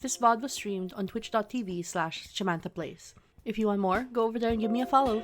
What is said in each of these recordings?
This VOD was streamed on twitch.tv/ShamanthaPlays. If you want more, go over there and give me a follow.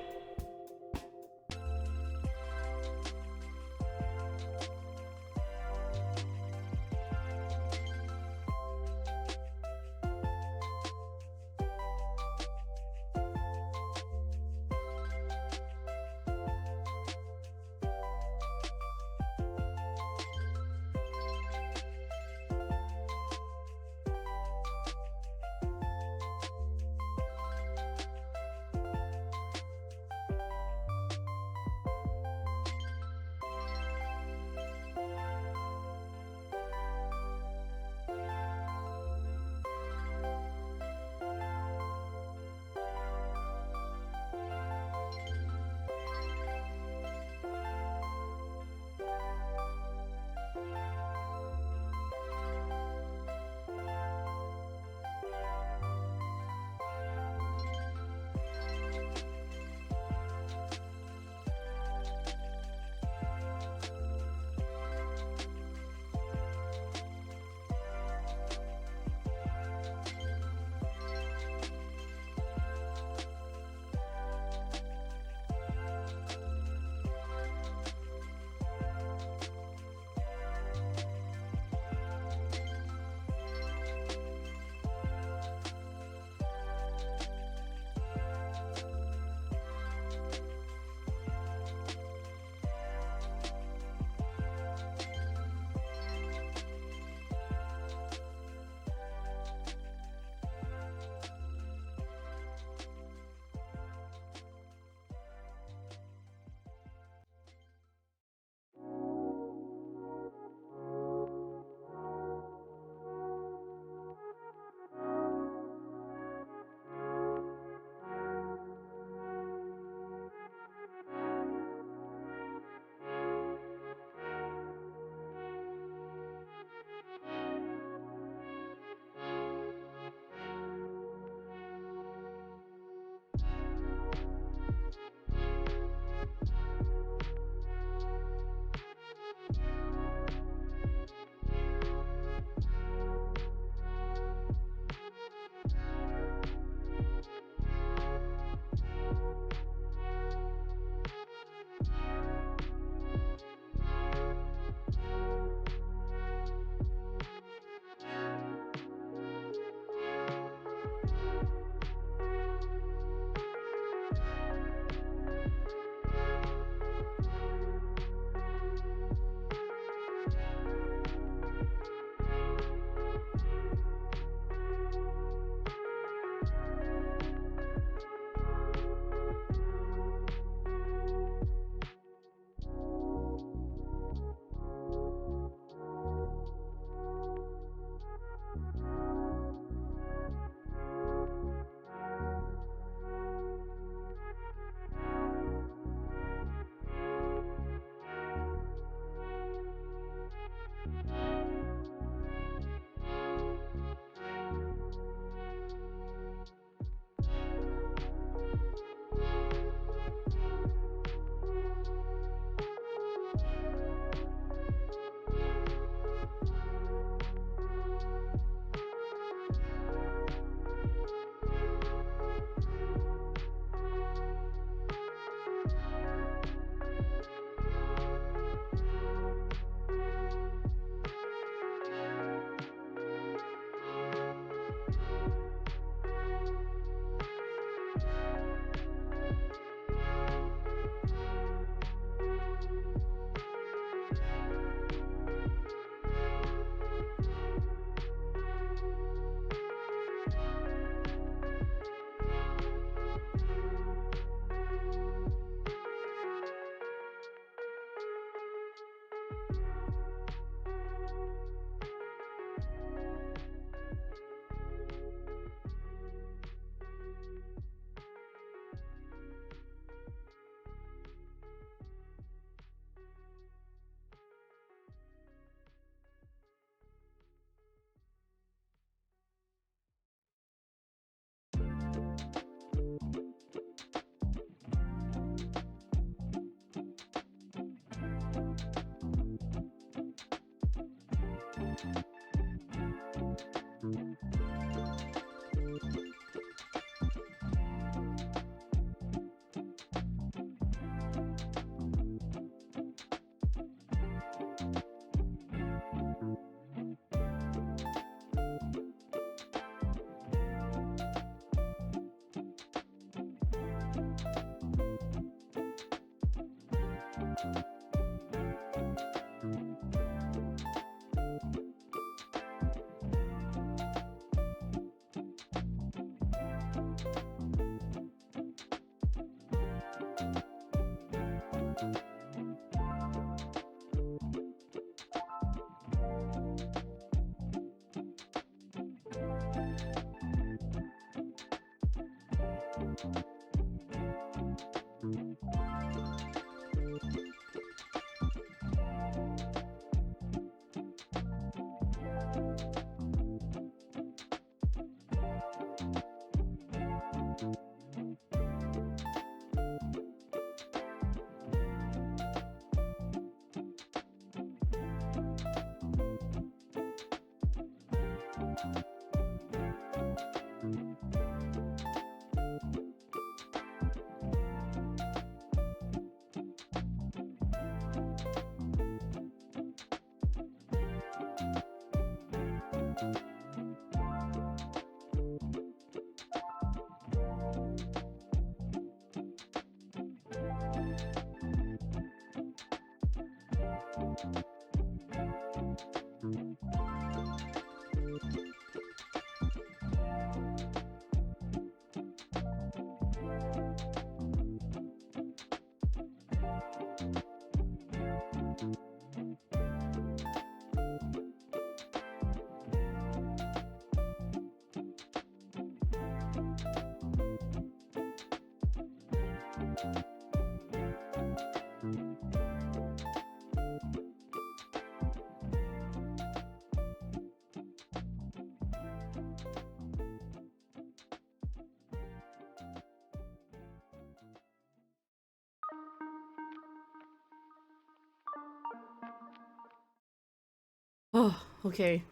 Oh, okay.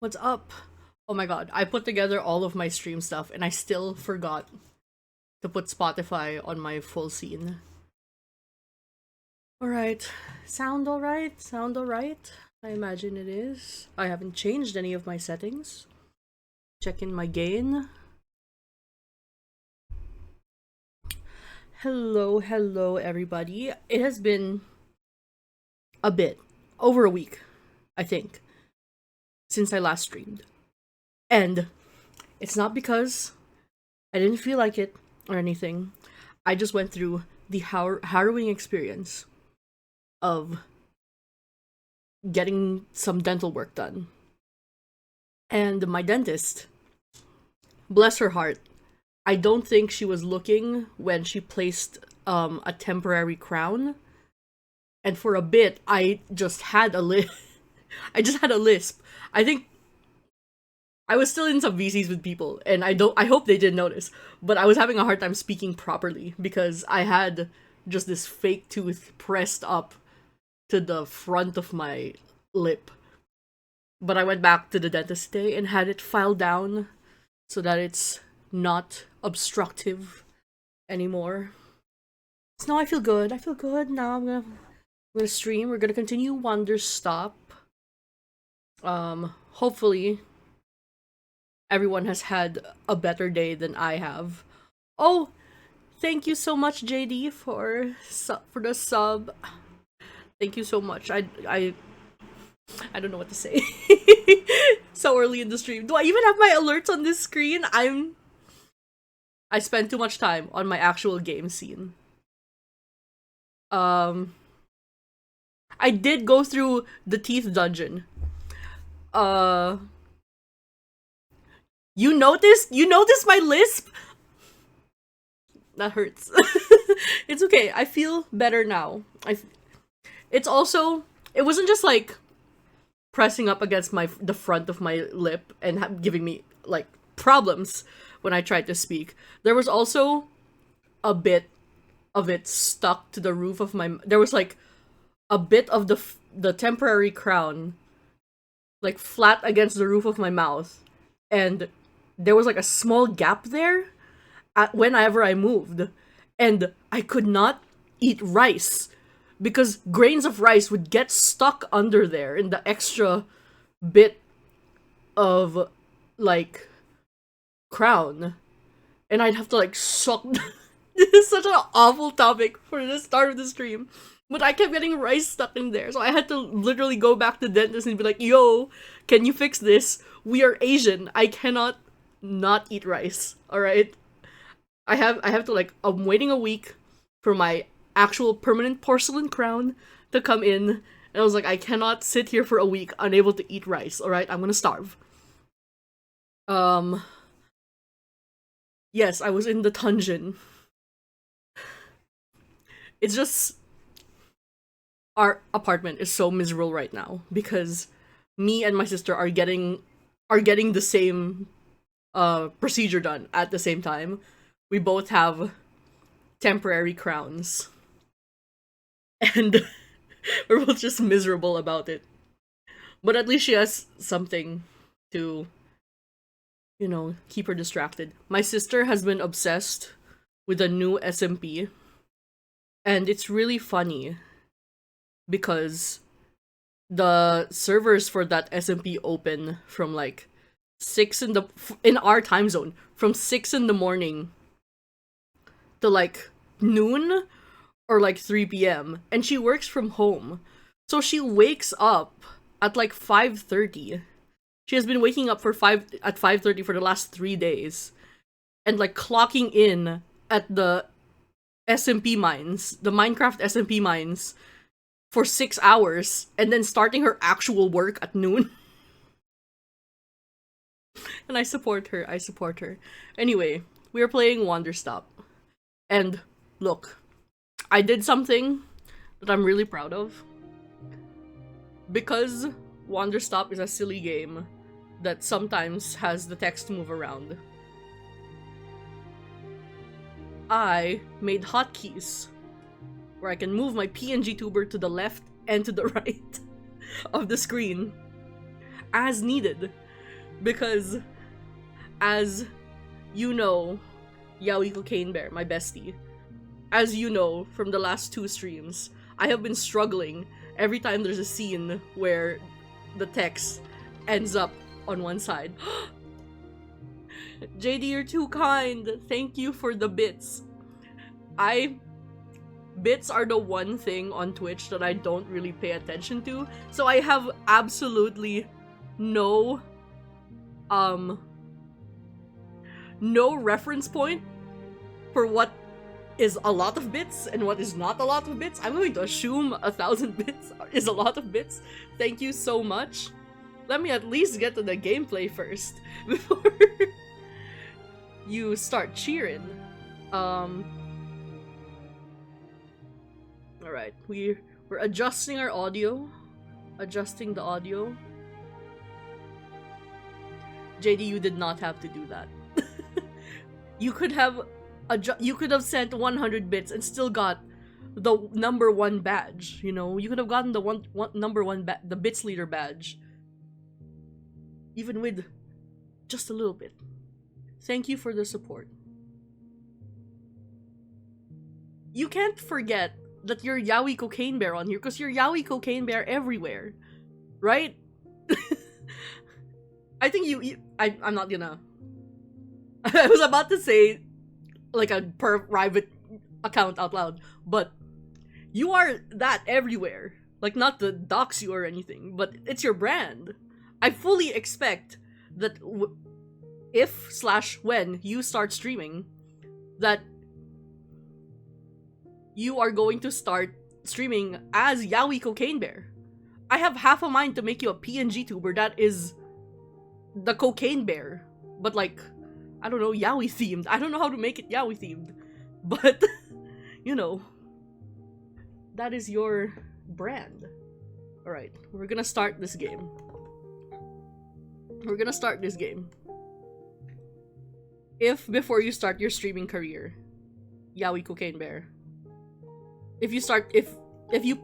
What's up? Oh my god, I put together all of my stream stuff and I still forgot to put Spotify on my full scene. Alright. Sound alright? Sound alright? I imagine it is. I haven't changed any of my settings. Check in my gain. Hello everybody. It has been a bit, over a week, I think, since I last streamed. And it's not because I didn't feel like it or anything. I just went through the harrowing experience of getting some dental work done. And my dentist, bless her heart, I don't think she was looking when she placed a temporary crown. And for a bit, I just had a I just had a lisp. I think I was still in some VCs with people, and I hope they didn't notice, but I was having a hard time speaking properly because I had just this fake tooth pressed up to the front of my lip. But I went back to the dentist today and had it filed down so that it's not obstructive anymore. So now I feel good. I feel good. Now I'm gonna stream. We're gonna continue Wanderstop. Hopefully everyone has had a better day than I have. Oh, thank you so much, JD, for the sub. Thank you so much. I don't know what to say. So early in the stream. Do I even have my alerts on this screen? I spend too much time on my actual game scene. I did go through the teeth dungeon. You noticed my lisp? That hurts. It's okay. I feel better now. It wasn't just like pressing up against the front of my lip and giving me like problems when I tried to speak. There was also a bit of it stuck to the roof of my. There was like a bit of the temporary crown, like flat against the roof of my mouth, and there was like a small gap there whenever I moved, and I could not eat rice because grains of rice would get stuck under there in the extra bit of like crown, and I'd have to like suck. This is such an awful topic for the start of the stream, but I kept getting rice stuck in there, so I had to literally go back to the dentist and be like, yo, can you fix this? We are Asian. I cannot not eat rice, alright? I have to like, I'm waiting a week for my actual permanent porcelain crown to come in, and I was like, I cannot sit here for a week unable to eat rice, alright? I'm gonna starve. Yes, I was in the dungeon. It's just, our apartment is so miserable right now because me and my sister are getting the same procedure done at the same time. We both have temporary crowns, and we're both just miserable about it. But at least she has something to, keep her distracted. My sister has been obsessed with a new SMP, and it's really funny because the servers for that SMP open from like 6 in our time zone, from 6 in the morning to like noon or like 3 p.m. and she works from home. So she wakes up at like 5:30. She has been waking up at 5:30 for the last 3 days and like clocking in at the SMP mines, the Minecraft SMP mines for 6 hours and then starting her actual work at noon. And I support her. Anyway, we are playing Wanderstop. And look, I did something that I'm really proud of. Because Wanderstop is a silly game that sometimes has the text move around, I made hotkeys where I can move my PNG tuber to the left and to the right of the screen as needed. Because, as you know, Yaoi Cocaine Bear, my bestie, as you know from the last 2 streams, I have been struggling every time there's a scene where the text ends up on one side. JD, you're too kind. Thank you for the bits. Bits are the one thing on Twitch that I don't really pay attention to, so I have absolutely no reference point for what is a lot of bits and what is not a lot of bits. I'm going to assume 1,000 bits is a lot of bits. Thank you so much. Let me at least get to the gameplay first before you start cheering. Alright, we're adjusting our audio. Adjusting the audio. JD, you did not have to do that. You could have sent 100 bits and still got the number 1 badge, you know? You could have gotten the number 1 the bits leader badge. Even with just a little bit. Thank you for the support. You can't forget that you're Yaoi Cocaine Bear on here, because you're Yaoi Cocaine Bear everywhere. Right? I think I'm not gonna... I was about to say, like, a private account out loud, but you are that everywhere. Like, not to dox you or anything, but it's your brand. I fully expect that if/when you start streaming, that you are going to start streaming as Yaoi Cocaine Bear. I have half a mind to make you a PNG tuber that is the Cocaine Bear, but like, I don't know, yaoi themed. I don't know how to make it yaoi themed, but you know, that is your brand. Alright, we're gonna start this game. If before you start your streaming career, Yaoi Cocaine Bear, if you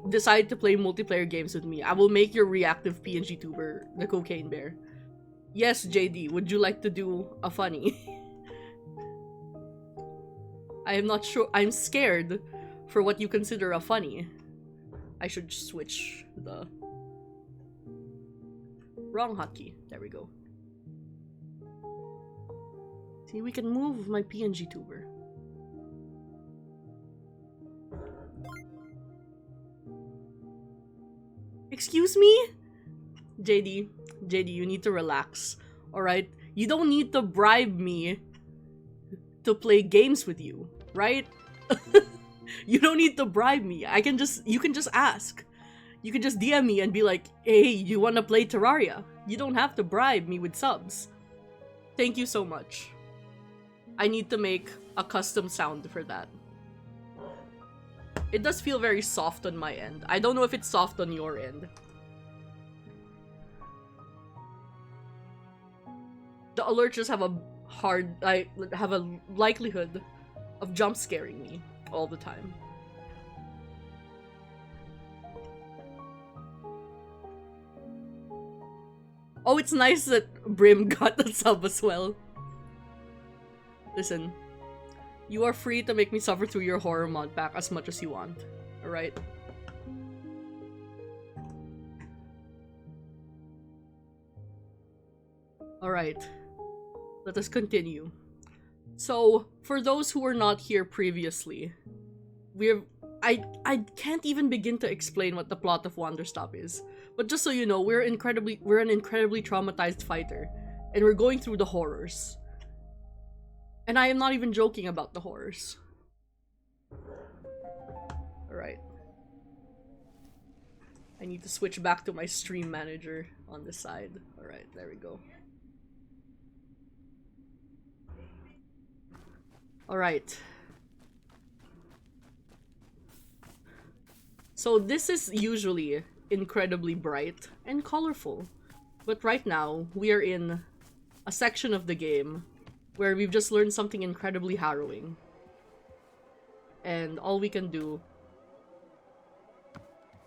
decide to play multiplayer games with me, I will make your reactive PNG tuber the Cocaine Bear. Yes, JD, would you like to do a funny? I am not sure. I'm scared for what you consider a funny. I should switch the wrong hotkey. There we go. See, we can move my PNG tuber. Excuse me? JD, you need to relax, alright? You don't need to bribe me to play games with you, right? You don't need to bribe me. You can just ask. You can just DM me and be like, hey, you wanna play Terraria? You don't have to bribe me with subs. Thank you so much. I need to make a custom sound for that. It does feel very soft on my end. I don't know if it's soft on your end. The alerts just have have a likelihood of jump scaring me all the time. Oh, it's nice that Brim got the sub as well. Listen, you are free to make me suffer through your horror mod pack as much as you want, alright? Alright, let us continue. So, for those who were not here previously, I can't even begin to explain what the plot of Wanderstop is. But just so you know, we're an incredibly traumatized fighter, and we're going through the horrors. And I am not even joking about the horrors. Alright. I need to switch back to my stream manager on the side. Alright, there we go. Alright. So this is usually incredibly bright and colorful. But right now, we are in a section of the game where we've just learned something incredibly harrowing. And all we can do...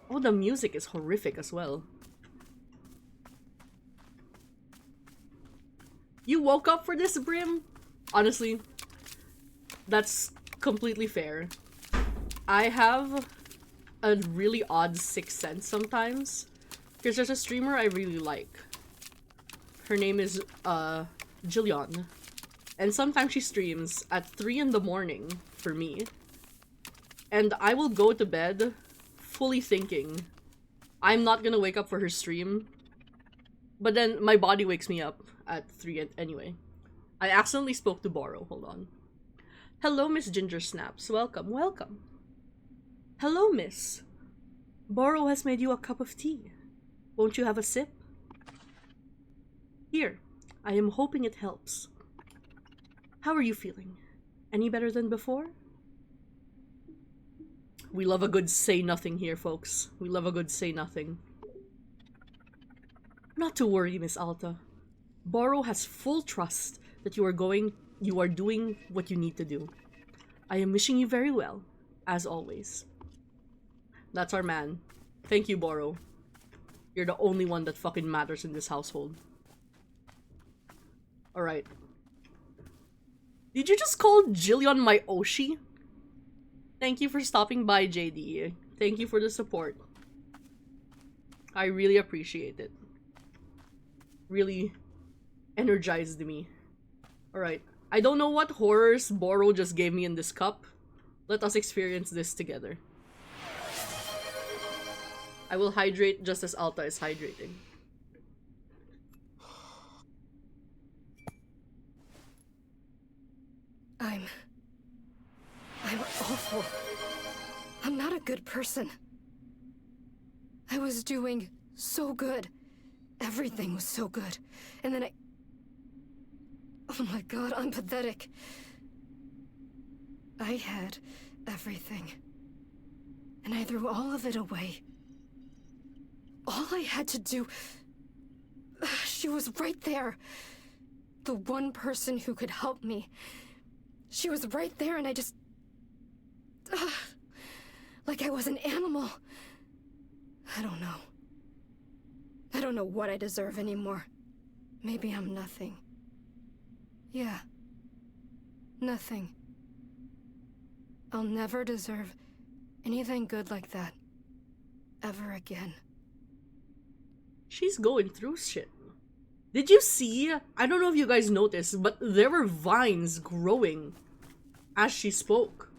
Oh, the music is horrific as well. You woke up for this, Brim? Honestly, that's completely fair. I have a really odd sixth sense sometimes. Because there's a streamer I really like. Her name is, Jillian. And sometimes she streams at 3 in the morning for me. And I will go to bed fully thinking I'm not gonna wake up for her stream. But then my body wakes me up at 3 anyway. I accidentally spoke to Borrow. Hold on. Hello, Miss Ginger Snaps. Welcome, welcome. Hello, miss. Borrow has made you a cup of tea. Won't you have a sip? Here. I am hoping it helps. How are you feeling? Any better than before? We love a good say nothing here, folks. We love a good say nothing. Not to worry, Miss Alta. Borrow has full trust that you are doing what you need to do. I am wishing you very well, as always. That's our man. Thank you, Borrow. You're the only one that fucking matters in this household. Alright. Did you just call Jillian my Oshi? Thank you for stopping by, JD. Thank you for the support. I really appreciate it. Really energized me. Alright. I don't know what horrors Borrow just gave me in this cup. Let us experience this together. I will hydrate just as Alta is hydrating. I'm awful. I'm not a good person. I was doing so good. Everything was so good. And then oh my god, I'm pathetic. I had everything. And I threw all of it away. All I had to do... She was right there. The one person who could help me. She was right there and I just... like I was an animal. I don't know. I don't know what I deserve anymore. Maybe I'm nothing. Yeah. Nothing. I'll never deserve anything good like that. Ever again. She's going through shit. Did you see? I don't know if you guys noticed, but there were vines growing as she spoke.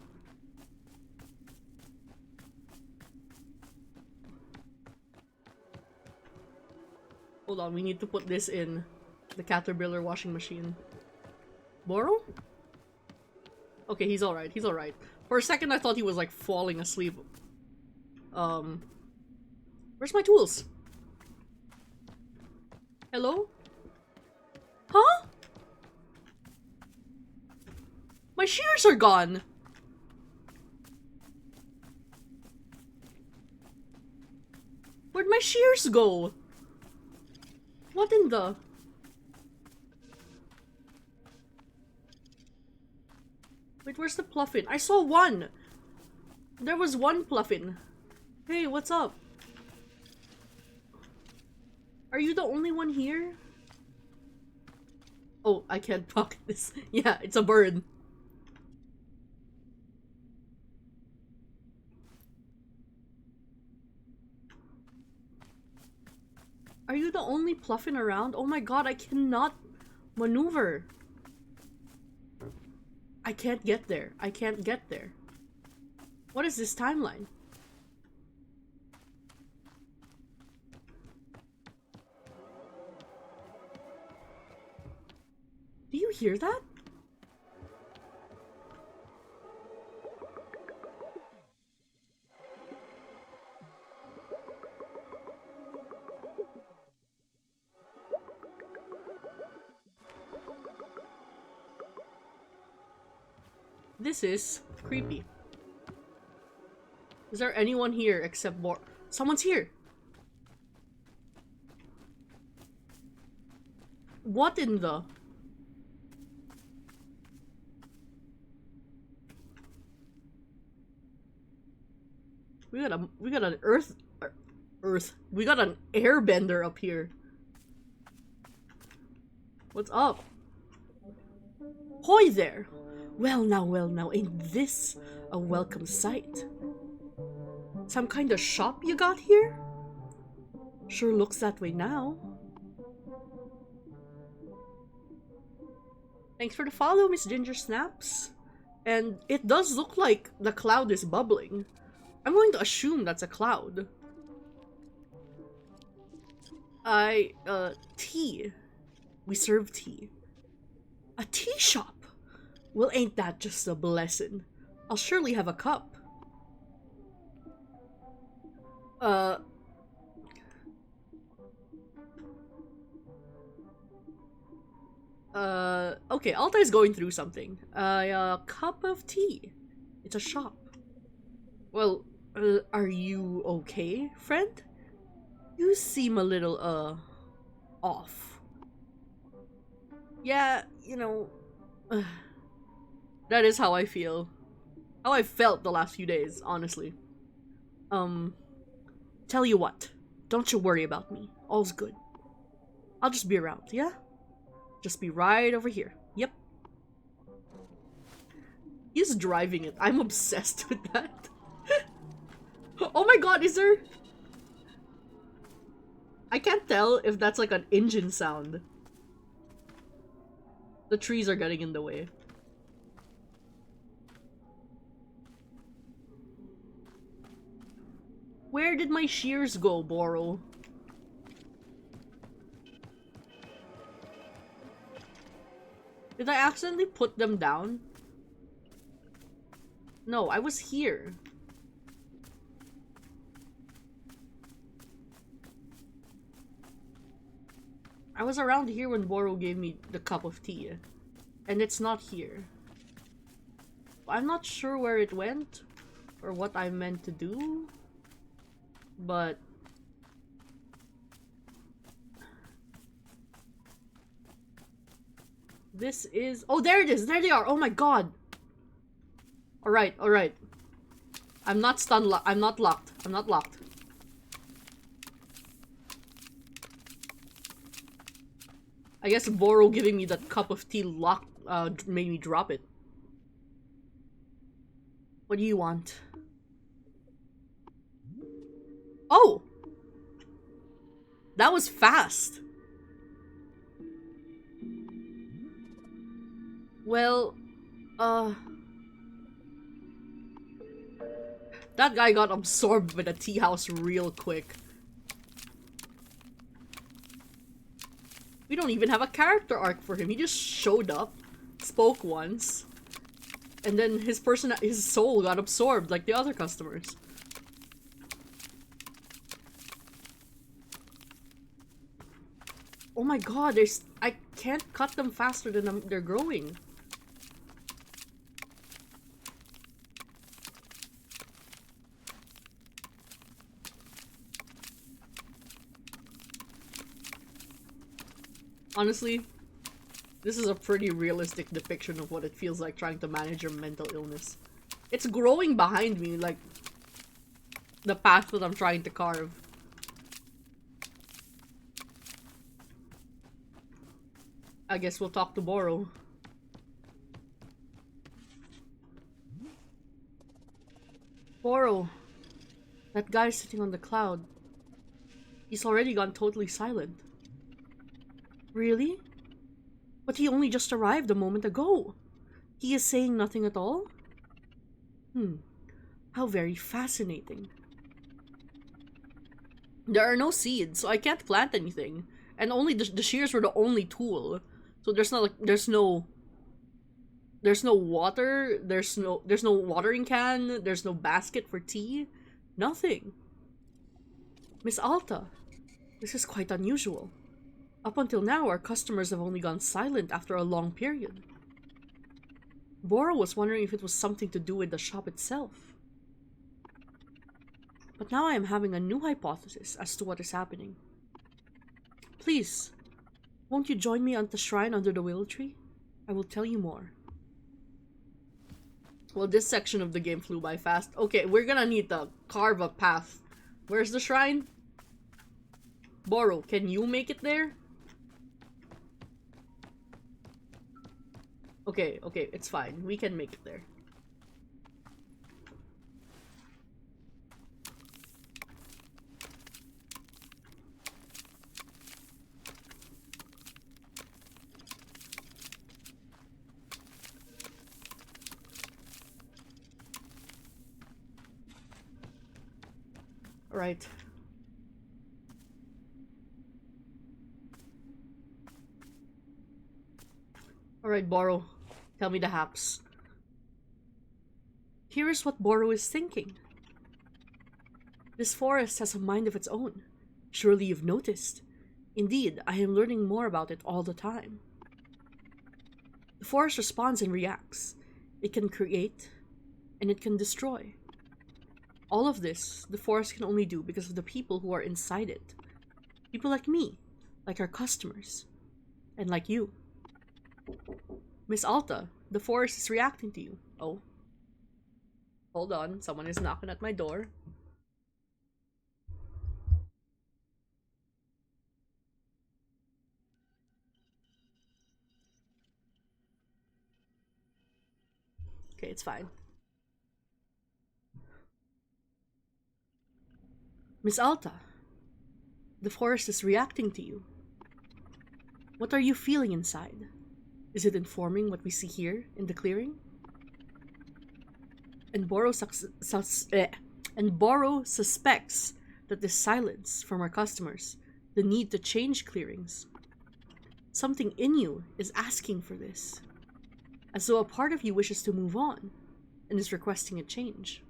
Hold on, we need to put this in the Caterpillar washing machine. Borrow? Okay, he's alright, he's alright. For a second I thought he was like falling asleep. Where's my tools? Hello? Huh? My shears are gone! Where'd my shears go? What in the... Wait, where's the Pluffin? I saw one! There was one Pluffin. Hey, what's up? Are you the only one here? Oh, I can't pocket this. Yeah, it's a bird. Are you the only Pluffin around? Oh my god, I cannot maneuver. I can't get there. I can't get there. What is this timeline? Do you hear that? This is creepy. Is there anyone here except someone's here? What in the... We got an we got an airbender up here. What's up? Hoy there! Well now, ain't this a welcome sight? Some kind of shop you got here? Sure looks that way now. Thanks for the follow, Miss Ginger Snaps. And it does look like the cloud is bubbling. I'm going to assume that's a cloud. Tea. We serve tea. A tea shop? Well, ain't that just a blessing? I'll surely have a cup. Okay, Alta is going through something. A cup of tea. It's a shop. Well, are you okay, friend? You seem a little, off. Yeah, you know, that is how I feel. How I felt the last few days, honestly. Tell you what, don't you worry about me. All's good. I'll just be around, yeah? Just be right over here. Yep. He's driving it. I'm obsessed with that. Oh my god, is there... I can't tell if that's like an engine sound. The trees are getting in the way. Where did my shears go, Boro? Did I accidentally put them down? No, I was here. I was around here when Boro gave me the cup of tea. And it's not here. I'm not sure where it went. Or what I meant to do. But... this is... oh, there it is! There they are! Oh my god! Alright, alright. I'm not I'm not locked. I'm not locked. I guess Boro giving me that cup of tea made me drop it. What do you want? Oh! That was fast! Well, that guy got absorbed by the tea house real quick. We don't even have a character arc for him. He just showed up, spoke once, and then his soul got absorbed like the other customers. Oh my god, I can't cut them faster than they're growing. Honestly, this is a pretty realistic depiction of what it feels like trying to manage your mental illness. It's growing behind me, like the path that I'm trying to carve. I guess we'll talk to Boro. Boro, that guy sitting on the cloud. He's already gone totally silent. Really? But he only just arrived a moment ago. He is saying nothing at all? How very fascinating. There are no seeds, so I can't plant anything. And only the shears were the only tool. So there's not like there's no water, there's no watering can, there's no basket for tea. Nothing. Miss Alta, this is quite unusual. Up until now, our customers have only gone silent after a long period. Boro was wondering if it was something to do with the shop itself. But now I am having a new hypothesis as to what is happening. Please, won't you join me at the shrine under the willow tree? I will tell you more. Well, this section of the game flew by fast. Okay, we're gonna need to carve a path. Where's the shrine? Boro, can you make it there? Okay, okay, it's fine. We can make it there. Right. Alright, Boro. Tell me the haps. Here is what Boro is thinking. This forest has a mind of its own. Surely you've noticed. Indeed, I am learning more about it all the time. The forest responds and reacts. It can create, and it can destroy. All of this, the forest can only do because of the people who are inside it. People like me, like our customers, and like you. Miss Alta, the forest is reacting to you. Oh. Hold on, someone is knocking at my door. Okay, it's fine. Miss Alta, the forest is reacting to you. What are you feeling inside? Is it informing what we see here in the clearing? And Boro suspects that this silence from our customers, the need to change clearings, something in you is asking for this, as though a part of you wishes to move on and is requesting a change.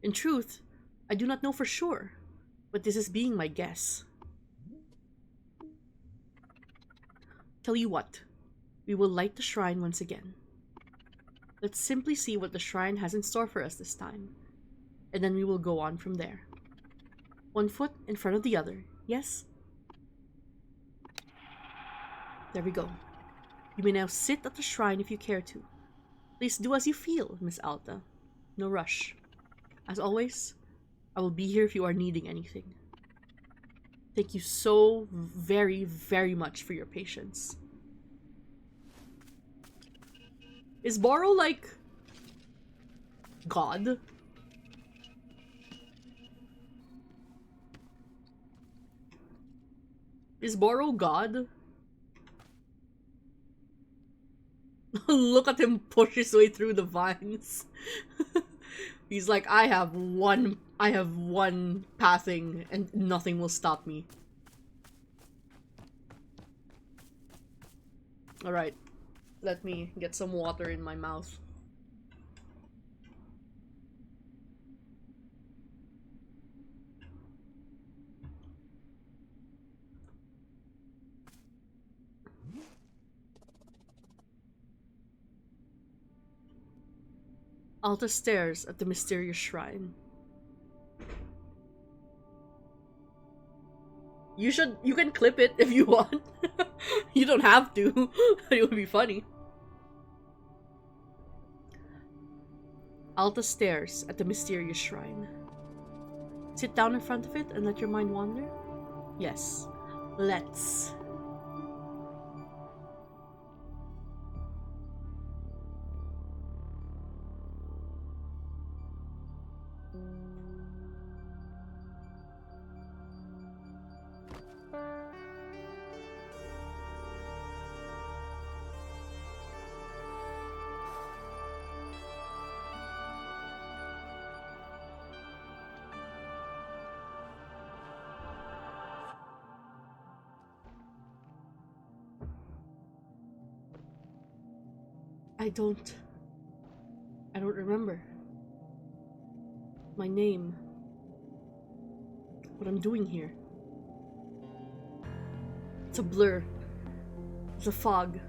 In truth, I do not know for sure, but this is being my guess. Tell you what, we will light the shrine once again. Let's simply see what the shrine has in store for us this time, and then we will go on from there. One foot in front of the other, yes? There we go. You may now sit at the shrine if you care to. Please do as you feel, Miss Alta. No rush. As always, I will be here if you are needing anything. Thank you so very, very much for your patience. Is Boro like God? Is Boro God? Look at him push his way through the vines. He's like, I have one pathing and nothing will stop me. Alright, let me get some water in my mouth. Alta stares at the mysterious shrine. You can clip it if you want. You don't have to. It would be funny. Alta stares at the mysterious shrine. Sit down in front of it and let your mind wander? Yes. Let's. I don't remember. My name. What I'm doing here. It's a blur. It's a fog.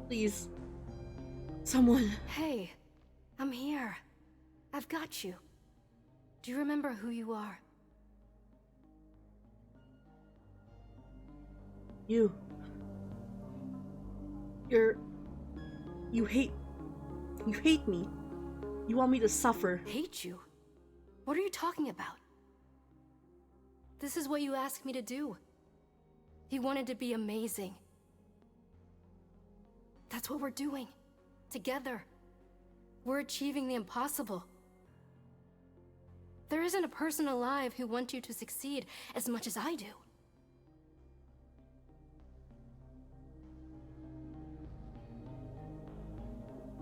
Please. Someone. Hey, I'm here. I've got you. Do you remember who you are? You. You hate me. You want me to suffer. Hate you? What are you talking about? This is what you asked me to do. You wanted to be amazing. That's what we're doing. Together. We're achieving the impossible. There isn't a person alive who wants you to succeed as much as I do.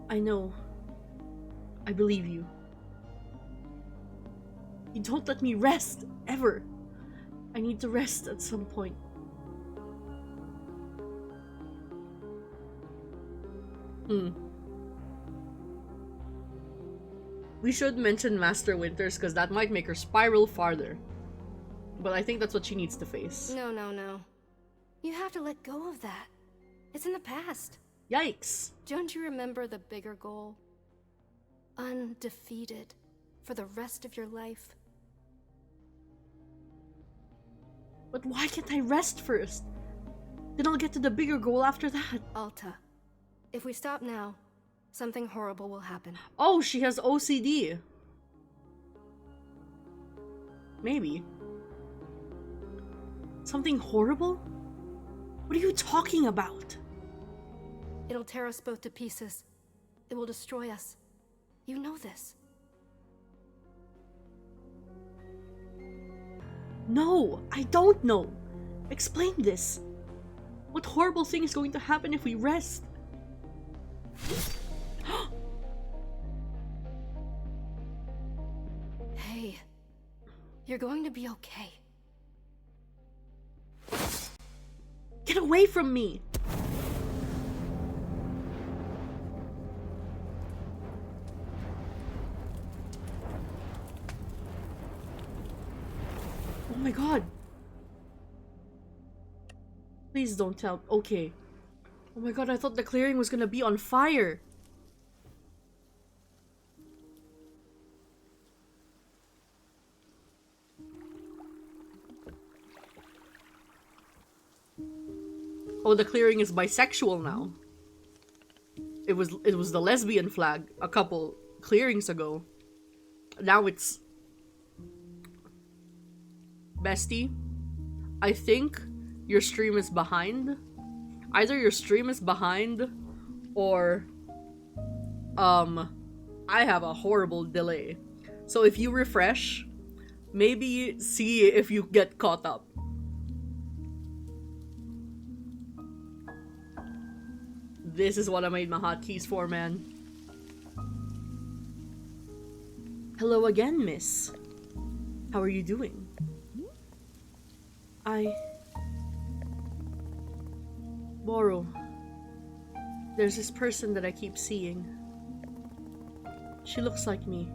I know. I believe you. You don't let me rest, ever. I need to rest at some point. We should mention Master Winters because that might make her spiral farther. But I think that's what she needs to face. No, no, no. You have to let go of that. It's in the past. Yikes. Don't you remember the bigger goal? Undefeated for the rest of your life. But why can't I rest first? Then I'll get to the bigger goal after that. Alta, if we stop now, something horrible will happen. Oh, she has OCD. Maybe. Something horrible? What are you talking about? It'll tear us both to pieces. It will destroy us. You know this. No, I don't know. Explain this. What horrible thing is going to happen if we rest? Hey, you're going to be okay. Get away from me! Oh my god. Please don't tell. Okay. Oh my god, I thought the clearing was gonna be on fire. Oh, the clearing is bisexual now. It was the lesbian flag a couple clearings ago. Now it's... Bestie, I think your stream is behind. Either your stream is behind or I have a horrible delay. So if you refresh, maybe see if you get caught up. This is what I made my hotkeys for, man. Hello again, miss. How are you doing? Boro, there's this person that I keep seeing. She looks like me.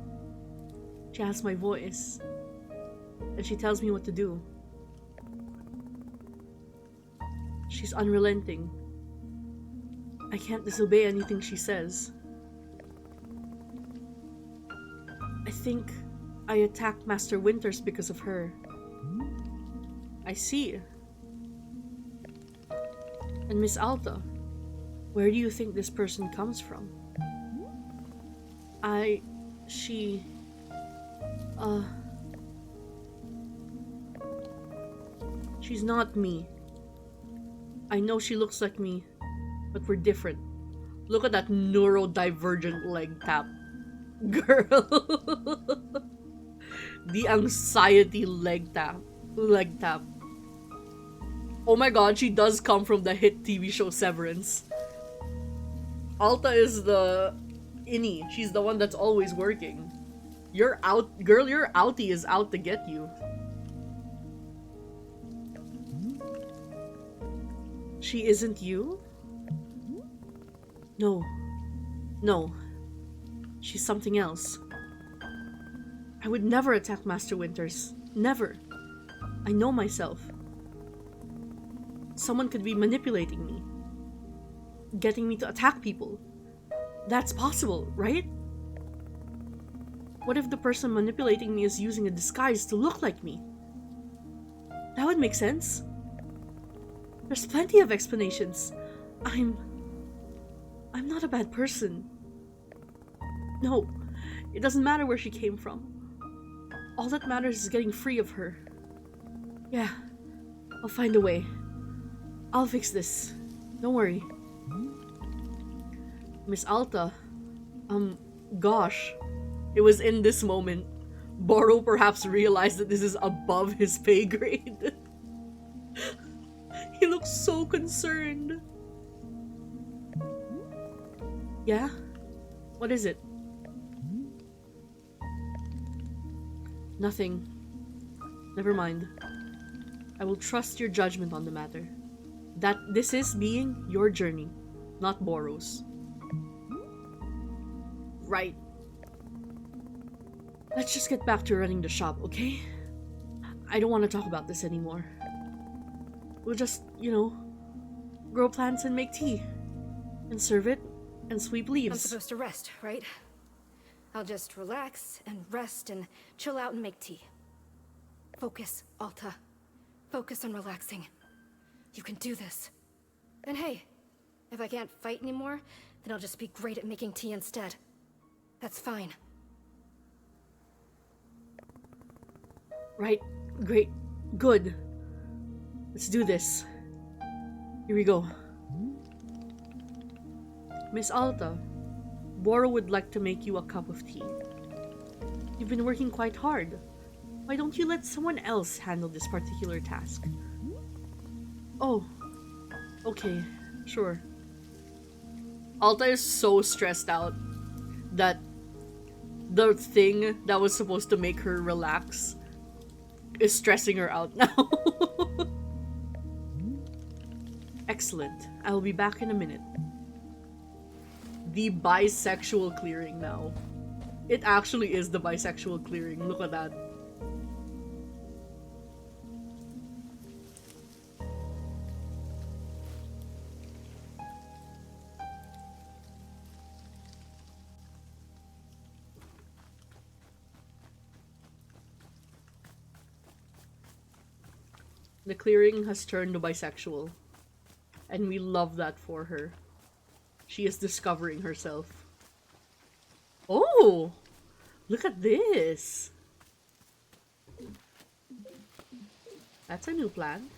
She has my voice. And she tells me what to do. She's unrelenting. I can't disobey anything she says. I think I attacked Master Winters because of her. I see. And Miss Alta, where do you think this person comes from? She's not me. I know she looks like me, but we're different. Look at that neurodivergent leg tap. Girl. The anxiety leg tap. Leg tap. Oh my god, she does come from the hit TV show Severance. Alta is the innie. She's the one that's always working. You're out, girl, your outie is out to get you. She isn't you? No. No. She's something else. I would never attack Master Winters. Never. I know myself. Someone could be manipulating me. Getting me to attack people. That's possible, right? What if the person manipulating me is using a disguise to look like me? That would make sense. There's plenty of explanations. I'm not a bad person. No, it doesn't matter where she came from. All that matters is getting free of her. Yeah, I'll find a way. I'll fix this. Don't worry. Miss Alta, gosh. It was in this moment Boro perhaps realized that this is above his pay grade. He looks so concerned. Yeah? What is it? Nothing. Never mind. I will trust your judgment on the matter. That this is being your journey, not Boro's. Right. Let's just get back to running the shop, okay? I don't want to talk about this anymore. We'll just, grow plants and make tea. And serve it and sweep leaves. I'm supposed to rest, right? I'll just relax and rest and chill out and make tea. Focus, Alta. Focus on relaxing. You can do this. And hey, if I can't fight anymore, then I'll just be great at making tea instead. That's fine. Right. Great. Good. Let's do this. Here we go. Miss Alta, Boro would like to make you a cup of tea. You've been working quite hard. Why don't you let someone else handle this particular task? Oh. Okay. Sure. Alta is so stressed out that the thing that was supposed to make her relax is stressing her out now. Excellent. I will be back in a minute. The bisexual clearing now. It actually is the bisexual clearing. Look at that. The clearing has turned to bisexual. And we love that for her. She is discovering herself. Oh! Look at this! That's a new plan.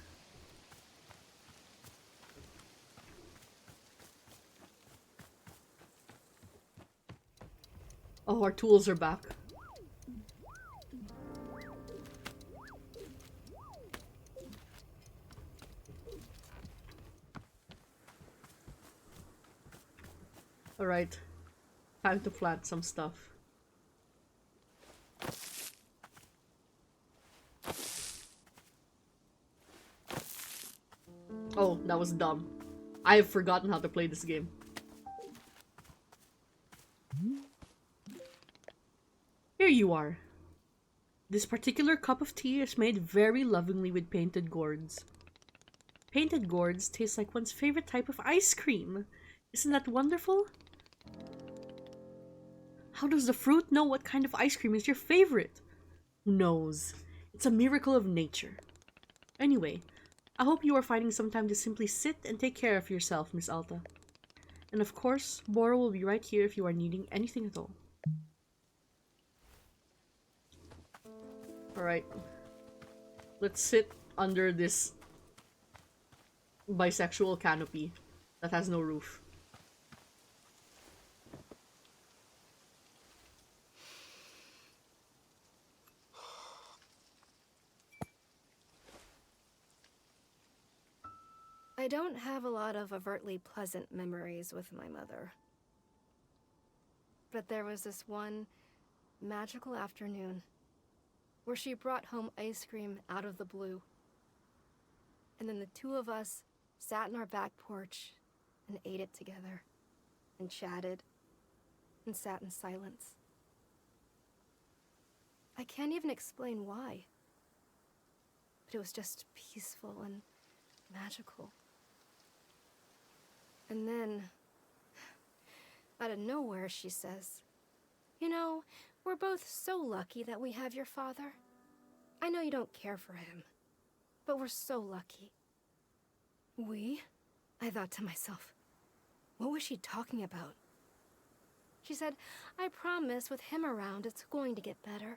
Oh, our tools are back. Alright. Time to plant some stuff. Oh, that was dumb. I have forgotten how to play this game. Here you are. This particular cup of tea is made very lovingly with painted gourds. Painted gourds taste like one's favorite type of ice cream. Isn't that wonderful? How does the fruit know what kind of ice cream is your favorite? Who knows? It's a miracle of nature. Anyway, I hope you are finding some time to simply sit and take care of yourself, Miss Alta. And of course, Boro will be right here if you are needing anything at all. Alright. Let's sit under this bisexual canopy that has no roof. I don't have a lot of overtly pleasant memories with my mother. But there was this one magical afternoon where she brought home ice cream out of the blue. And then the two of us sat in our back porch and ate it together and chatted and sat in silence. I can't even explain why, but it was just peaceful and magical. And then, out of nowhere, she says, "You know, we're both so lucky that we have your father. I know you don't care for him, but we're so lucky." We? I thought to myself, what was she talking about? She said, "I promise with him around, it's going to get better."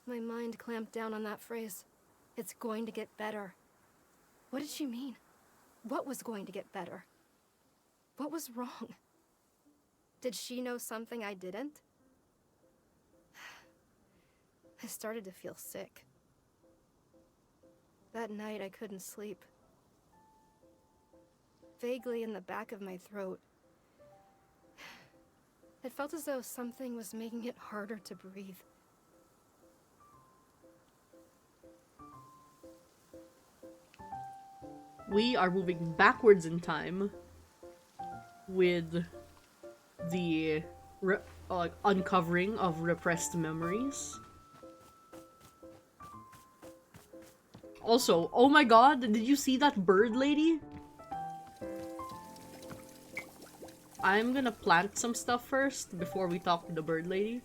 My mind clamped down on that phrase. It's going to get better. What did she mean? What was going to get better? What was wrong? Did she know something I didn't? I started to feel sick. That night, I couldn't sleep. Vaguely in the back of my throat, it felt as though something was making it harder to breathe. We are moving backwards in time with the uncovering of repressed memories. Also, oh my god, did you see that bird lady? I'm gonna plant some stuff first before we talk to the bird lady.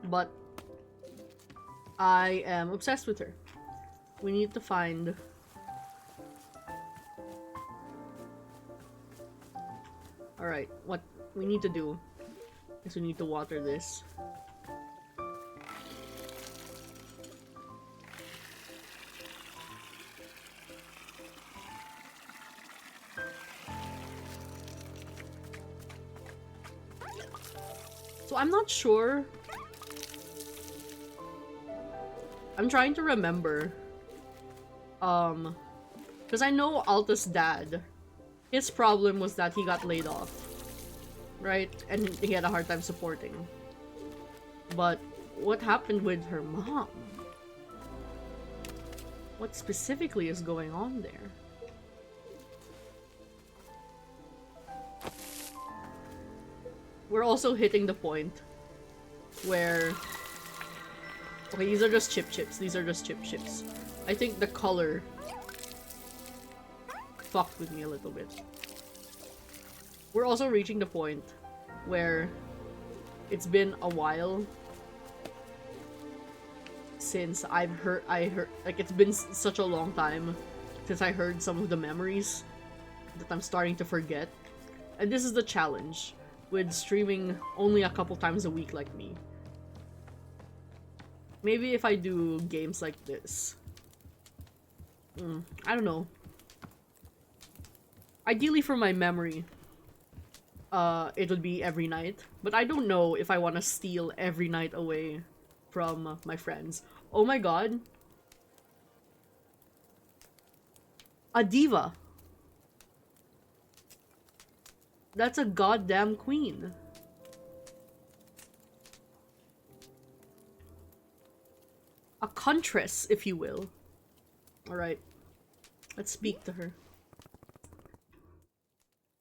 But I am obsessed with her. We need to find... Alright, what we need to do is we need to water this. So I'm not sure. I'm trying to remember. Because I know Alta's dad, his problem was that he got laid off, right? And he had a hard time supporting. But what happened with her mom? What specifically is going on there? We're also hitting the point where... Okay, these are just chips. These are just chips. I think the color fucked with me a little bit. We're also reaching the point where it's been a while since I heard, like, it's been such a long time since I heard some of the memories that I'm starting to forget. And this is the challenge with streaming only a couple times a week like me. Maybe if I do games like this. I don't know. Ideally for my memory, it would be every night. But I don't know if I want to steal every night away from my friends. Oh my god. A diva. That's a goddamn queen. A contress, if you will. Alright. Let's speak to her.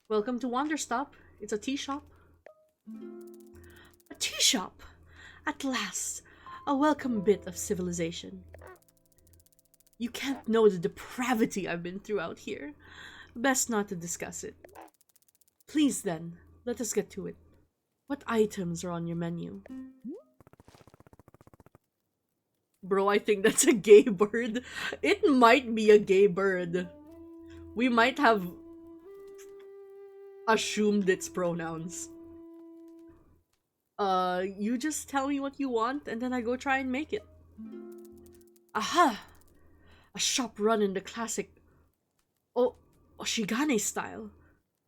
Welcome to Wanderstop. It's a tea shop. A tea shop! At last! A welcome bit of civilization. You can't know the depravity I've been through out here. Best not to discuss it. Please then, let us get to it. What items are on your menu? Bro, I think that's a gay bird. It might be a gay bird. We might have assumed its pronouns. You just tell me what you want and then I go try and make it. Aha! A shop run in the classic Oshigane style.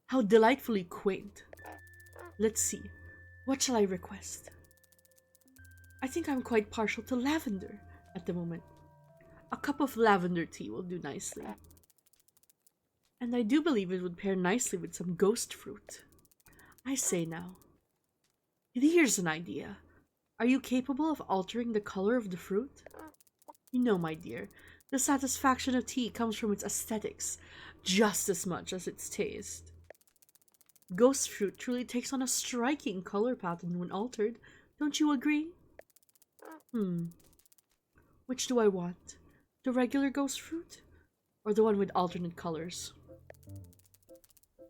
How delightfully quaint. Let's see. What shall I request? I think I'm quite partial to lavender at the moment. A cup of lavender tea will do nicely. And I do believe it would pair nicely with some ghost fruit. I say now. Here's an idea. Are you capable of altering the color of the fruit? You know, my dear, the satisfaction of tea comes from its aesthetics just as much as its taste. Ghost fruit truly takes on a striking color pattern when altered. Don't you agree? Which do I want? The regular ghost fruit? Or the one with alternate colors?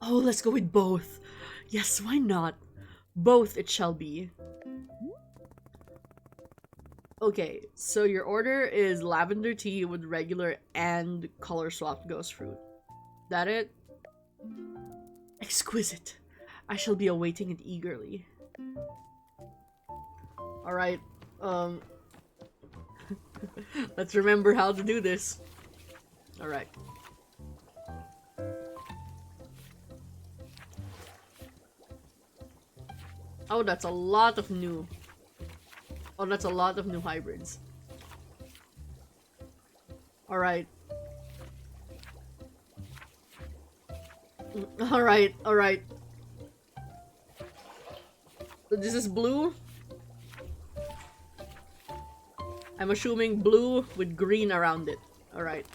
Oh, let's go with both. Yes, why not? Both it shall be. Okay, so your order is lavender tea with regular and color swapped ghost fruit. That it? Exquisite. I shall be awaiting it eagerly. Alright, let's remember how to do this. Alright. Oh, that's a lot of new. Oh, that's a lot of new hybrids. Alright. Alright, alright. So this is blue. I'm assuming blue with green around it. Alright.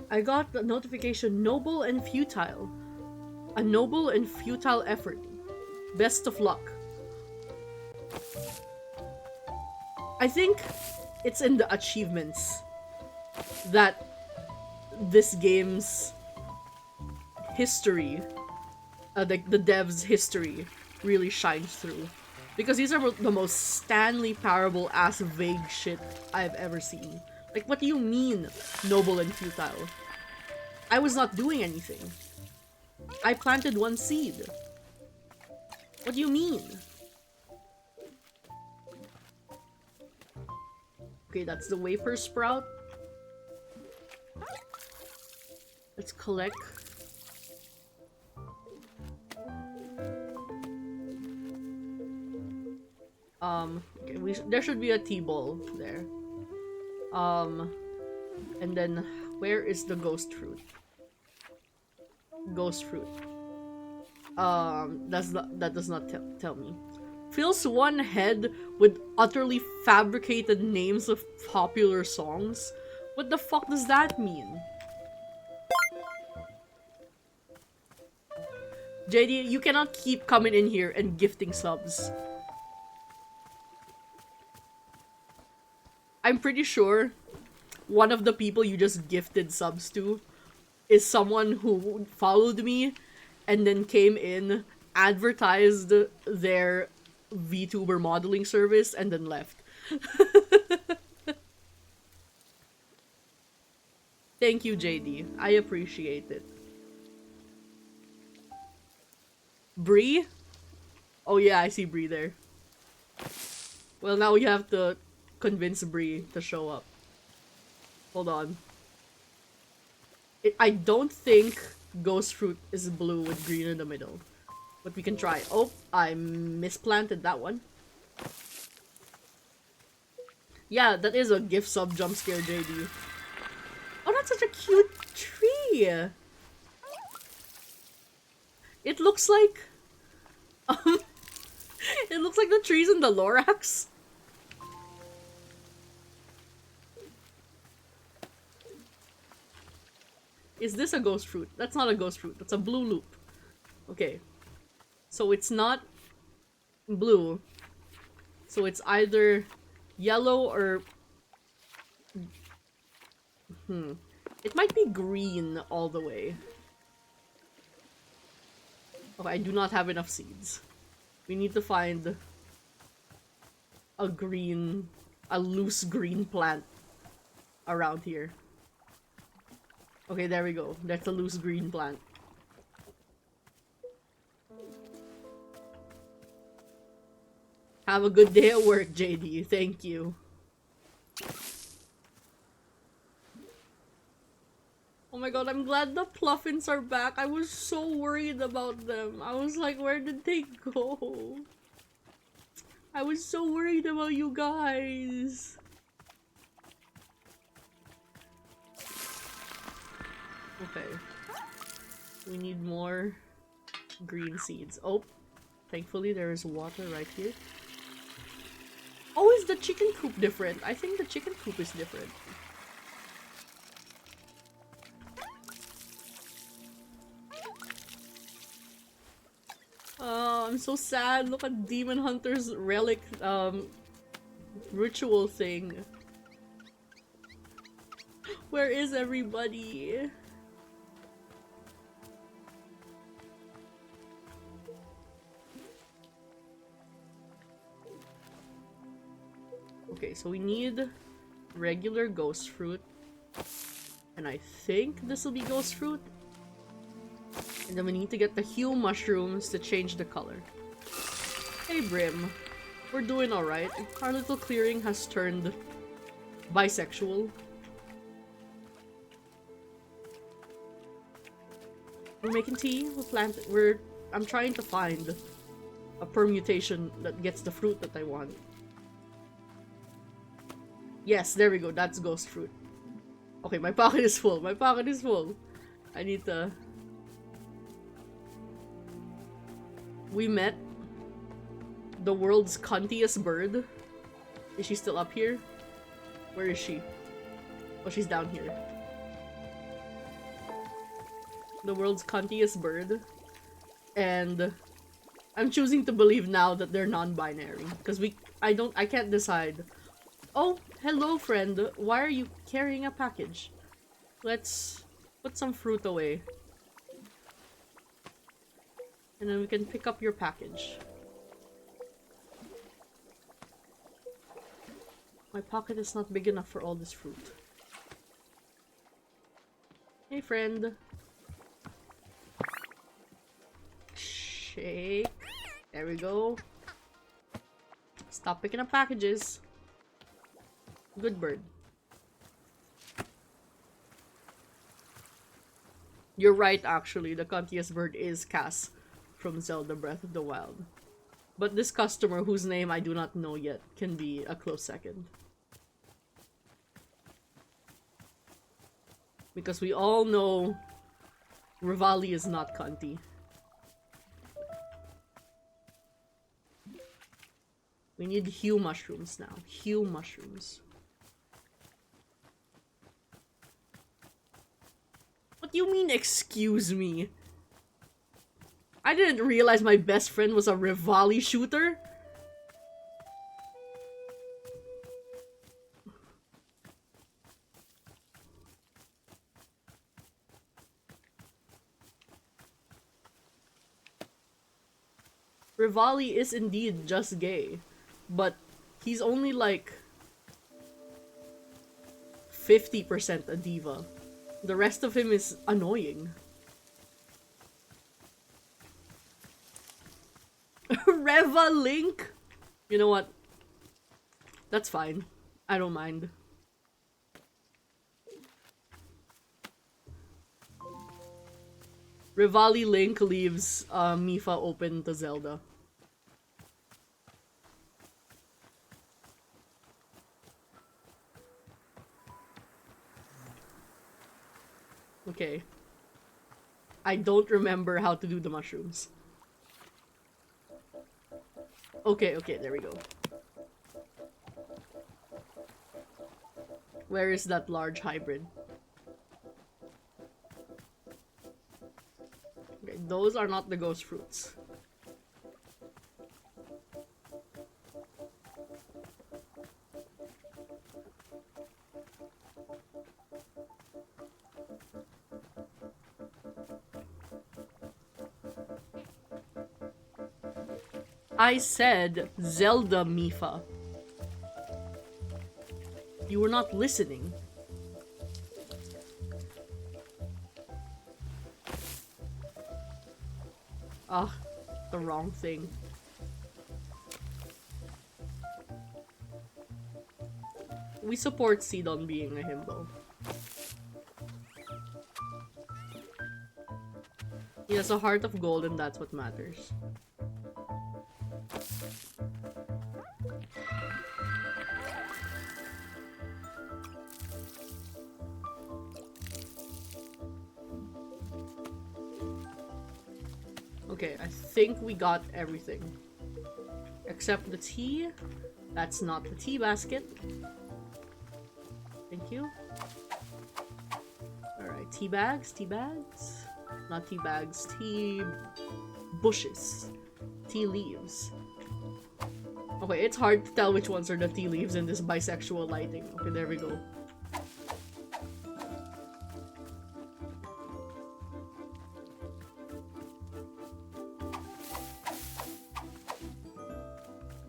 I got the notification, noble and futile. A noble and futile effort. Best of luck. I think it's in the achievements that this game's history, the dev's history, really shines through. Because these are the most Stanley Parable ass vague shit I've ever seen. Like, what do you mean, noble and futile? I was not doing anything. I planted one seed. What do you mean? Okay, that's the wafer sprout. Let's collect. Okay, there should be a T-ball there. And then where is the ghost fruit? Ghost fruit. That does not tell me. Fills one head with utterly fabricated names of popular songs? What the fuck does that mean? JD, you cannot keep coming in here and gifting subs. I'm pretty sure one of the people you just gifted subs to is someone who followed me and then came in, advertised their VTuber modeling service, and then left. Thank you, JD. I appreciate it. Bree? Oh yeah, I see Bree there. Well, now we have to convince Bree to show up. Hold on. I don't think ghost fruit is blue with green in the middle. But we can try. Oh, I misplanted that one. Yeah, that is a gift sub jump scare, JD. Oh, that's such a cute tree. It looks like... it looks like the trees in the Lorax. Is this a ghost fruit? That's not a ghost fruit. That's a blue loop. Okay. So it's not blue. So it's either yellow or... It might be green all the way. Okay, I do not have enough seeds. We need to find a green... a loose green plant around here. Okay, there we go. That's a loose green plant. Have a good day at work, JD. Thank you. Oh my god, I'm glad the Pluffins are back. I was so worried about them. I was like, where did they go? I was so worried about you guys. Okay. We need more green seeds. Oh, thankfully there is water right here. Oh, is the chicken coop different? I think the chicken coop is different. Oh, I'm so sad. Look at Demon Hunter's relic, ritual thing. Where is everybody? Okay, so we need regular ghost fruit. And I think this will be ghost fruit. And then we need to get the hue mushrooms to change the color. Hey Brim, we're doing alright. Our little clearing has turned bisexual. We're making tea, I'm trying to find a permutation that gets the fruit that I want. Yes, there we go, that's ghost fruit. Okay, my pocket is full, my pocket is full. I need to... We met the world's cuntiest bird. Is she still up here? Where is she? Oh, she's down here. The world's cuntiest bird. And I'm choosing to believe now that they're non-binary. Because I can't decide. Oh, hello friend. Why are you carrying a package? Let's put some fruit away. And then we can pick up your package. My pocket is not big enough for all this fruit. Hey friend. Shake. There we go. Stop picking up packages. Good bird. You're right, actually. The cuntiest bird is Cass from Zelda Breath of the Wild. But this customer, whose name I do not know yet, can be a close second. Because we all know Rivali is not cunty. We need hue mushrooms now. Hue mushrooms. What do you mean, excuse me? I didn't realize my best friend was a Rivali shooter. Rivali is indeed just gay, but he's only like 50% a diva. The rest of him is annoying. Reva Link? You know what? That's fine. I don't mind. Rivali Link leaves Mifa open to Zelda. Okay. I don't remember how to do the mushrooms. Okay, there we go. Where is that large hybrid? Okay, those are not the ghost fruits. I said Zelda Mifa. You were not listening. Ah, the wrong thing. We support Sidon being a himbo. He has a heart of gold and that's what matters. Okay, I think we got everything. Except the tea. That's not the tea basket. Thank you. Alright, tea bags, tea bags. Not tea bags, tea bushes. Tea leaves. Okay, it's hard to tell which ones are the tea leaves in this bisexual lighting. Okay, there we go.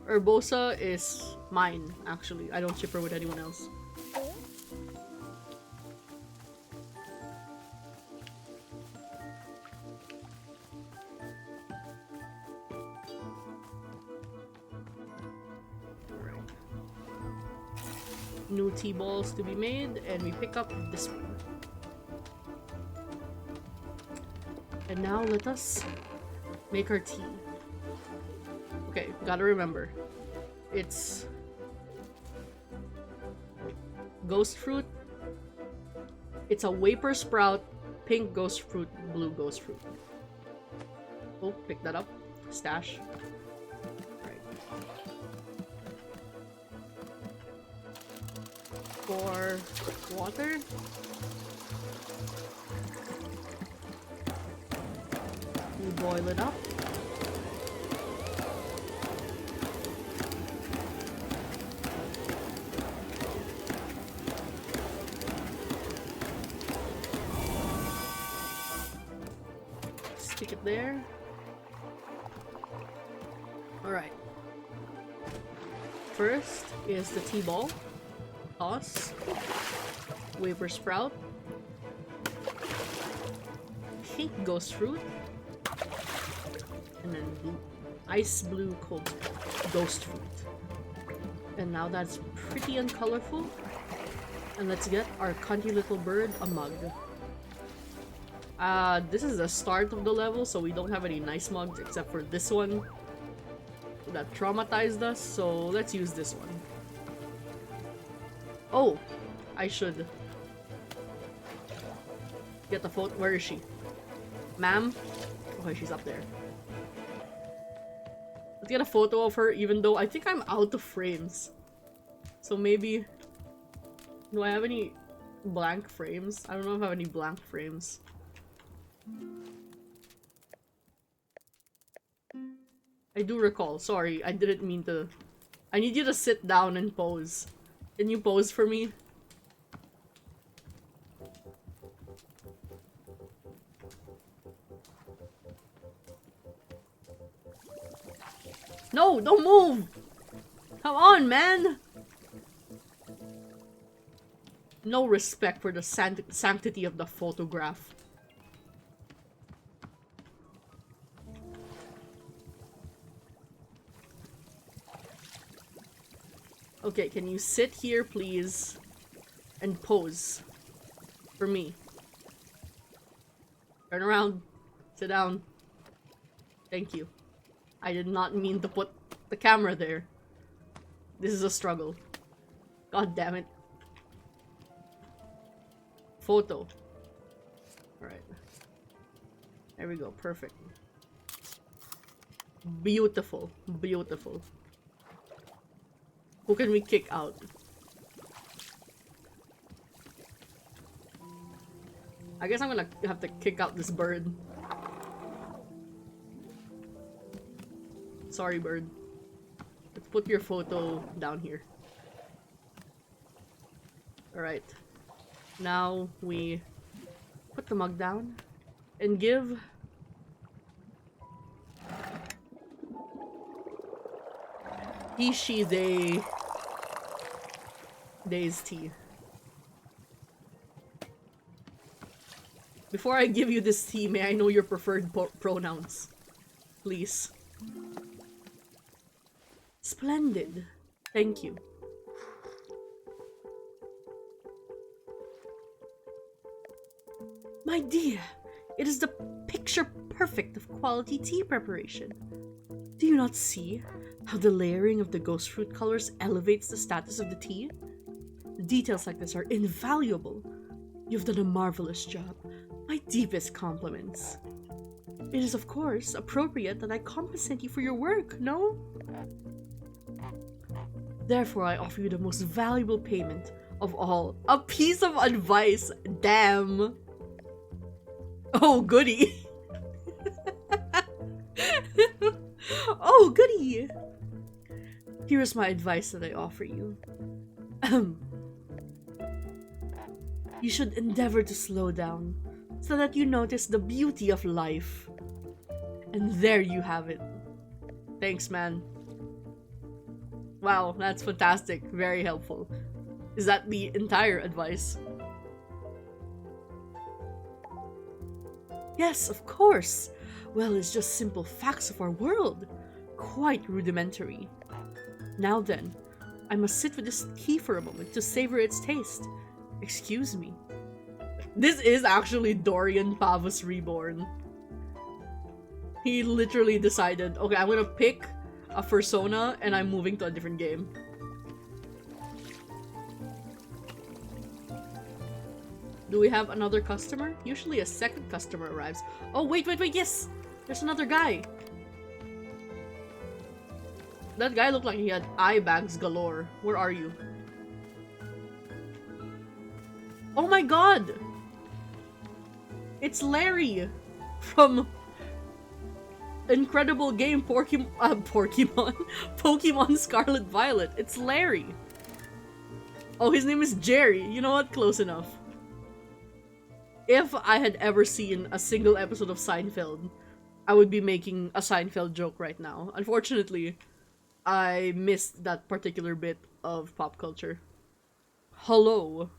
Urbosa is mine, actually. I don't ship her with anyone else. new tea balls to be made, and we pick up this one. And now let us make our tea. Okay, gotta remember. It's ghost fruit. It's a vapor sprout, pink ghost fruit, blue ghost fruit. Oh, pick that up. Stash. Alright. For water. You boil it up. Stick it there. Alright. First is the tea ball. Toss. Vapor sprout. Pink ghost fruit. And then blue, ice blue cold ghost fruit. And now that's pretty and colorful. And let's get our cunty little bird a mug. This is the start of the level, so we don't have any nice mugs except for this one that traumatized us, so let's use this one. Oh, I should get the photo. Where is she? Ma'am? Okay, she's up there. Let's get a photo of her, even though I think I'm out of frames. So maybe... Do I have any blank frames? I don't know if I have any blank frames. I do recall. Sorry, I didn't mean to... I need you to sit down and pose. Can you pose for me? No, don't move! Come on, man! No respect for the sanctity of the photograph. Okay, can you sit here, please? And pose. For me. Turn around. Sit down. Thank you. I did not mean to put the camera there. This is a struggle. God damn it. Photo. Alright. There we go. Perfect. Beautiful. Beautiful. Who can we kick out? I guess I'm gonna have to kick out this bird. Sorry, bird. Let's put your photo down here. Alright. Now we put the mug down and give Ishi Day's tea. Before I give you this tea, may I know your preferred pronouns? Please. Splendid. Thank you. My dear, it is the picture perfect of quality tea preparation. Do you not see how the layering of the ghost fruit colors elevates the status of the tea? Details like this are invaluable. You've done a marvelous job. My deepest compliments. It is, of course, appropriate that I compensate you for your work, no? Therefore, I offer you the most valuable payment of all. A piece of advice. Damn. Oh, goody. Oh, goody. Here is my advice that I offer you. You should endeavor to slow down so that you notice the beauty of life. And there you have it. Thanks, man. Wow, that's fantastic. Very helpful. Is that the entire advice? Yes, of course. Well, it's just simple facts of our world. Quite rudimentary. Now then, I must sit with this tea for a moment to savor its taste. Excuse me. This is actually Dorian Pavus Reborn. He literally decided, okay, I'm gonna pick a persona and I'm moving to a different game. Do we have another customer? Usually a second customer arrives. Oh, wait, yes! There's another guy! That guy looked like he had eye bags galore. Where are you? Oh my god! It's Larry! From incredible game Pokemon Scarlet Violet. It's Larry! Oh, his name is Jerry. You know what? Close enough. If I had ever seen a single episode of Seinfeld, I would be making a Seinfeld joke right now. Unfortunately, I missed that particular bit of pop culture. Hello.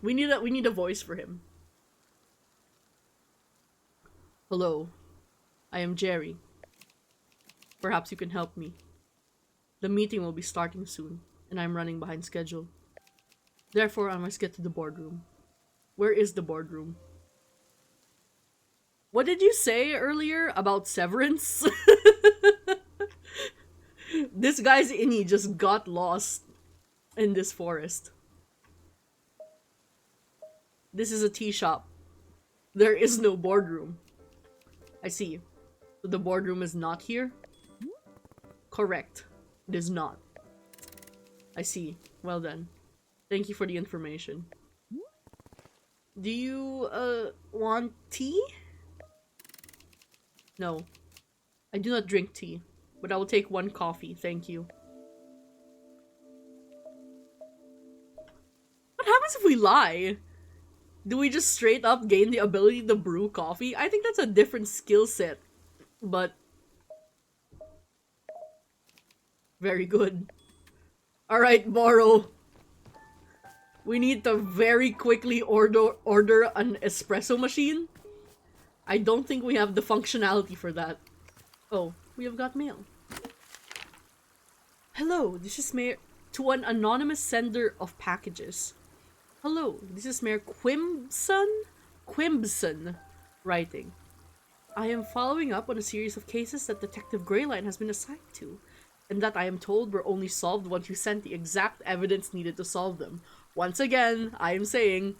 We need a voice for him. Hello. I am Jerry. Perhaps you can help me. The meeting will be starting soon, and I'm running behind schedule. Therefore, I must get to the boardroom. Where is the boardroom? What did you say earlier about Severance? This guy's innie just got lost in this forest. This is a tea shop. There is no boardroom. I see. So the boardroom is not here? Correct. It is not. I see. Well then. Thank you for the information. Do you, want tea? No. I do not drink tea, but I will take one coffee, thank you. What happens if we lie? Do we just straight up gain the ability to brew coffee? I think that's a different skill set, but... very good. Alright, Moro. We need to very quickly order an espresso machine. I don't think we have the functionality for that. Oh, we have got mail. Hello, this is Mayor... to an anonymous sender of packages. Hello, this is Mayor Quimbson writing. I am following up on a series of cases that Detective Greyline has been assigned to, and that I am told were only solved once you sent the exact evidence needed to solve them. Once again, I am saying,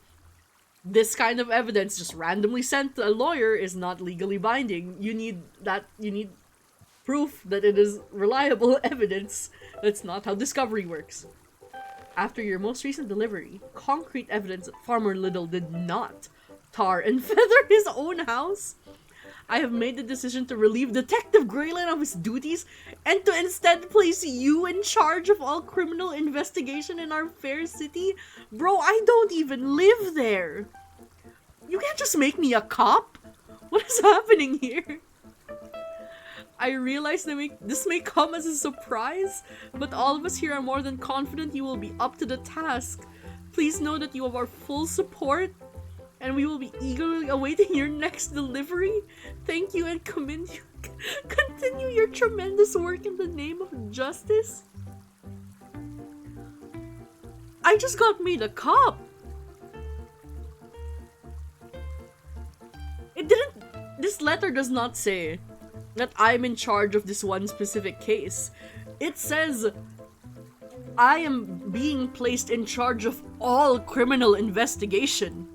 this kind of evidence just randomly sent to a lawyer is not legally binding. You need proof that it is reliable evidence. That's not how discovery works. After your most recent delivery, concrete evidence that Farmer Little did not tar and feather his own house, I have made the decision to relieve Detective Greyline of his duties and to instead place you in charge of all criminal investigation in our fair city. Bro, I don't even live there. You can't just make me a cop. What is happening here? I realize that this may come as a surprise, but all of us here are more than confident you will be up to the task. Please know that you have our full support, and we will be eagerly awaiting your next delivery. Thank you and continue your tremendous work in the name of justice. I just got made a cop. This letter does not say that I'm in charge of this one specific case. It says I am being placed in charge of all criminal investigation.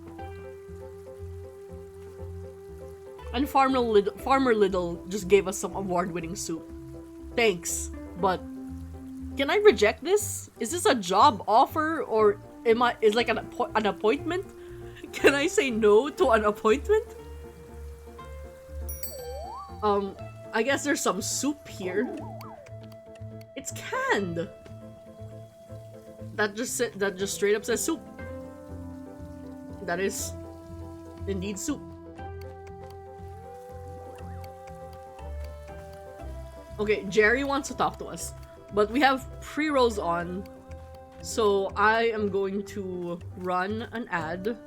And Farmer Little just gave us some award-winning soup. Thanks, but can I reject this? Is this a job offer or is like an appointment? Can I say no to an appointment? I guess there's some soup here. It's canned. That just straight up says soup. That is indeed soup. Okay, Jerry wants to talk to us, but we have pre-rolls on, so I am going to run an ad.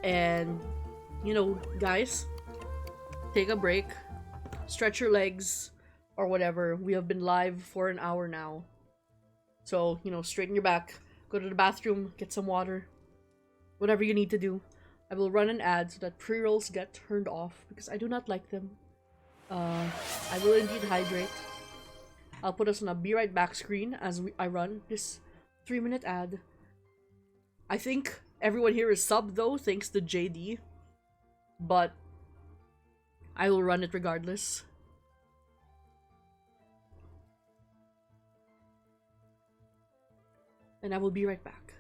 And you know, guys, take a break, stretch your legs, or whatever. We have been live for an hour now. So, you know, straighten your back, go to the bathroom, get some water, whatever you need to do. I will run an ad so that pre-rolls get turned off because I do not like them. I will indeed hydrate. I'll put us on a be right back screen as I run this 3-minute ad. I think everyone here is sub though, thanks to JD. But I will run it regardless. And I will be right back.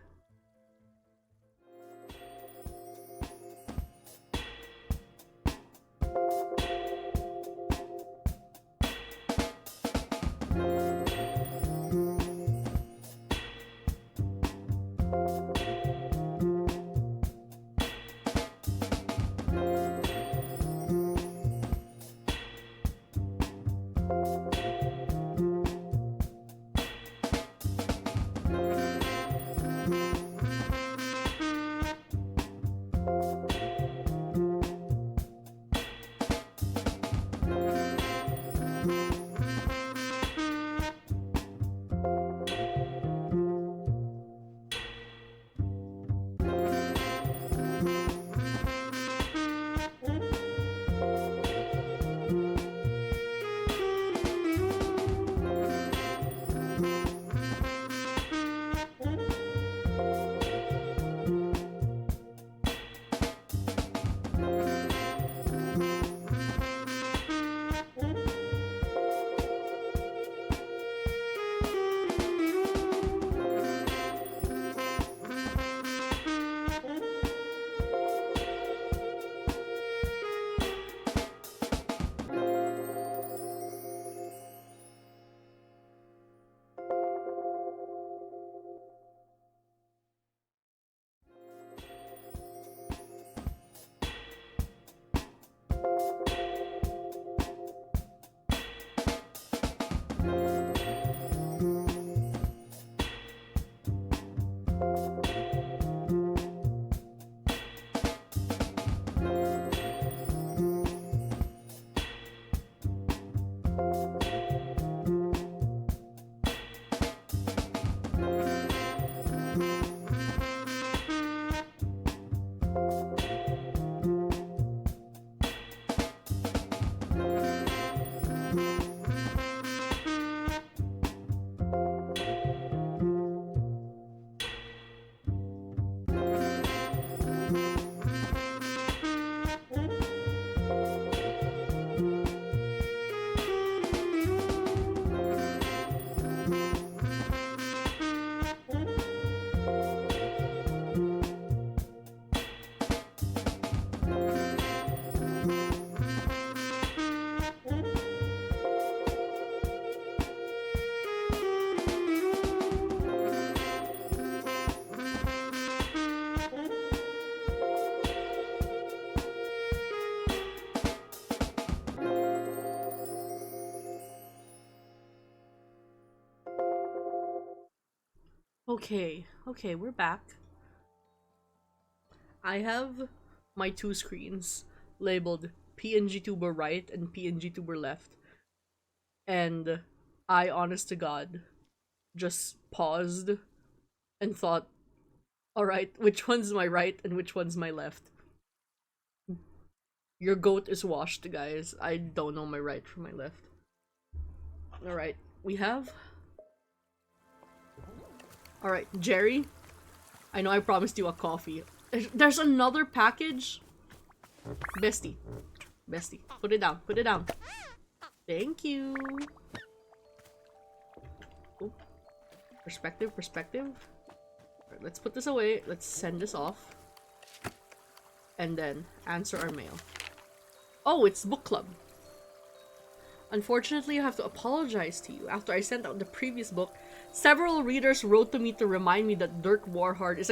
Okay, we're back. I have my two screens labeled PNG Tuber right and PNG Tuber left. And I, honest to God, just paused and thought, alright, which one's my right and which one's my left? Your goat is washed, guys. I don't know my right from my left. Alright, we have... Alright, Jerry. I know I promised you a coffee. There's another package. Bestie. Bestie. Put it down. Put it down. Thank you. Oh. Perspective. Alright, let's put this away. Let's send this off. And then answer our mail. Oh, it's book club. Unfortunately, I have to apologize to you. After I sent out the previous book, several readers wrote to me to remind me that Dirk Warhard is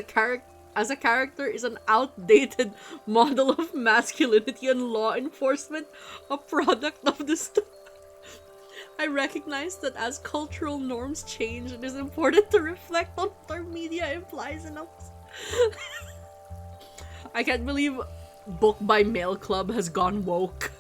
as a character is an outdated model of masculinity and law enforcement, a product of the I recognize that as cultural norms change, it is important to reflect on what our media implies in us. I can't believe Book by Mail Club has gone woke.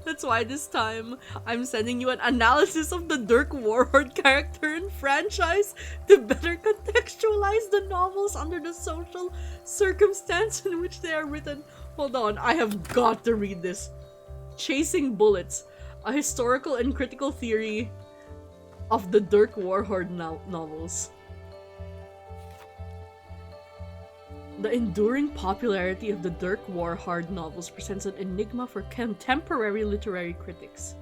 That's why this time I'm sending you an analysis of the Dirk Warhard character and franchise to better contextualize the novels under the social circumstance in which they are written. Hold on, I have got to read this. Chasing Bullets, a historical and critical theory of the Dirk Warhard novels. The enduring popularity of the Dirk Warhard novels presents an enigma for contemporary literary critics.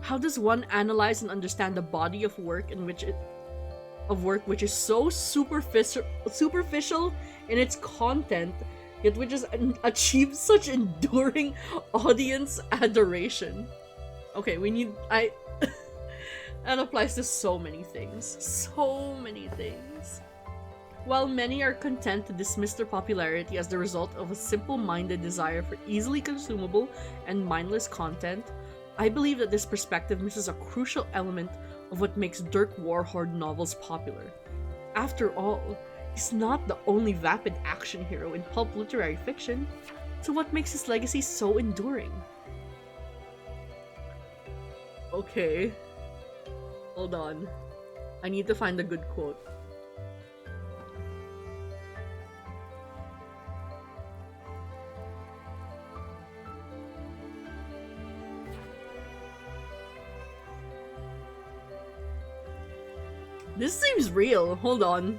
How does one analyze and understand a body of work which is so superficial in its content, yet which has achieved such enduring audience adoration? Okay, that applies to so many things. So many things. While many are content to dismiss their popularity as the result of a simple-minded desire for easily consumable and mindless content, I believe that this perspective misses a crucial element of what makes Dirk Warhard novels popular. After all, he's not the only vapid action hero in pulp literary fiction, so what makes his legacy so enduring? Okay. Hold on. I need to find a good quote. This seems real. Hold on.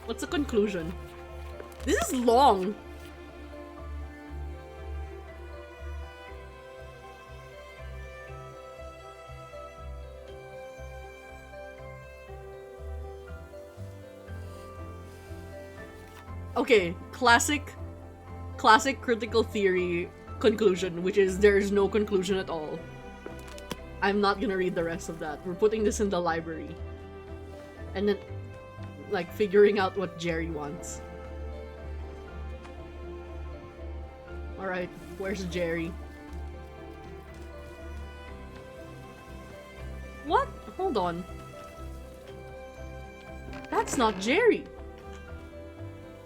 What's the conclusion? This is long. Okay, classic critical theory conclusion, which is there's no conclusion at all. I'm not gonna read the rest of that. We're putting this in the library. And then, like, figuring out what Jerry wants. Alright, where's Jerry? What? Hold on. That's not Jerry.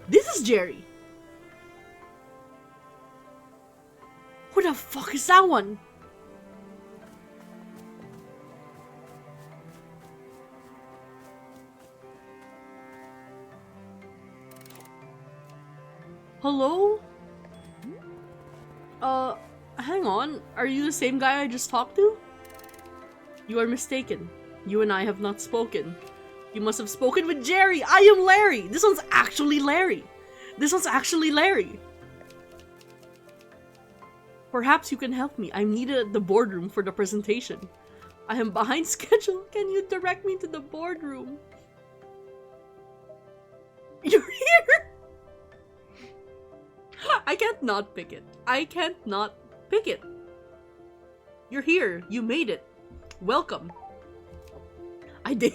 This is Jerry. Who the fuck is that one? Hello? Hang on. Are you the same guy I just talked to? You are mistaken. You and I have not spoken. You must have spoken with Jerry. I am Larry. This one's actually Larry. Perhaps you can help me. I'm needed at the boardroom for the presentation. I am behind schedule. Can you direct me to the boardroom? You're here? I can't not pick it. You're here. You made it. Welcome. I did.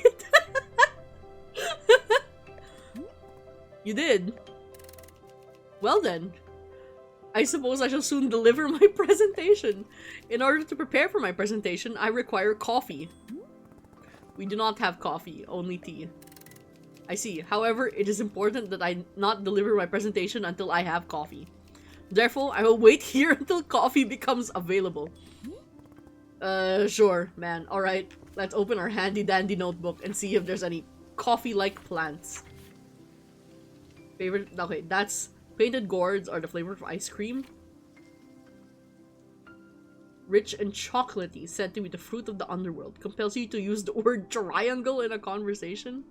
You did. Well then. I suppose I shall soon deliver my presentation. In order to prepare for my presentation, I require coffee. We do not have coffee, only tea. I see. However, it is important that I not deliver my presentation until I have coffee. Therefore, I will wait here until coffee becomes available. Sure, man. Alright, let's open our handy-dandy notebook and see if there's any coffee-like plants. Favorite? Okay, that's... Painted gourds are the flavor of ice cream. Rich and chocolatey, said to be the fruit of the underworld. Compels you to use the word triangle in a conversation.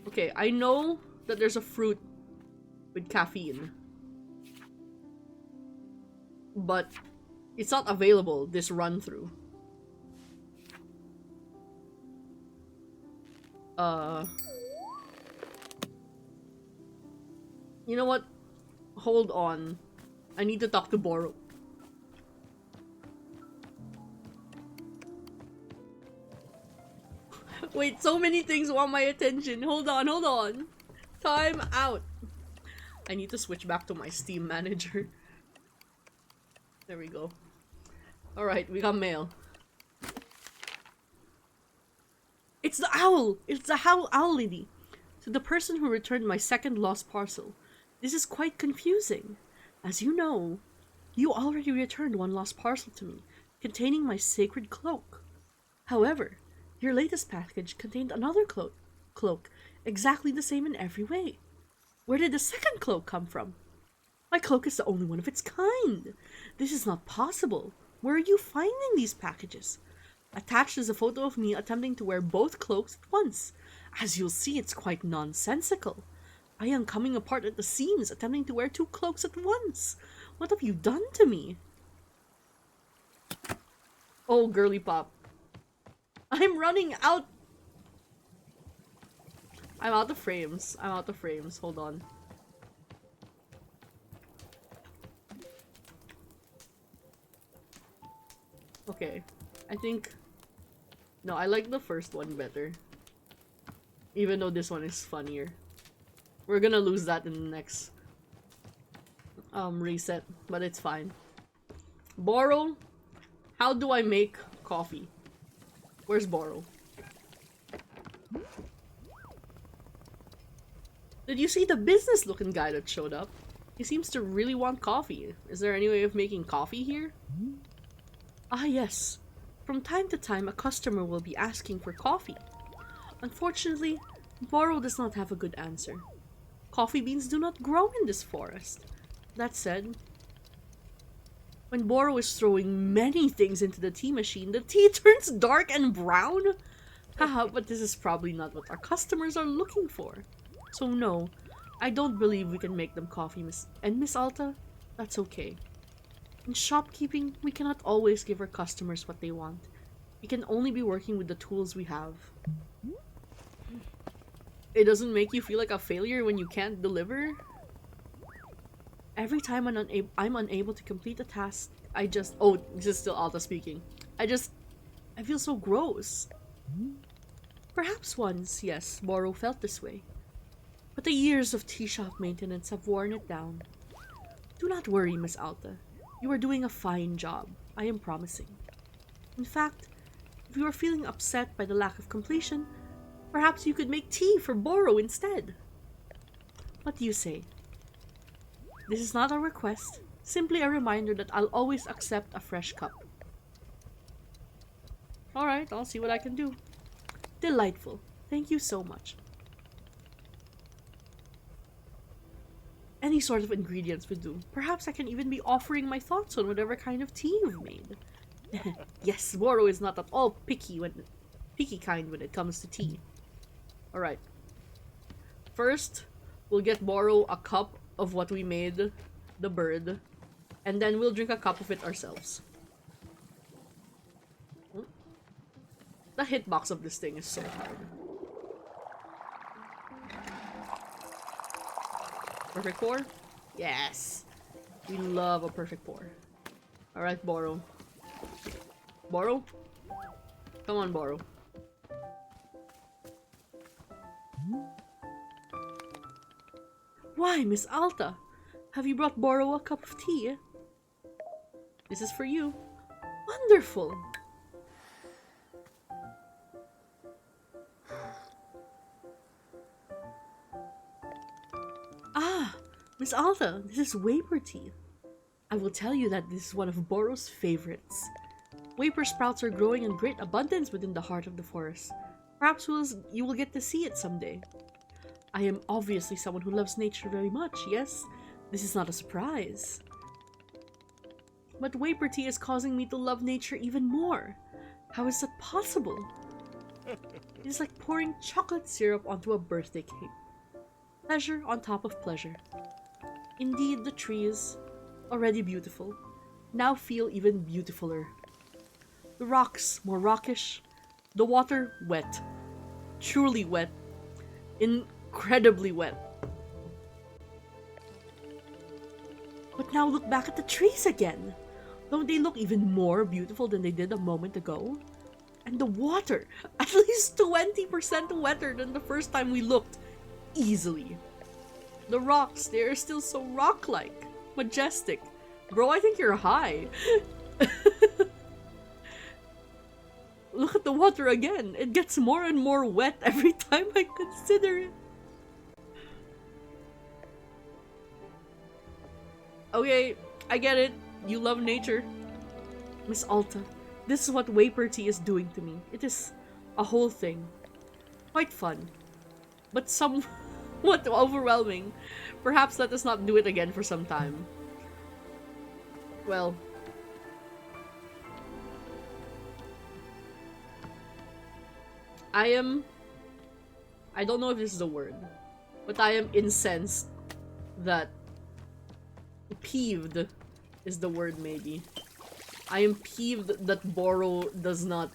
Okay, I know that there's a fruit with caffeine. But it's not available this run-through. You know what? Hold on. I need to talk to Boro. Wait, so many things want my attention. Hold on. Time out. I need to switch back to my Steam manager. There we go. Alright, we got mail. It's the owl! It's the owl lady. To the person who returned my second lost parcel. This is quite confusing. As you know, you already returned one lost parcel to me, containing my sacred cloak. However, your latest package contained another cloak, exactly the same in every way. Where did the second cloak come from? My cloak is the only one of its kind. This is not possible. Where are you finding these packages? Attached is a photo of me attempting to wear both cloaks at once. As you'll see, it's quite nonsensical. I am coming apart at the seams, attempting to wear two cloaks at once. What have you done to me? Oh, girly pop. I'm running out. I'm out of frames. I'm out of frames. Hold on. Okay. I think... No, I like the first one better. Even though this one is funnier. We're gonna lose that in the next reset, but it's fine. Borrow, how do I make coffee? Where's Borrow? Did you see the business-looking guy that showed up? He seems to really want coffee. Is there any way of making coffee here? Ah, yes. From time to time, a customer will be asking for coffee. Unfortunately, Borrow does not have a good answer. Coffee beans do not grow in this forest. That said, when Borrow is throwing many things into the tea machine, the tea turns dark and brown? Haha, but this is probably not what our customers are looking for. So no, I don't believe we can make them coffee, Miss Alta. That's okay. In shopkeeping, we cannot always give our customers what they want. We can only be working with the tools we have. It doesn't make you feel like a failure when you can't deliver? Every time I'm unable to complete a task, I just... Oh, this is still Alta speaking. I feel so gross. Perhaps once, yes, Borrow felt this way. But the years of tea shop maintenance have worn it down. Do not worry, Miss Alta. You are doing a fine job, I am promising. In fact, if you are feeling upset by the lack of completion, perhaps you could make tea for Borrow instead. What do you say? This is not a request, simply a reminder that I'll always accept a fresh cup. Alright, I'll see what I can do. Delightful. Thank you so much. Any sort of ingredients would do. Perhaps I can even be offering my thoughts on whatever kind of tea you've made. Yes, Borrow is not at all picky kind when it comes to tea. Alright. First, we'll get Borrow a cup of what we made, the bird, and then we'll drink a cup of it ourselves. The hitbox of this thing is so hard. Perfect pour? Yes! We love a perfect pour. Alright, Borrow. Borrow? Come on, Borrow. Why, Miss Alta? Have you brought Borrow a cup of tea? This is for you. Wonderful! Ah, Miss Alta, this is Waper tea. I will tell you that this is one of Borrow's favorites. Waper sprouts are growing in great abundance within the heart of the forest. Perhaps you will get to see it someday. I am obviously someone who loves nature very much, yes? This is not a surprise. But Waper tea is causing me to love nature even more. How is that possible? It is like pouring chocolate syrup onto a birthday cake. Pleasure on top of pleasure. Indeed, the trees, already beautiful, now feel even beautifuler. The rocks, more rockish. The water, wet. Truly wet. Incredibly wet. But now look back at the trees again. Don't they look even more beautiful than they did a moment ago? And the water, at least 20% wetter than the first time we looked. Easily. The rocks, they are still so rock-like. Majestic. Bro, I think you're high. Look at the water again. It gets more and more wet every time I consider it. Okay, I get it. You love nature. Miss Alta, this is what Waperty is doing to me. It is a whole thing. Quite fun, but somewhat overwhelming. Perhaps let us not do it again for some time. Well, I don't know if this is a word, but I am incensed that peeved is the word maybe. I am peeved that Boro does not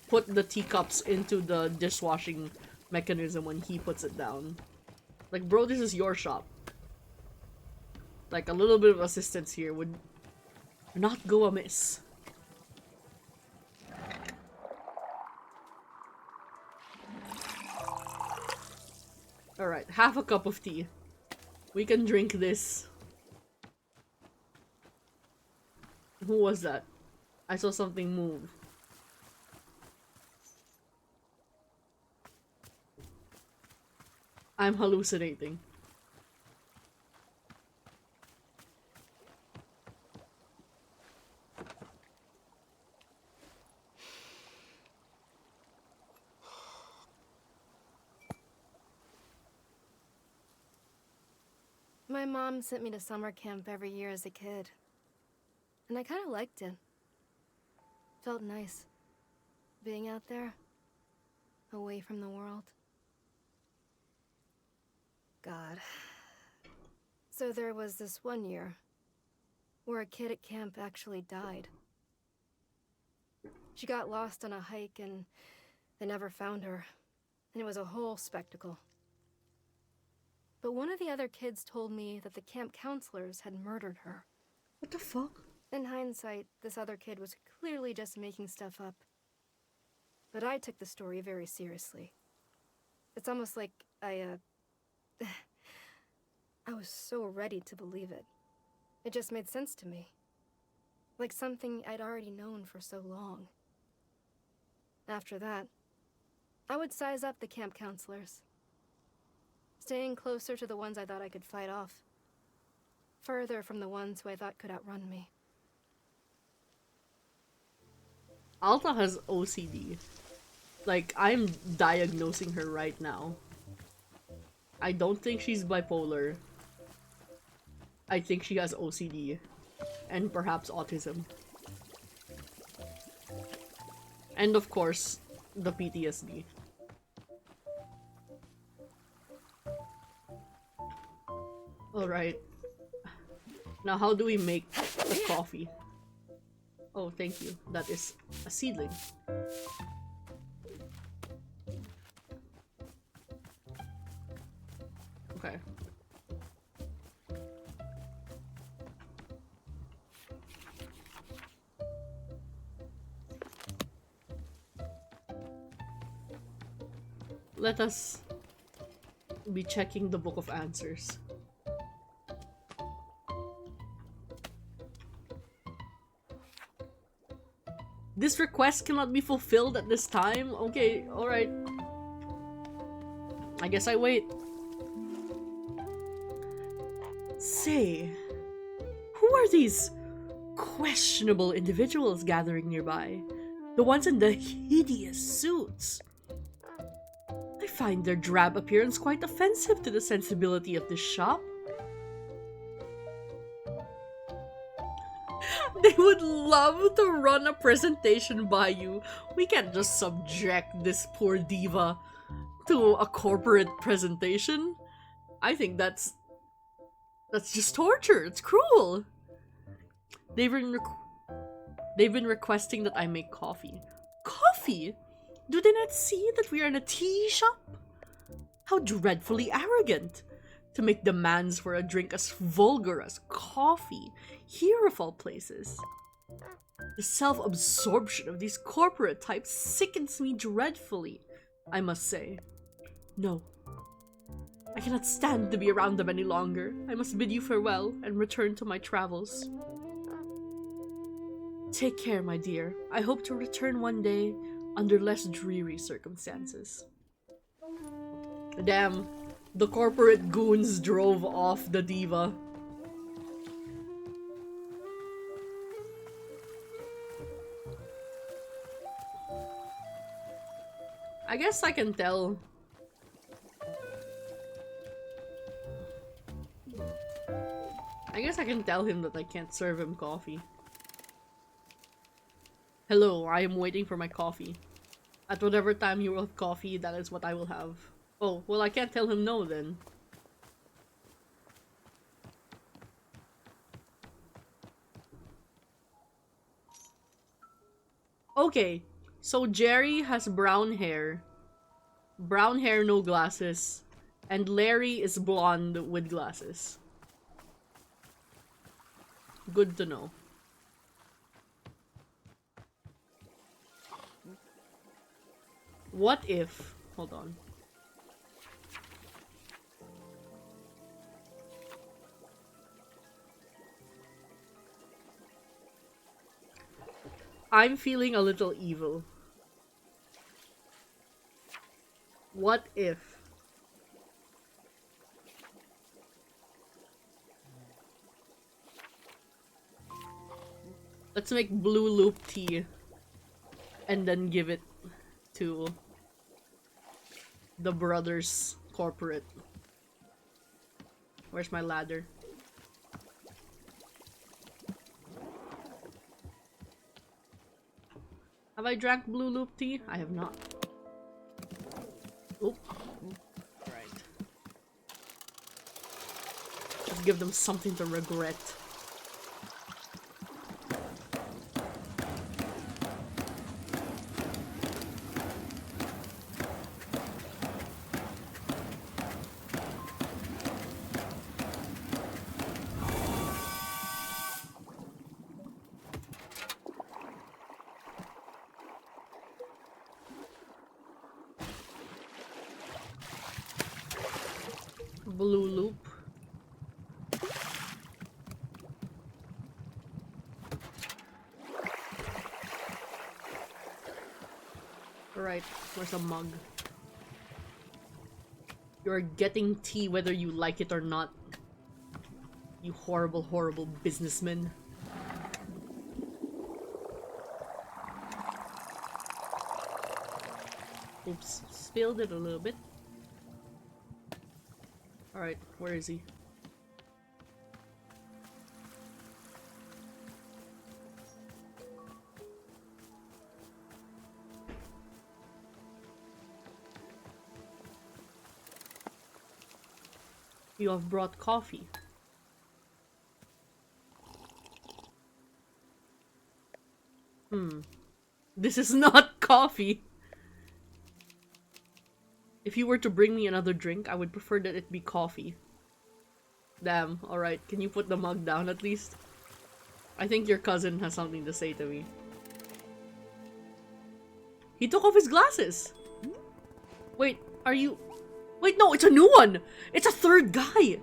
put the teacups into the dishwashing mechanism when he puts it down. Like, bro, this is your shop. Like, a little bit of assistance here would not go amiss. Alright, half a cup of tea. We can drink this. Who was that? I saw something move. I'm hallucinating. My mom sent me to summer camp every year as a kid. And I kind of liked it. Felt nice. Being out there. Away from the world. God. So there was this one year where a kid at camp actually died. She got lost on a hike and they never found her. And it was a whole spectacle. But one of the other kids told me that the camp counselors had murdered her. What the fuck? In hindsight, this other kid was clearly just making stuff up. But I took the story very seriously. It's almost like I was so ready to believe it. It just made sense to me. Like something I'd already known for so long. After that, I would size up the camp counselors. Staying closer to the ones I thought I could fight off. Further from the ones who I thought could outrun me. Alta has OCD. Like, I'm diagnosing her right now. I don't think she's bipolar. I think she has OCD. And perhaps autism. And of course, the PTSD. Alright. Now how do we make the coffee? Oh, thank you. That is a seedling. Okay. Let us be checking the book of answers. This request cannot be fulfilled at this time? Okay, alright. I guess I wait. Say, who are these questionable individuals gathering nearby? The ones in the hideous suits. I find their drab appearance quite offensive to the sensibility of this shop. They would love to run a presentation by you. We can't just subject this poor diva to a corporate presentation. I think that's just torture. It's cruel. They've been requesting that I make coffee. Coffee? Do they not see that we are in a tea shop? How dreadfully arrogant. To make demands for a drink as vulgar as coffee, here of all places. The self-absorption of these corporate types sickens me dreadfully, I must say. No. I cannot stand to be around them any longer. I must bid you farewell and return to my travels. Take care, my dear. I hope to return one day under less dreary circumstances. Damn. The corporate goons drove off the diva. I guess I can tell. I guess I can tell him that I can't serve him coffee. Hello, I am waiting for my coffee. At whatever time you will have coffee, that is what I will have. Oh, well I can't tell him no then. Okay, so Jerry has brown hair. Brown hair, no glasses. And Larry is blonde with glasses. Good to know. What if... Hold on. I'm feeling a little evil. What if... Let's make blue loop tea. And then give it to the brothers corporate. Where's my ladder? Have I drank blue loop tea? I have not. Oh. Right. Just give them something to regret. Blue loop. Alright, where's a mug? You're getting tea whether you like it or not. You horrible, horrible businessman. Oops, spilled it a little bit. Alright, where is he? You have brought coffee. This is not coffee. If you were to bring me another drink, I would prefer that it be coffee. Damn, alright. Can you put the mug down at least? I think your cousin has something to say to me. He took off his glasses! Wait, are you... Wait, no, it's a new one! It's a third guy!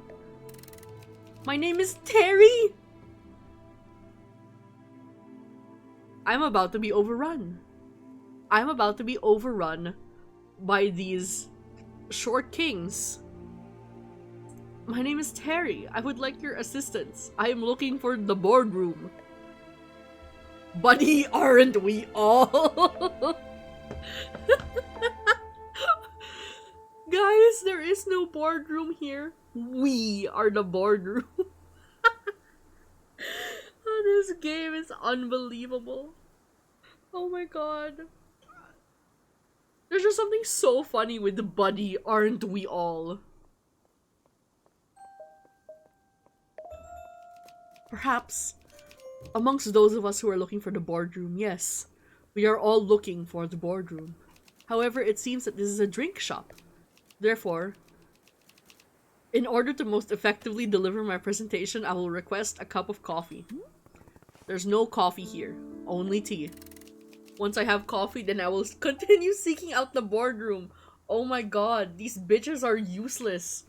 My name is Terry! I'm about to be overrun. I'm about to be overrun by these short kings. My name is Terry. I would like your assistance. I am looking for the boardroom. Buddy, aren't we all? Guys, there is no boardroom here. We are the boardroom. Oh, this game is unbelievable. Oh my god. There's just something so funny with the buddy, aren't we all? Perhaps, amongst those of us who are looking for the boardroom, yes, we are all looking for the boardroom. However, it seems that this is a drink shop. Therefore, in order to most effectively deliver my presentation, I will request a cup of coffee. There's no coffee here, only tea. Once I have coffee, then I will continue seeking out the boardroom. Oh my god, these bitches are useless.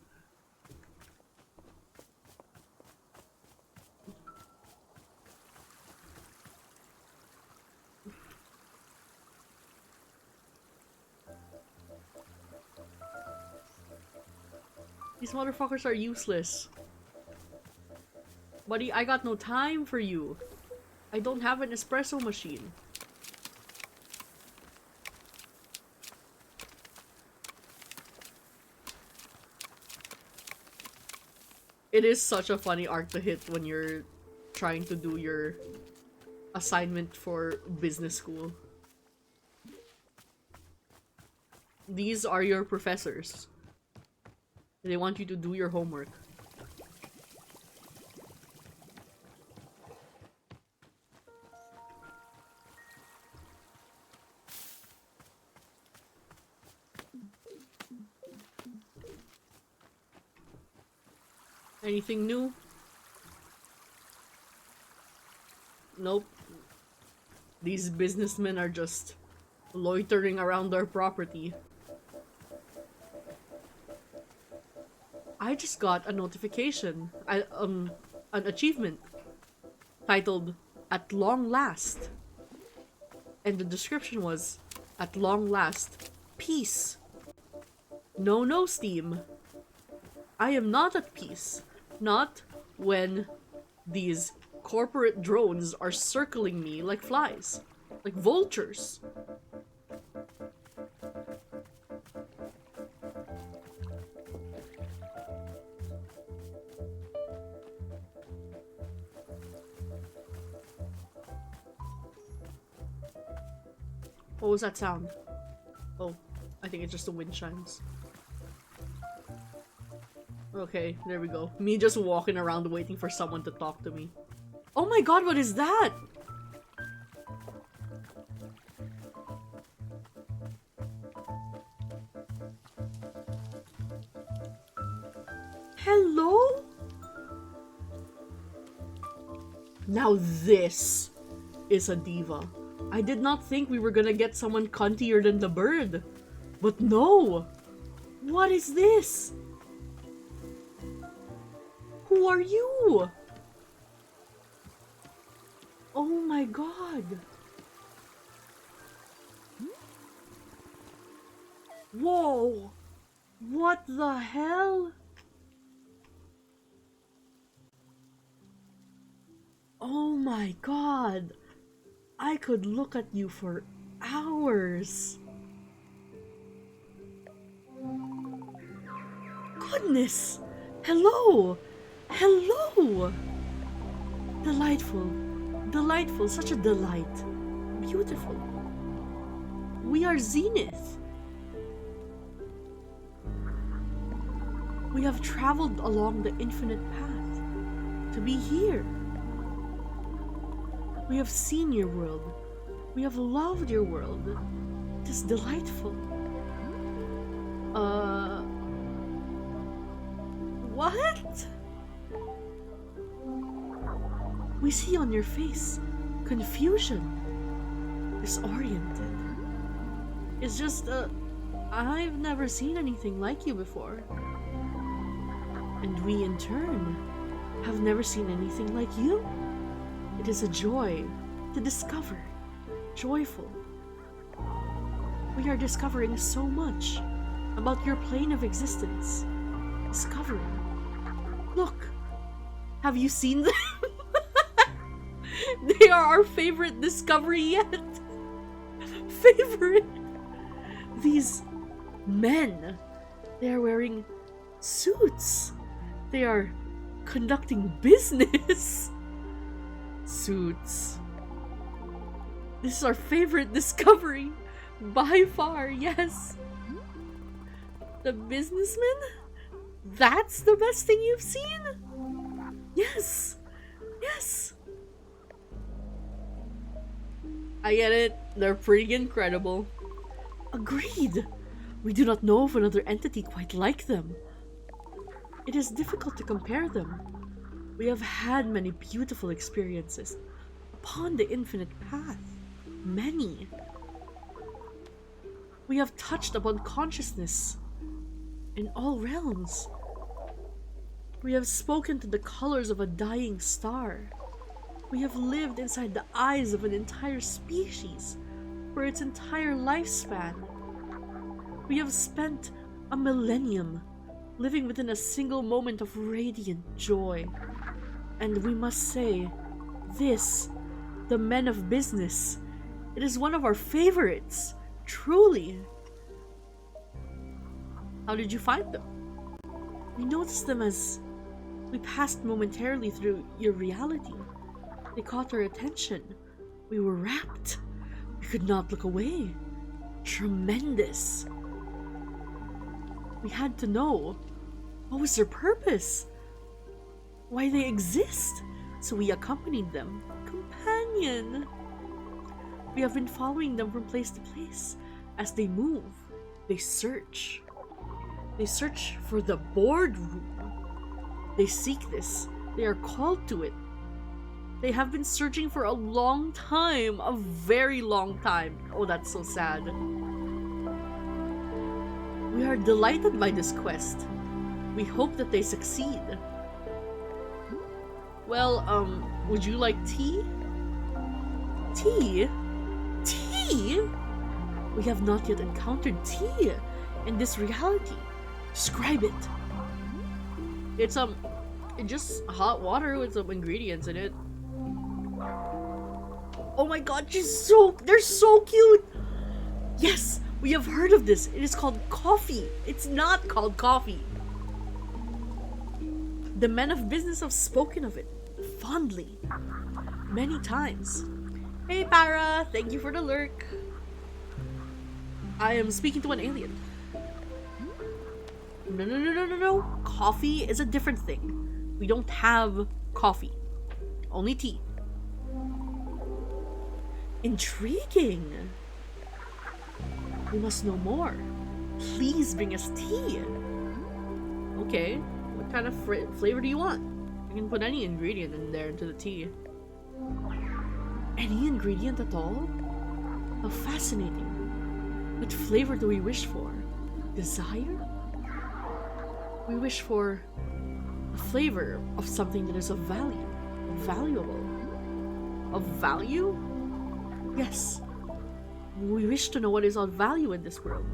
These motherfuckers are useless. Buddy, I got no time for you. I don't have an espresso machine. It is such a funny arc to hit when you're trying to do your assignment for business school. These are your professors. They want you to do your homework. Anything new? Nope. These businessmen are just loitering around our property. I just got a notification, an achievement titled "At Long Last," and the description was, "At long last, peace." No, no, Steam. I am not at peace. Not when these corporate drones are circling me like flies, like vultures. What was that sound? Oh, I think it's just the wind chimes. Okay, there we go. Me just walking around waiting for someone to talk to me. Oh my god, what is that? Hello? Now this is a diva. I did not think we were gonna get someone cuntier than the bird. But no! What is this? Who are you? Oh my god. Whoa! What the hell? Oh my god. I could look at you for hours. Goodness! Hello! Hello! Delightful. Delightful. Such a delight. Beautiful. We are Zenith. We have traveled along the infinite path to be here. We have seen your world. We have loved your world. It is delightful. What? We see on your face confusion, disoriented. It's just, I've never seen anything like you before. And we, in turn, have never seen anything like you. It is a joy to discover, joyful. We are discovering so much about your plane of existence. Discovering. Look, have you seen them? They are our favorite discovery yet. Favorite. These men, they are wearing suits. They are conducting business. Suits. This is our favorite discovery. By far, yes. The businessman? That's the best thing you've seen? Yes. Yes. I get it. They're pretty incredible. Agreed. We do not know of another entity quite like them. It is difficult to compare them. We have had many beautiful experiences upon the infinite path. Many. We have touched upon consciousness in all realms. We have spoken to the colors of a dying star. We have lived inside the eyes of an entire species for its entire lifespan. We have spent a millennium living within a single moment of radiant joy. And we must say, this, the men of business, it is one of our favorites, truly. How did you find them? We noticed them as We passed momentarily through your reality. They caught our attention. We were rapt. We could not look away. Tremendous. We had to know. What was their purpose? Why they exist? So we accompanied them. Companion. We have been following them from place to place. As they move, they search. They search for the boardroom. They seek this. They are called to it. They have been searching for a long time. A very long time. Oh, that's so sad. We are delighted by this quest. We hope that they succeed. Well, would you like tea? Tea? Tea? We have not yet encountered tea in this reality. Describe it. It's just hot water with some ingredients in it. Oh my god, they're so cute! Yes, we have heard of this. It is called coffee. It's not called coffee. The men of business have spoken of it fondly many times. Hey Para, thank you for the lurk. I am speaking to an alien. No. Coffee is a different thing. We don't have coffee. Only tea. Intriguing. We must know more. Please bring us tea. Okay. What kind of flavor do you want? I can put any ingredient in there into the tea. Any ingredient at all? How fascinating. What flavor do we wish for? Desire? We wish for a flavor of something that is of value. Valuable. Of value? Yes. We wish to know what is of value in this world.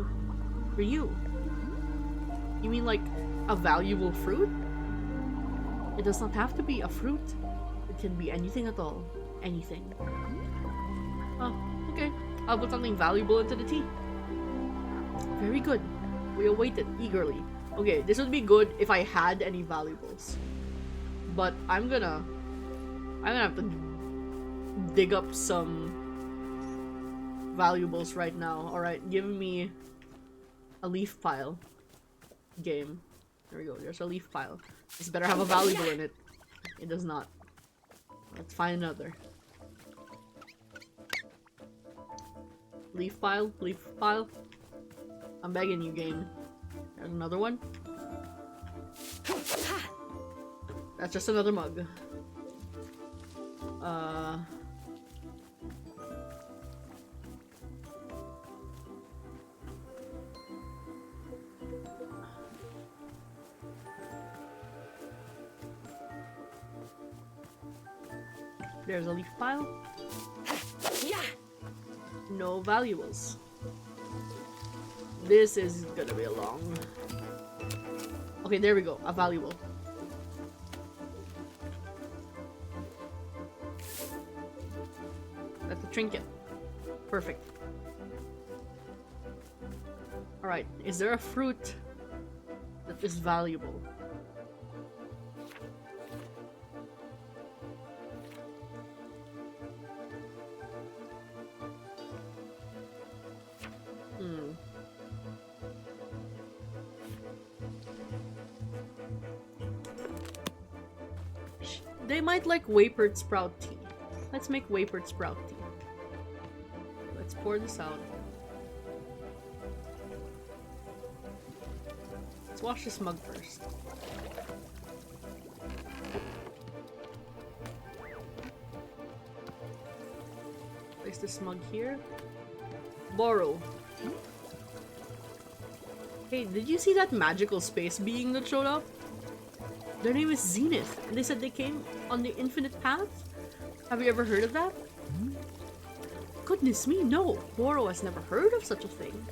For you. You mean like a valuable fruit? It does not have to be a fruit. It can be anything at all. Anything. Oh, okay. I'll put something valuable into the tea. Very good. We await it eagerly. Okay, this would be good if I had any valuables. But I'm gonna have to dig up some valuables right now. Alright, give me a leaf pile. Game. There we go, there's a leaf pile. This better have a valuable in it. It does not. Let's find another. Leaf pile, leaf pile. I'm begging you, game. There's another one. That's just another mug. There's a leaf pile. No valuables. This is gonna be a long... Okay, there we go. A valuable. That's a trinket. Perfect. Alright, is there a fruit that is valuable? They might like Wapered Sprout tea. Let's make Wapered Sprout tea. Let's pour this out. Let's wash this mug first. Place this mug here. Borrow. Hey, did you see that magical space being that showed up? Their name is Zenith, and they said they came on the infinite path? Have you ever heard of that? Goodness me, no! Boro has never heard of such a thing.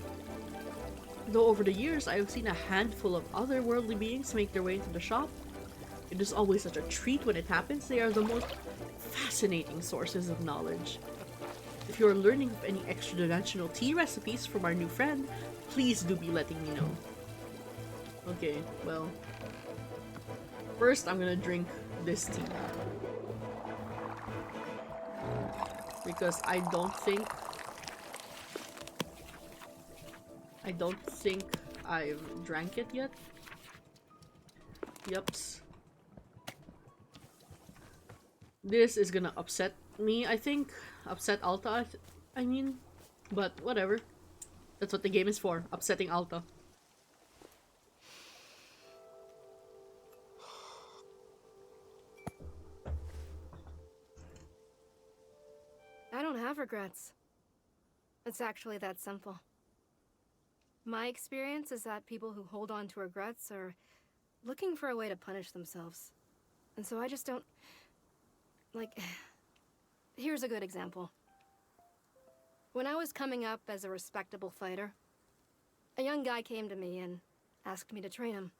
Though over the years, I have seen a handful of otherworldly beings make their way into the shop. It is always such a treat when it happens. They are the most fascinating sources of knowledge. If you are learning of any extra-dimensional tea recipes from our new friend, please do be letting me know. Okay, well... First, I'm gonna drink this tea. Because I don't think I've drank it yet. Yups. This is gonna upset me, I think. Upset Alta, I mean. But whatever. That's what the game is for. Upsetting Alta. I don't have regrets. It's actually that simple. My experience is that people who hold on to regrets are looking for a way to punish themselves. And so I just don't... Like, here's a good example. When I was coming up as a respectable fighter, a young guy came to me and asked me to train him.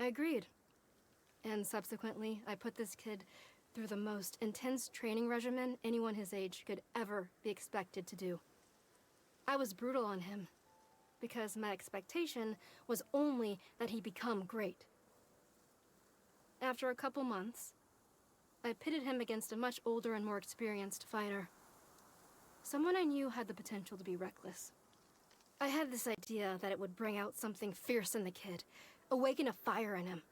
I agreed. And subsequently, I put this kid through the most intense training regimen anyone his age could ever be expected to do. I was brutal on him, because my expectation was only that he become great. After a couple months, I pitted him against a much older and more experienced fighter. Someone I knew had the potential to be reckless. I had this idea that it would bring out something fierce in the kid, awaken a fire in him.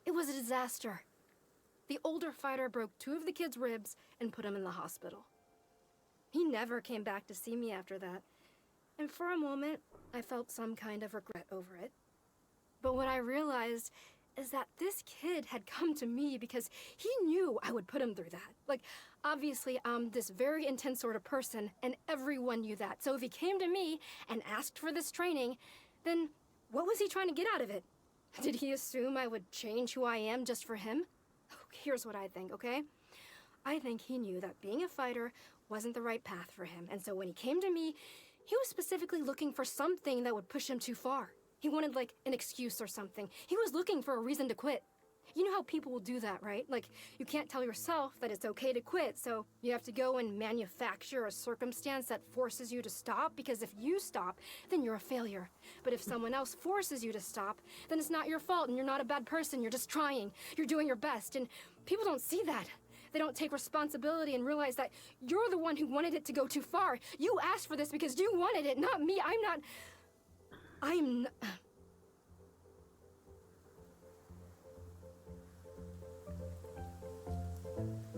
It was a disaster. The older fighter broke 2 of the kid's ribs and put him in the hospital. He never came back to see me after that, and for a moment, I felt some kind of regret over it. But what I realized is that this kid had come to me because he knew I would put him through that. Like, obviously, I'm this very intense sort of person, and everyone knew that. So if he came to me and asked for this training, then what was he trying to get out of it? Did he assume I would change who I am just for him? Here's what I think, okay? I think he knew that being a fighter wasn't the right path for him, and so when he came to me, he was specifically looking for something that would push him too far. He wanted, like, an excuse or something. He was looking for a reason to quit. You know how people will do that, right? Like, you can't tell yourself that it's okay to quit, so you have to go and manufacture a circumstance that forces you to stop, because if you stop, then you're a failure. But if someone else forces you to stop, then it's not your fault, and you're not a bad person. You're just trying. You're doing your best, and people don't see that. They don't take responsibility and realize that you're the one who wanted it to go too far. You asked for this because you wanted it, not me. I'm not...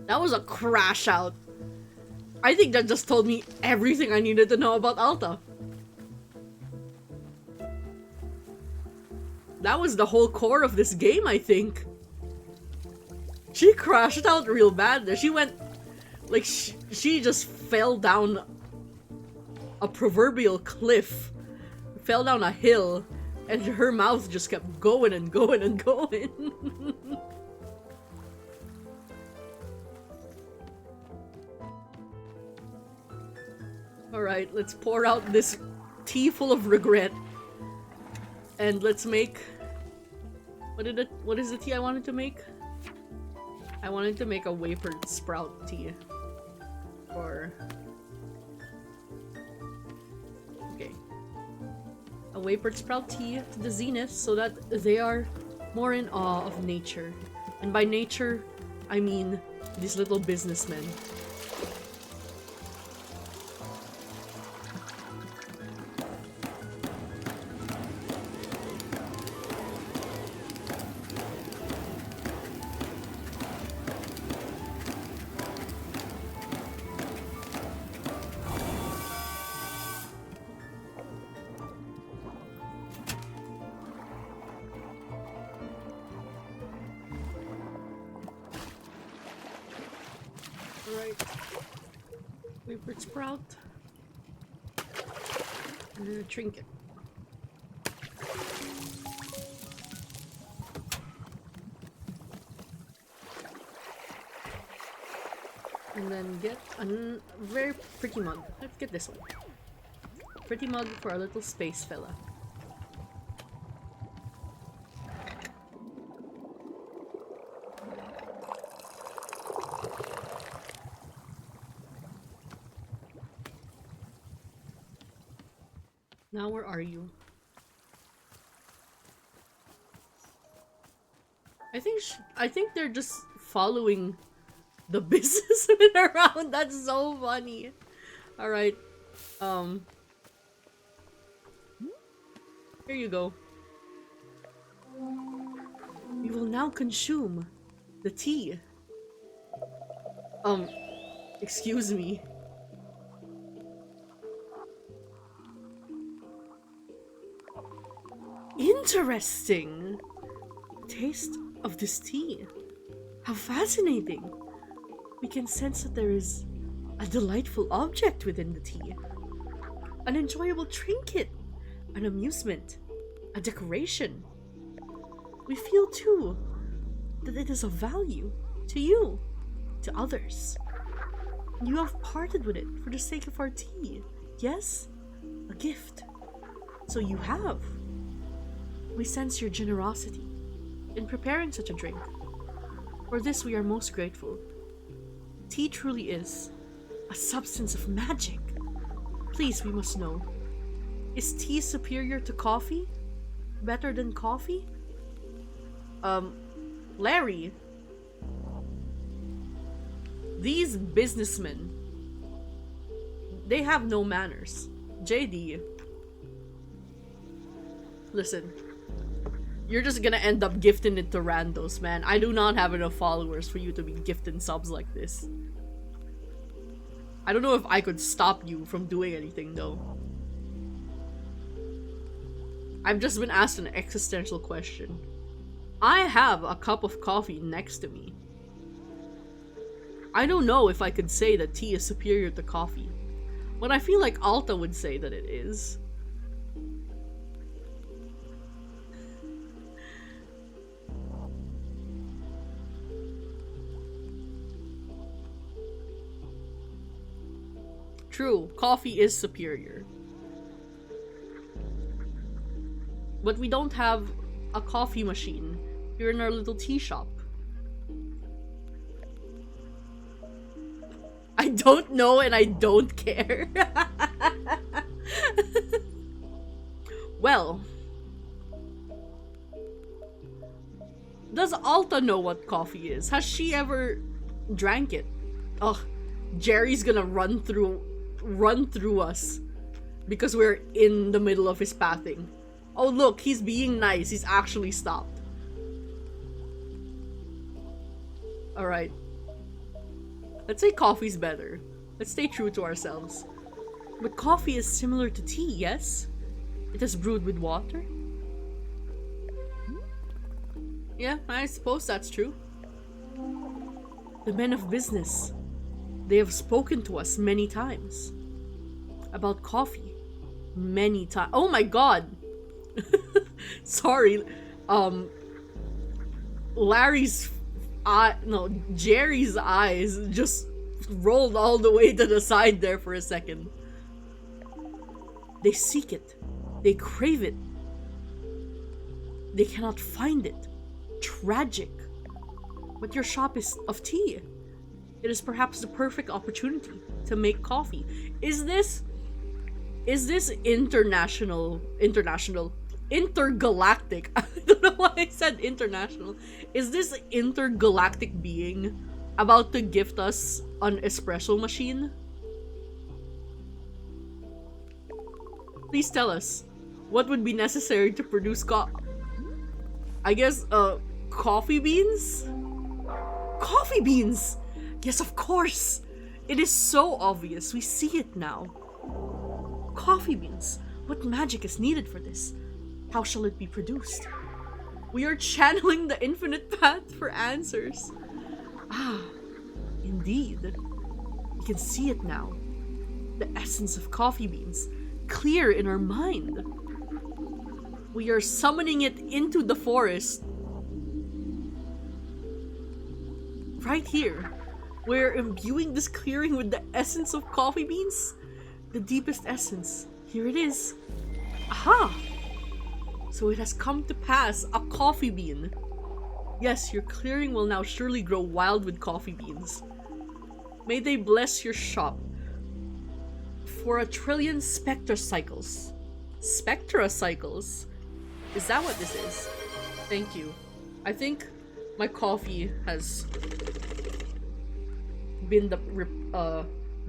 That was a crash out. I think that just told me everything I needed to know about Alta. That was the whole core of this game, I think. She crashed out real bad. She went... Like, she just fell down a proverbial cliff. Fell down a hill. And her mouth just kept going and going and going. Alright, let's pour out this tea full of regret. And let's make... What is the tea I wanted to make? I wanted to make a wafered sprout tea. Or... Okay. A wafered sprout tea to the zenith so that they are more in awe of nature. And by nature, I mean these little businessmen. Wafered sprout. And then a trinket. And then get a very pretty mug. Let's get this one. Pretty mug for our little space fella. Now where are you? I think they're just following the businessman around. That's so funny. All right. Um. Here you go. We will now consume the tea. Um. Excuse me. Interesting. Taste of this tea. How fascinating. We can sense that there is a delightful object within the tea. An enjoyable trinket. An amusement. A decoration. We feel too that it is of value to you, to others. You have parted with it for the sake of our tea. Yes? A gift. So you have. We sense your generosity in preparing such a drink. For this we are most grateful. Tea truly is a substance of magic. Please, we must know. Is tea superior to coffee? Better than coffee? Larry. These businessmen, they have no manners. JD. Listen. You're just gonna end up gifting it to randos, man. I do not have enough followers for you to be gifting subs like this. I don't know if I could stop you from doing anything, though. I've just been asked an existential question. I have a cup of coffee next to me. I don't know if I could say that tea is superior to coffee, but I feel like Alta would say that it is. True, coffee is superior. But we don't have a coffee machine here in our little tea shop. I don't know and I don't care. Well, does Alta know what coffee is? Has she ever drank it? Ugh, Jerry's gonna run through us because we're in the middle of his pathing. Oh look, he's being nice. He's actually stopped. Alright. Let's say coffee's better. Let's stay true to ourselves. But coffee is similar to tea, yes? It is brewed with water? Yeah, I suppose that's true. The men of business. They have spoken to us many times. About coffee. Many times. Oh my god! Sorry. Jerry's eyes just rolled all the way to the side there for a second. They seek it. They crave it. They cannot find it. Tragic. But your shop is of tea. It is perhaps the perfect opportunity to make coffee. Is this intergalactic? I don't know why I said international. Is this intergalactic being about to gift us an espresso machine? Please tell us, what would be necessary to produce I guess, coffee beans? Coffee beans! Yes, of course! It is so obvious, we see it now. Coffee beans. What magic is needed for this? How shall it be produced? We are channeling the infinite path for answers. Ah, indeed. We can see it now. The essence of coffee beans, clear in our mind. We are summoning it into the forest. Right here. We're imbuing this clearing with the essence of coffee beans. The deepest essence. Here it is. Aha! So it has come to pass, a coffee bean. Yes, your clearing will now surely grow wild with coffee beans. May they bless your shop for 1 trillion spectrocycles. Spectrocycles? Is that what this is? Thank you. I think My coffee has been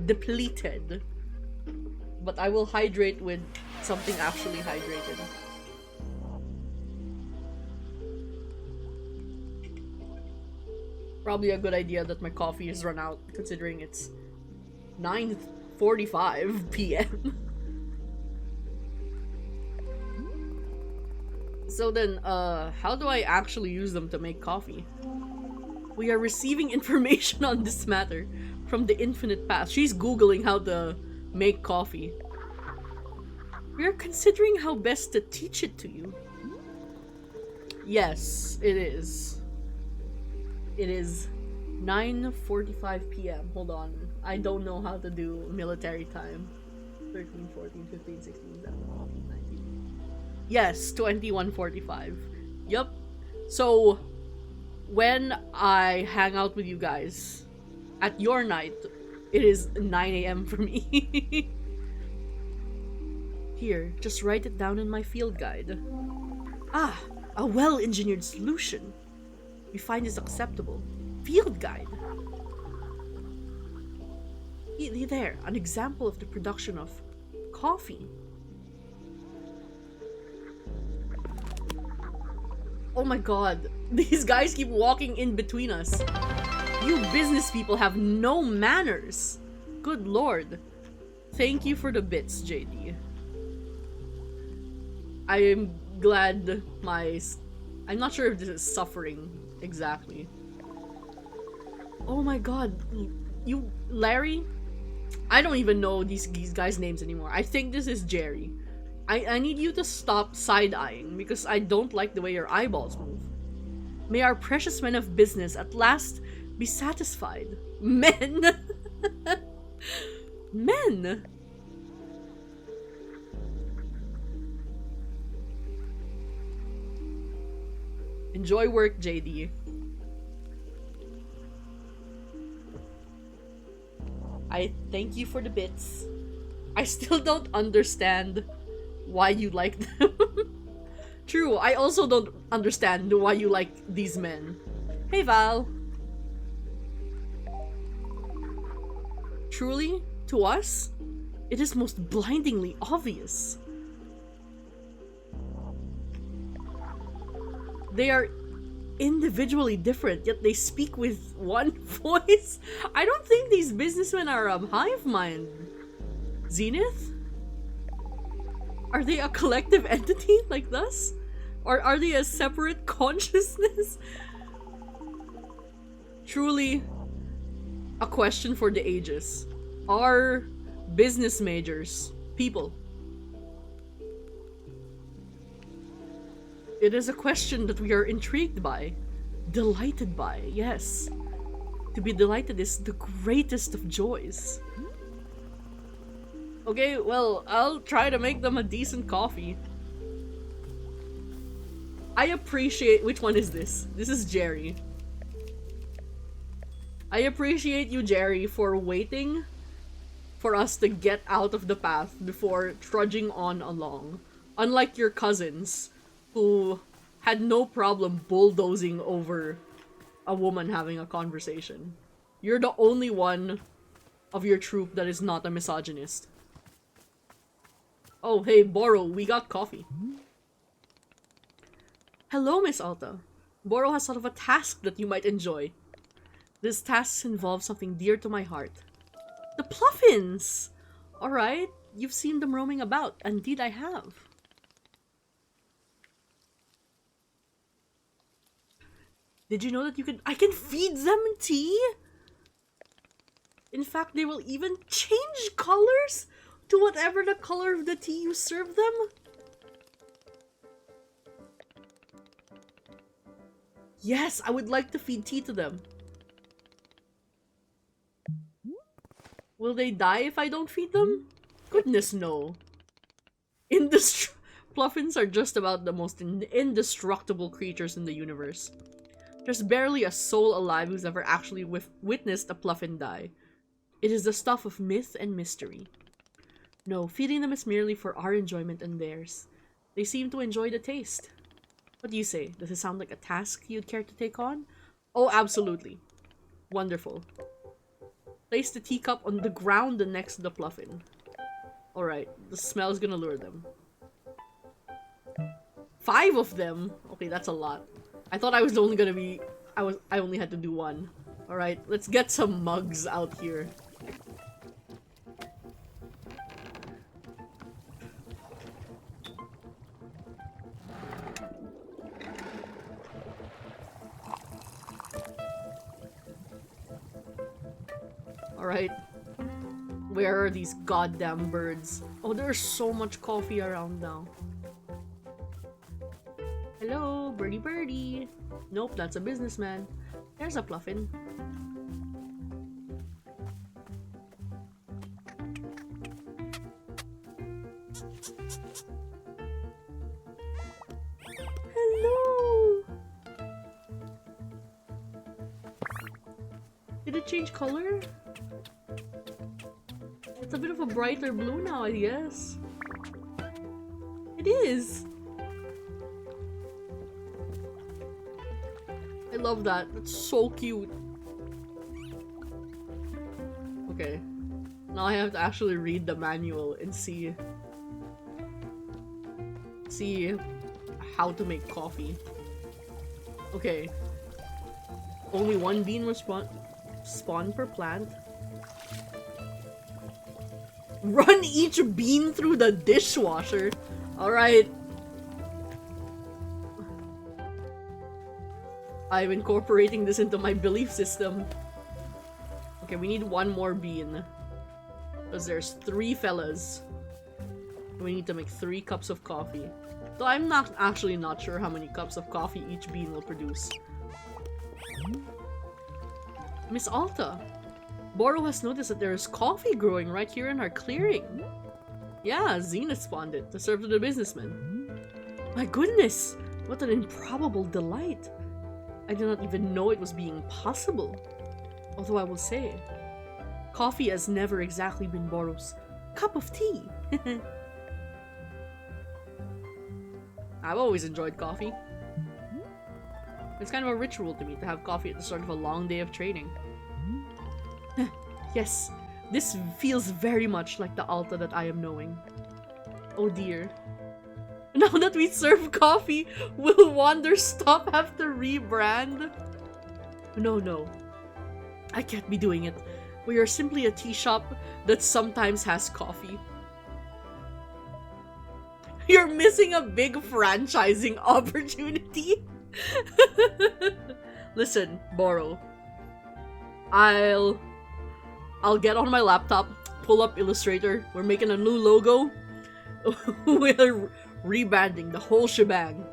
depleted. But I will hydrate with something actually hydrated. Probably a good idea that my coffee is run out, considering it's 9:45 p.m. So then, how do I actually use them to make coffee? We are receiving information on this matter from the infinite past. She's googling how to make coffee. We are considering how best to teach it to you. Yes, it is. It is 9:45 p.m. Hold on. I don't know how to do military time. 13, 14, 15, 16, 17, 18, 19. Yes, 21:45. Yup. So, when I hang out with you guys at your night, it is 9 a.m. for me. Here, just write it down in my field guide. Ah, a well-engineered solution. We find this acceptable. Field guide. There, an example of the production of coffee. Oh my god, these guys keep walking in between us. You business people have no manners. Good lord. Thank you for the bits, JD. I am glad I'm not sure if this is suffering exactly. Oh my god. You, Larry? I don't even know these guys' names anymore. I think this is Jerry. I need you to stop side-eyeing because I don't like the way your eyeballs move. May our precious men of business at last be satisfied. Men! Men! Enjoy work, JD. I thank you for the bits. I still don't understand why you like them. True, I also don't understand why you like these men. Hey, Val. Truly, to us, it is most blindingly obvious. They are individually different, yet they speak with one voice. I don't think these businessmen are a hive mind. Zenith? Are they a collective entity like us? Or are they a separate consciousness? Truly a question for the ages. Are business majors people? It is a question that we are intrigued by, delighted by, yes. To be delighted is the greatest of joys. Okay, well, I'll try to make them a decent coffee. I appreciate— which one is this? This is Jerry. I appreciate you, Jerry, for waiting for us to get out of the path before trudging on along. Unlike your cousins, who had no problem bulldozing over a woman having a conversation. You're the only one of your troop that is not a misogynist. Oh, hey, Boro, we got coffee. Hello, Miss Alta. Boro has thought of a task that you might enjoy. This task involves something dear to my heart. The Pluffins! Alright, you've seen them roaming about. Indeed I have. Did you know that I can feed them tea? In fact, they will even change colors to whatever the color of the tea you serve them. Yes, I would like to feed tea to them. Will they die if I don't feed them? Goodness, no. Pluffins are just about the most indestructible creatures in the universe. There's barely a soul alive who's ever actually witnessed a Pluffin die. It is the stuff of myth and mystery. No, feeding them is merely for our enjoyment and theirs. They seem to enjoy the taste. What do you say? Does it sound like a task you'd care to take on? Oh, absolutely. Wonderful. Place the teacup on the ground next to the pluffin. Alright, the smell is gonna lure them. 5 of them? Okay, that's a lot. I thought I was only gonna be... I only had to do 1. Alright, let's get some mugs out here. Alright. Where are these goddamn birds? Oh, there's so much coffee around now. Hello, birdie birdie. Nope, that's a businessman. There's a pluffin. Hello! Did it change color? It's a bit of a brighter blue now, I guess. It is! I love that. That's so cute. Okay. Now I have to actually read the manual and see how to make coffee. Okay. Only 1 bean will spawn per plant. Run each bean through the dishwasher. Alright. I'm incorporating this into my belief system. Okay, we need 1 more bean. Because there's 3 fellas. We need to make 3 cups of coffee. Though I'm actually not sure how many cups of coffee each bean will produce. Miss Alta, Boro has noticed that there is coffee growing right here in our clearing. Yeah, Zenith spawned it to serve to the businessman. My goodness, what an improbable delight. I did not even know it was being possible. Although I will say, coffee has never exactly been Boro's cup of tea. I've always enjoyed coffee. It's kind of a ritual to me to have coffee at the start of a long day of training. Yes, this feels very much like the Alta that I am knowing. Oh dear. Now that we serve coffee, will Wanderstop have to rebrand? No. I can't be doing it. We are simply a tea shop that sometimes has coffee. You're missing a big franchising opportunity. Listen, Boro. I'll get on my laptop, pull up Illustrator. We're making a new logo. We're rebranding the whole shebang.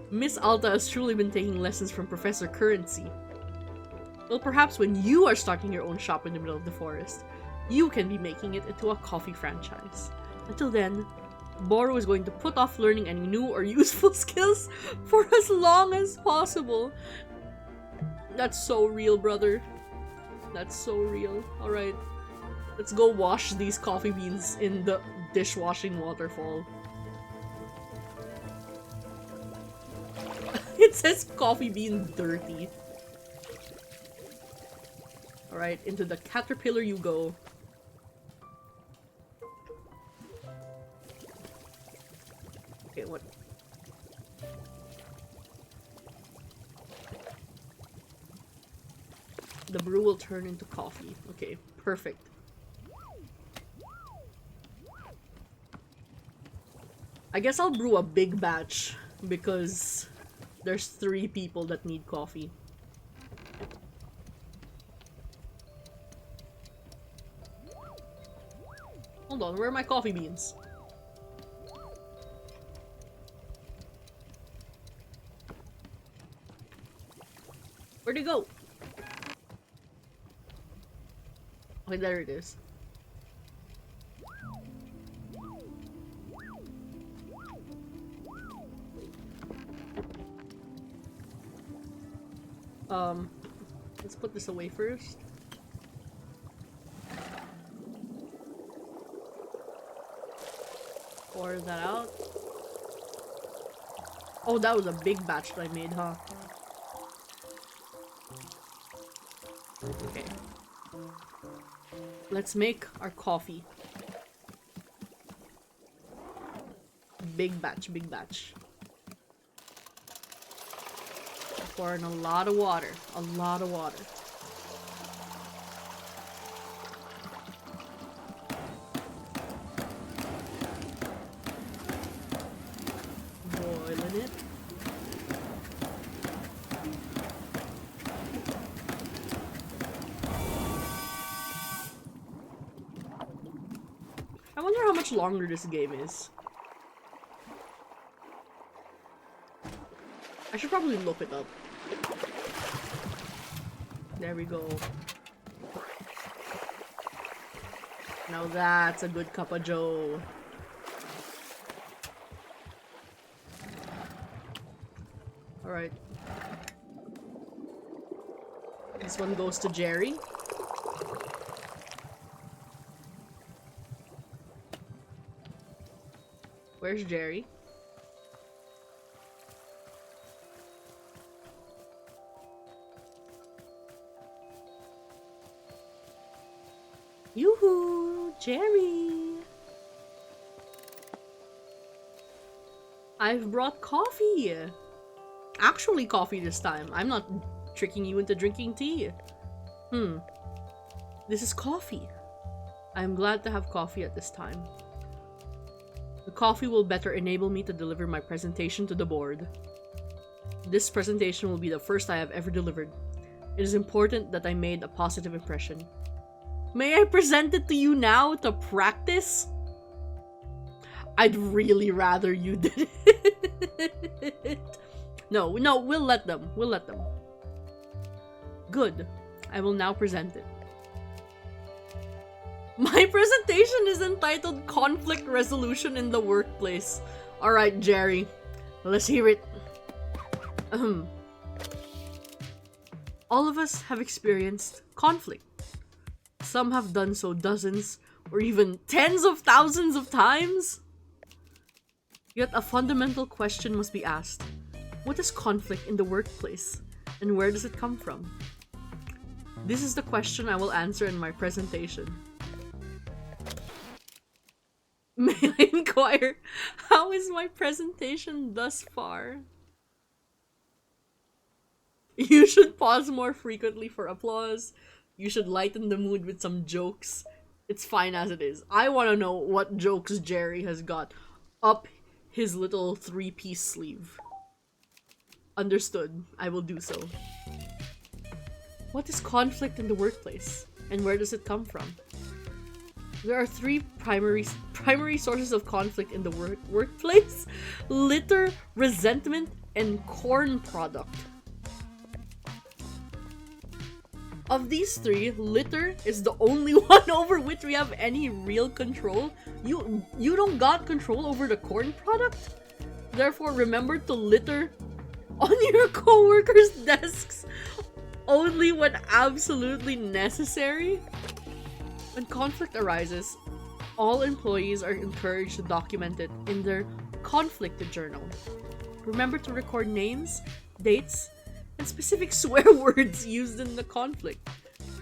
Miss Alta has truly been taking lessons from Professor Currency. Well, perhaps when you are starting your own shop in the middle of the forest, you can be making it into a coffee franchise. Until then, Boro is going to put off learning any new or useful skills for as long as possible. That's so real, brother. That's so real. Alright. Let's go wash these coffee beans in the dishwashing waterfall. It says coffee bean dirty. Alright, into the caterpillar you go. Okay, what? The brew will turn into coffee. Okay, perfect. I guess I'll brew a big batch because there's 3 people that need coffee. Hold on, where are my coffee beans? Where'd it go? Okay, there it is. Let's put this away first. Pour that out. Oh, that was a big batch that I made, huh? Okay. Let's make our coffee. Big batch, big batch. Pour in a lot of water. A lot of water. Boiling it. I wonder how much longer this game is. I should probably look it up. There we go. Now that's a good cup of joe. Alright. This one goes to Jerry. Where's Jerry? Yoo-hoo! Jerry! I've brought coffee! Actually coffee this time. I'm not tricking you into drinking tea. This is coffee. I am glad to have coffee at this time. The coffee will better enable me to deliver my presentation to the board. This presentation will be the first I have ever delivered. It is important that I made a positive impression. May I present it to you now to practice? I'd really rather you did it. No, we'll let them. We'll let them. Good. I will now present it. My presentation is entitled Conflict Resolution in the Workplace. Alright, Jerry. Let's hear it. All of us have experienced conflict. Some have done so dozens or even tens of thousands of times. Yet a fundamental question must be asked. What is conflict in the workplace, and where does it come from? This is the question I will answer in my presentation. May I inquire, how is my presentation thus far? You should pause more frequently for applause. You should lighten the mood with some jokes. It's fine as it is. I want to know what jokes Jerry has got up his little 3-piece sleeve. Understood. I will do so. What is conflict in the workplace, and where does it come from? There are 3 primary sources of conflict in the workplace: litter, resentment, and corn product. Of these 3, litter is the only one over which we have any real control. You don't got control over the corn product? Therefore, remember to litter on your co-workers' desks only when absolutely necessary. When conflict arises, all employees are encouraged to document it in their conflict journal. Remember to record names, dates, and specific swear words used in the conflict.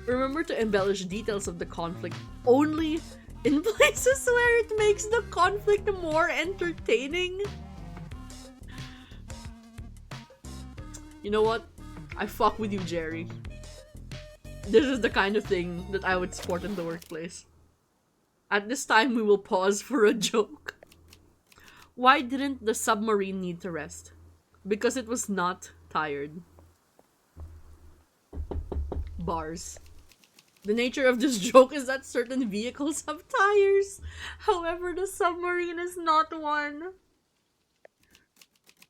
Remember to embellish details of the conflict only in places where it makes the conflict more entertaining. You know what? I fuck with you, Jerry. This is the kind of thing that I would support in the workplace. At this time, we will pause for a joke. Why didn't the submarine need to rest? Because it was not tired. Bars. The nature of this joke is that certain vehicles have tires. However, the submarine is not one.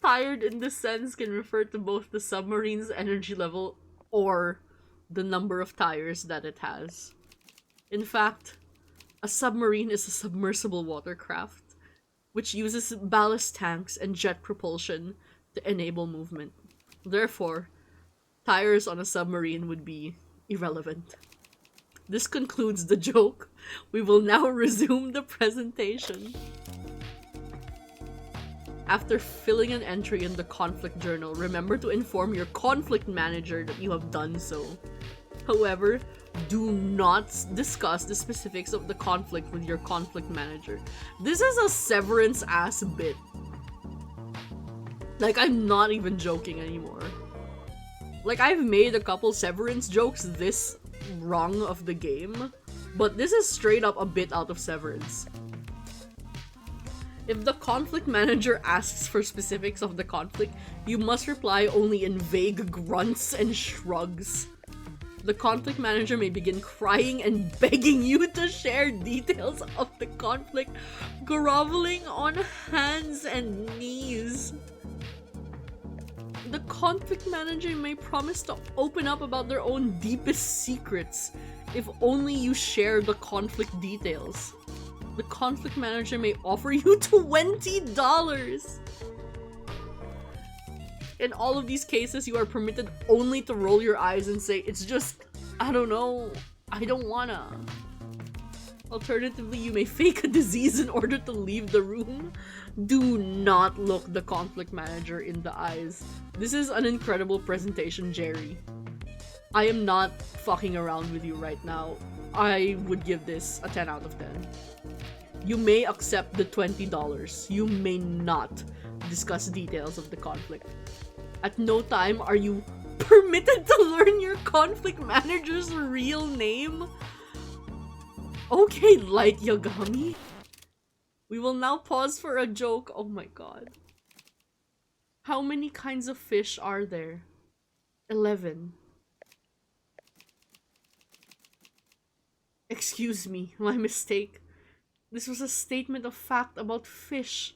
Tired in this sense can refer to both the submarine's energy level or the number of tires that it has. In fact, a submarine is a submersible watercraft, which uses ballast tanks and jet propulsion to enable movement. Therefore, tires on a submarine would be irrelevant. This concludes the joke. We will now resume the presentation. After filling an entry in the conflict journal, remember to inform your conflict manager that you have done so. However, do not discuss the specifics of the conflict with your conflict manager. This is a Severance ass bit. Like, I'm not even joking anymore. Like, I've made a couple Severance jokes this rung of the game, but this is straight up a bit out of Severance. If the conflict manager asks for specifics of the conflict, you must reply only in vague grunts and shrugs. The conflict manager may begin crying and begging you to share details of the conflict, groveling on hands and knees. The conflict manager may promise to open up about their own deepest secrets if only you share the conflict details. The conflict manager may offer you $20. In all of these cases, you are permitted only to roll your eyes and say, it's just, I don't know, I don't wanna. Alternatively, you may fake a disease in order to leave the room. Do not look the conflict manager in the eyes. This is an incredible presentation, Jerry. I am not fucking around with you right now. I would give this a 10 out of 10. You may accept the $20. You may not discuss details of the conflict. At no time are you permitted to learn your conflict manager's real name. Okay, Light Yagami. We will now pause for a joke. Oh my god. How many kinds of fish are there? 11. Excuse me, my mistake. This was a statement of fact about fish,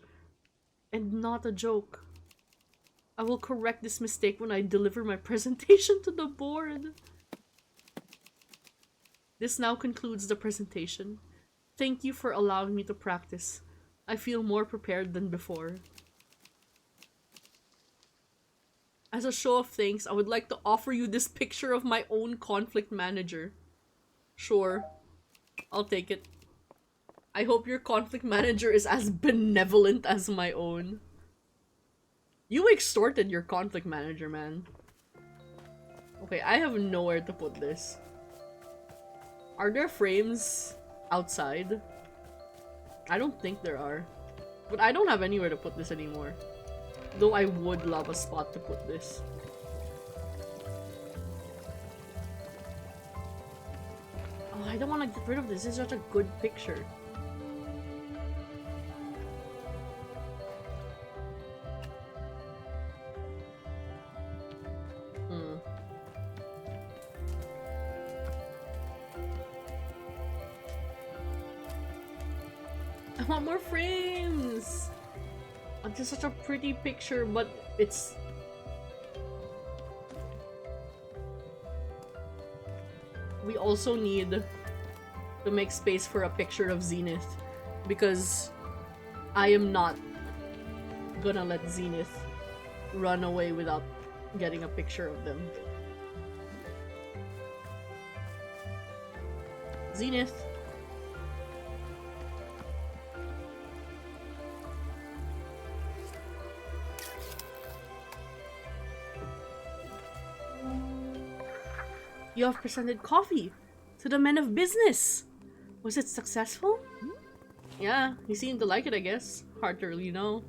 and not a joke. I will correct this mistake when I deliver my presentation to the board. This now concludes the presentation. Thank you for allowing me to practice. I feel more prepared than before. As a show of thanks, I would like to offer you this picture of my own conflict manager. Sure, I'll take it. I hope your conflict manager is as benevolent as my own. You extorted your conflict manager, man. Okay, I have nowhere to put this. Are there frames outside? I don't think there are. But I don't have anywhere to put this anymore. Though I would love a spot to put this. Oh, I don't want to get rid of this. This is such a good picture. I want more frames! Oh, this is such a pretty picture, but it's... We also need to make space for a picture of Zenith, because I am not gonna let Zenith run away without getting a picture of them. Zenith. You have presented coffee to the men of business. Was it successful? Yeah, he seemed to like it, I guess. Hard to really know.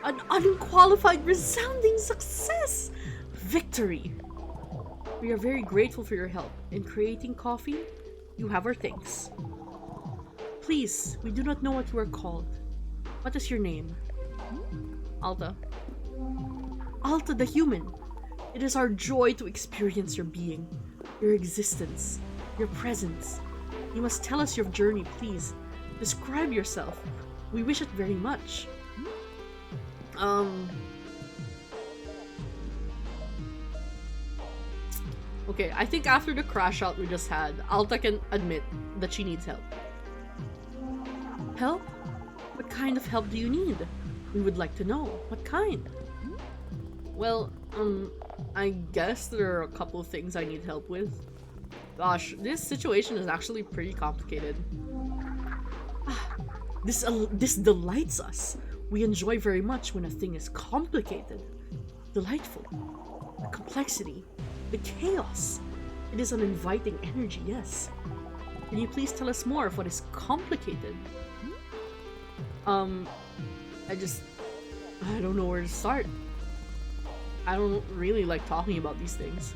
An unqualified, resounding success! Victory! We are very grateful for your help in creating coffee. You have our thanks. Please, we do not know what you are called. What is your name? Alta. Alta the human. It is our joy to experience your being, your existence, your presence. You must tell us your journey, please. Describe yourself. We wish it very much. Okay, I think after the crash out we just had, Alta can admit that she needs help. Help? What kind of help do you need? We would like to know. What kind? Well, I guess there are a couple of things I need help with. Gosh, this situation is actually pretty complicated. This delights us. We enjoy very much when a thing is complicated, delightful. The complexity, the chaos. It is an inviting energy, yes. Can you please tell us more of what is complicated? I don't know where to start. I don't really like talking about these things.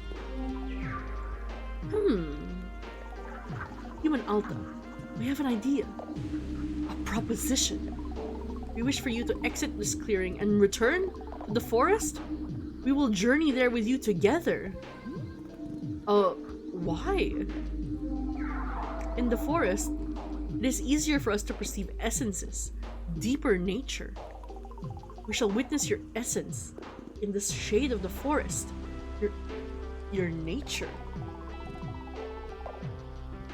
You and Alta, we have an idea. A proposition. We wish for you to exit this clearing and return to the forest. We will journey there with you together. Why? In the forest, it is easier for us to perceive essences, deeper nature. We shall witness your essence in the shade of the forest. Your nature.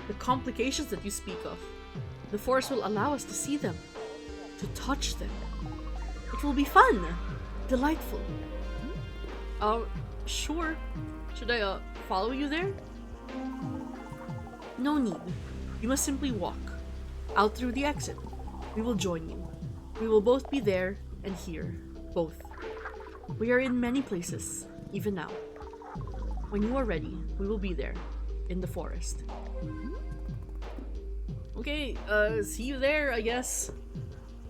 The complications that you speak of. The forest will allow us to see them, to touch them. It will be fun, delightful. Sure. Should I, follow you there? No need. You must simply walk. Out through the exit. We will join you. We will both be there and here. Both. We are in many places, even now. When you are ready, we will be there. In the forest. Okay, see you there, I guess.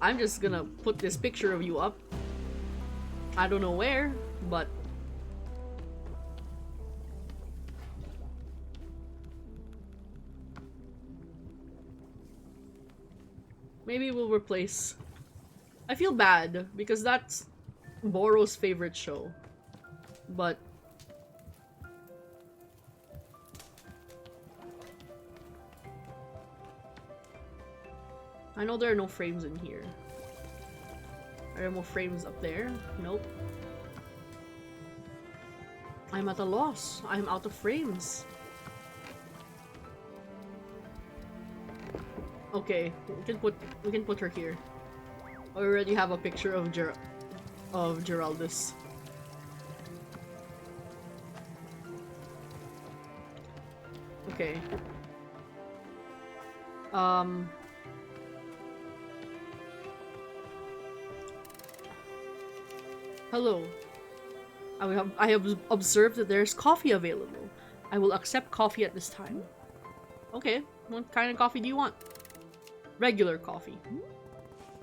I'm just gonna put this picture of you up. I don't know where, but... maybe we'll replace... I feel bad, because that's Boro's favorite show. But... I know there are no frames in here. Are there more frames up there? Nope. I'm at a loss. I'm out of frames. Okay, we can put her here. I already have a picture of Geraldus. Okay. Hello. I have observed that there's coffee available. I will accept coffee at this time. Okay, what kind of coffee do you want? Regular coffee.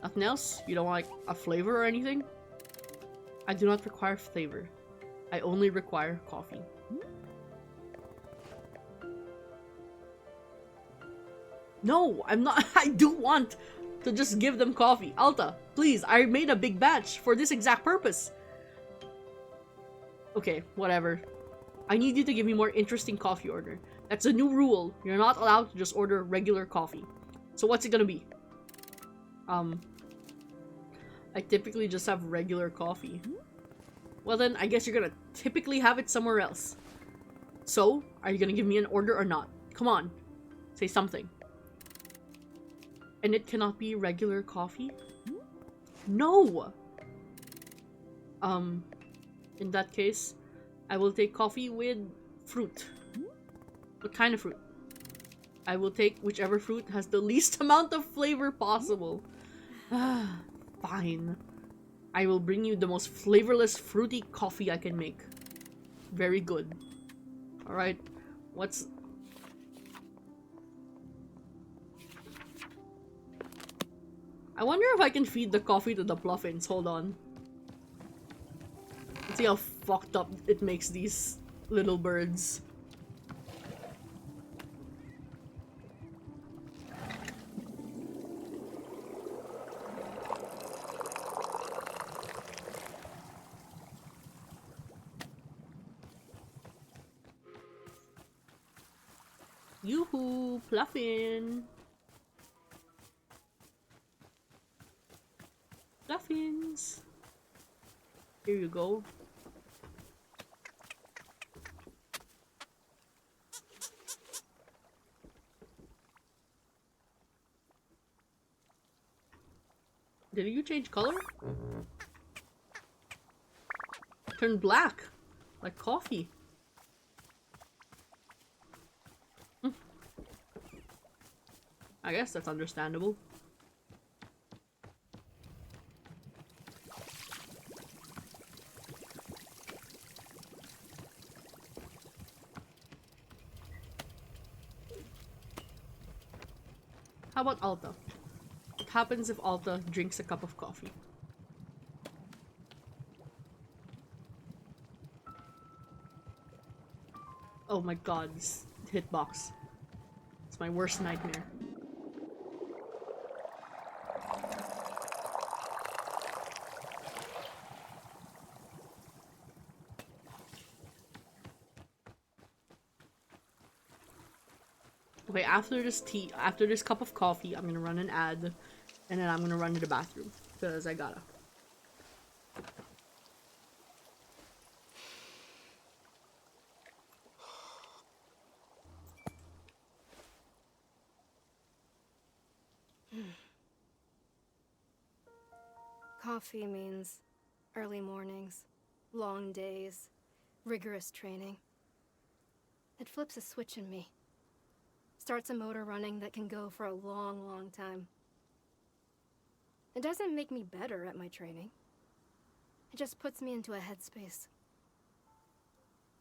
Nothing else? You don't like a flavor or anything? I do not require flavor. I only require coffee. No, I'm not. I do want to just give them coffee. Alta, please, I made a big batch for this exact purpose. Okay, whatever. I need you to give me more interesting coffee order. That's a new rule. You're not allowed to just order regular coffee. So what's it gonna be? I typically just have regular coffee. Well then, I guess you're gonna typically have it somewhere else. So, are you gonna give me an order or not? Come on. Say something. And it cannot be regular coffee? No! In that case, I will take coffee with fruit. What kind of fruit? I will take whichever fruit has the least amount of flavor possible. Fine. I will bring you the most flavorless, fruity coffee I can make. Very good. Alright, what's... I wonder if I can feed the coffee to the Pluffins. Hold on. Let's see how fucked up it makes these little birds. Yoo-hoo! Pluffin! Pluffins! Here you go. Did you change color? Turn black! Like coffee. I guess that's understandable. How about Alta? What happens if Alta drinks a cup of coffee? Oh my god, this hitbox. It's my worst nightmare. Okay, after this cup of coffee, I'm gonna run an ad, and then I'm gonna run to the bathroom, because I gotta. Coffee means early mornings, long days, rigorous training. It flips a switch in me. Starts a motor running that can go for a long, long time. It doesn't make me better at my training. It just puts me into a headspace.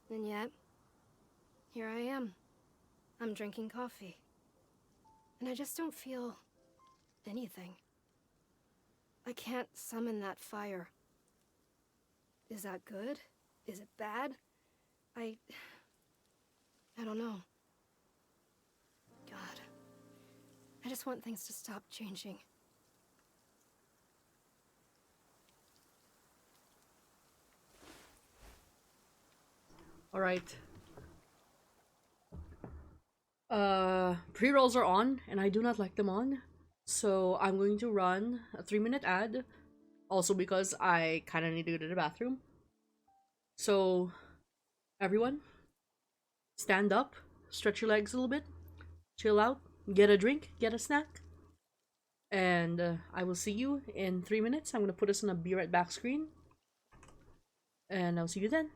And yet, here I am. I'm drinking coffee. And I just don't feel anything. I can't summon that fire. Is that good? Is it bad? I don't know. God. I just want things to stop changing. Alright. Pre-rolls are on, and I do not like them on. So I'm going to run a 3-minute ad. Also because I kind of need to go to the bathroom. So, everyone, stand up, stretch your legs a little bit, chill out, get a drink, get a snack. And I will see you in 3 minutes. I'm going to put us on a Be Right Back screen. And I'll see you then.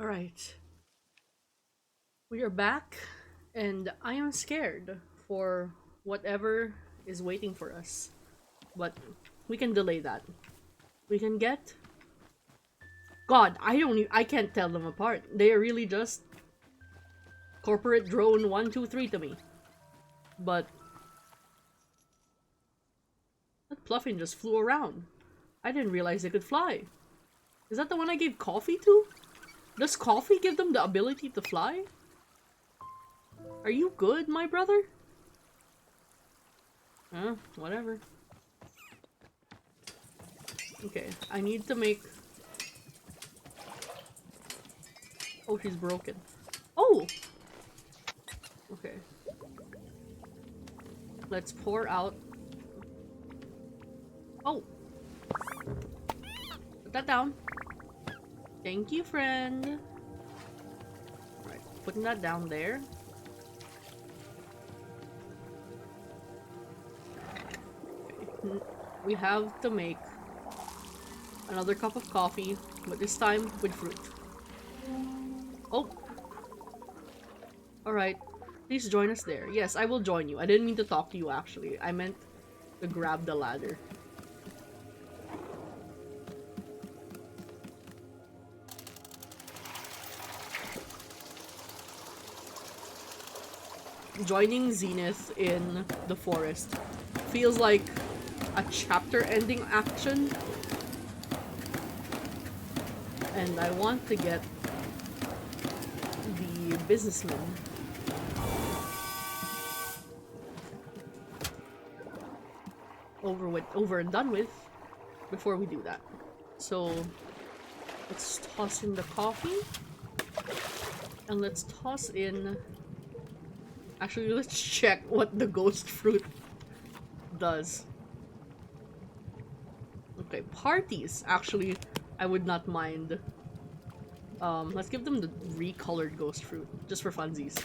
Alright. We are back, and I am scared for whatever is waiting for us. But we can delay that. We can get... God, I can't tell them apart. They are really just corporate drone 123 to me. But that Pluffin just flew around. I didn't realize they could fly. Is that the one I gave coffee to? Does coffee give them the ability to fly? Are you good, my brother? Whatever. Okay, I need to make... Oh, she's broken. Oh! Okay. Let's pour out... Oh! Put that down. Thank you, friend. Alright, putting that down there. Okay. We have to make another cup of coffee, but this time with fruit. Oh! Alright, please join us there. Yes, I will join you. I didn't mean to talk to you, actually. I meant to grab the ladder. Joining Zenith in the forest feels like a chapter-ending action. And I want to get the businessman. Over and done with before we do that. So let's toss in the coffee. And let's toss in... Actually, let's check what the ghost fruit does. Okay, parties. Actually, I would not mind. Let's give them the recolored ghost fruit, just for funsies.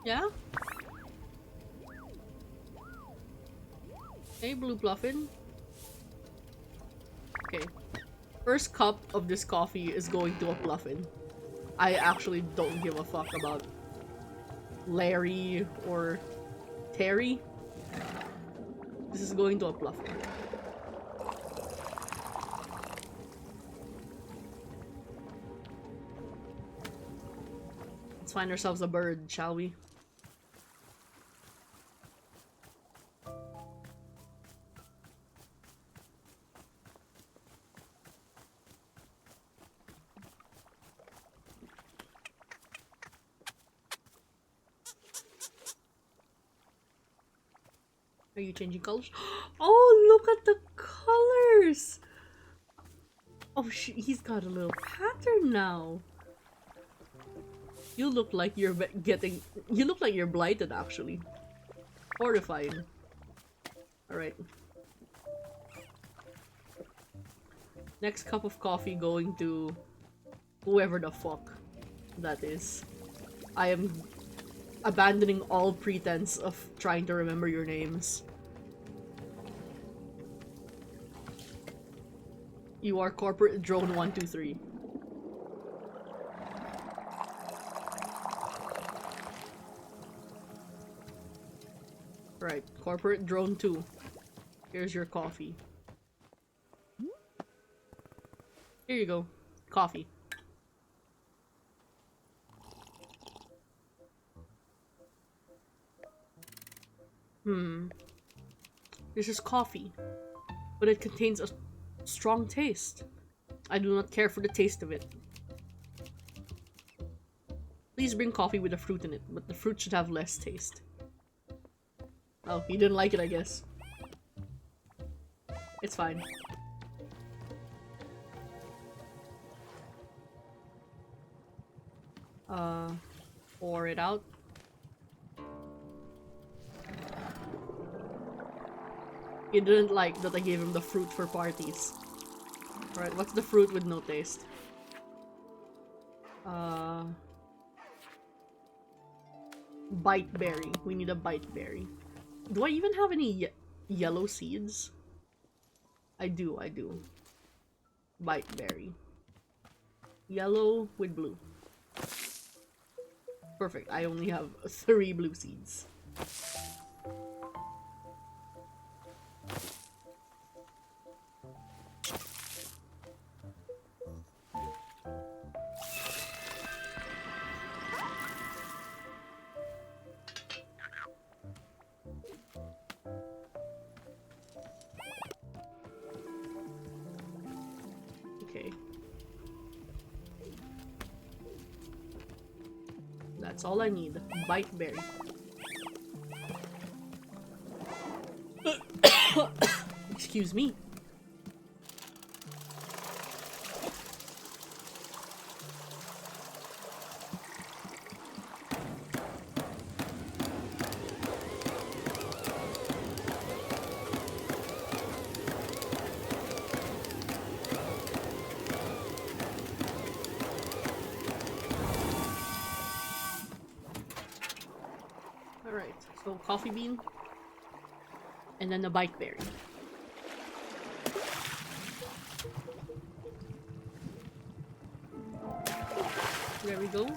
Yeah? Hey, Blue Bluffin. Okay. First cup of this coffee is going to a Bluffin. I actually don't give a fuck about Larry or Terry. This is going to a Bluffin. Let's find ourselves a bird, shall we? Are you changing colors? Oh, look at the colors! Oh, he's got a little pattern now. You look like you're getting... You look like you're blighted, actually. Horrifying. Alright. Next cup of coffee going to... whoever the fuck that is. I am abandoning all pretense of trying to remember your names. You are corporate drone 123. Right, corporate drone 2. Here's your coffee. Here you go. Coffee. This is coffee, but it contains a strong taste. I do not care for the taste of it. Please bring coffee with a fruit in it, but the fruit should have less taste. Oh, he didn't like it, I guess. It's fine. Pour it out. He didn't like that I gave him the fruit for parties. Alright, what's the fruit with no taste? Bite berry. We need a bite berry. Do I even have any yellow seeds? I do. Bite berry. Yellow with blue. Perfect. I only have 3 blue seeds. Okay. That's all I need. Bite berry. Excuse me. Alright, so coffee bean. And then the bite berry. There we go.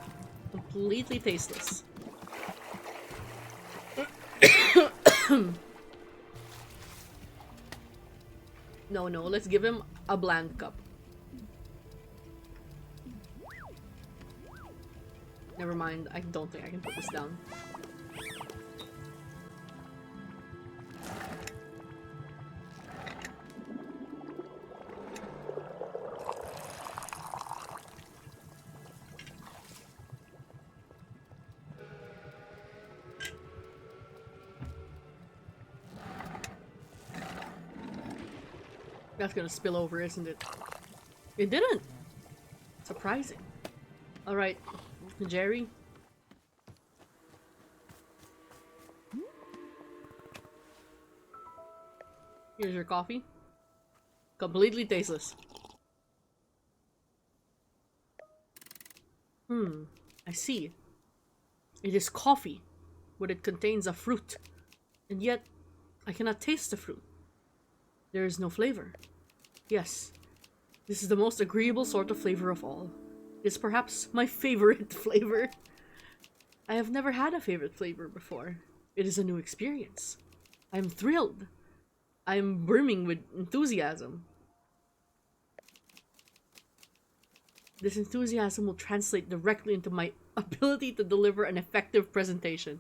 Completely tasteless. No, let's give him a bland cup. Never mind, I don't think I can put this down. That's gonna spill over, isn't it? It didn't! Surprising. Alright, Jerry. Here's your coffee. Completely tasteless. I see. It is coffee, but it contains a fruit. And yet, I cannot taste the fruit. There is no flavor. Yes, this is the most agreeable sort of flavor of all. It is perhaps my favorite flavor. I have never had a favorite flavor before. It is a new experience. I am thrilled. I am brimming with enthusiasm. This enthusiasm will translate directly into my ability to deliver an effective presentation.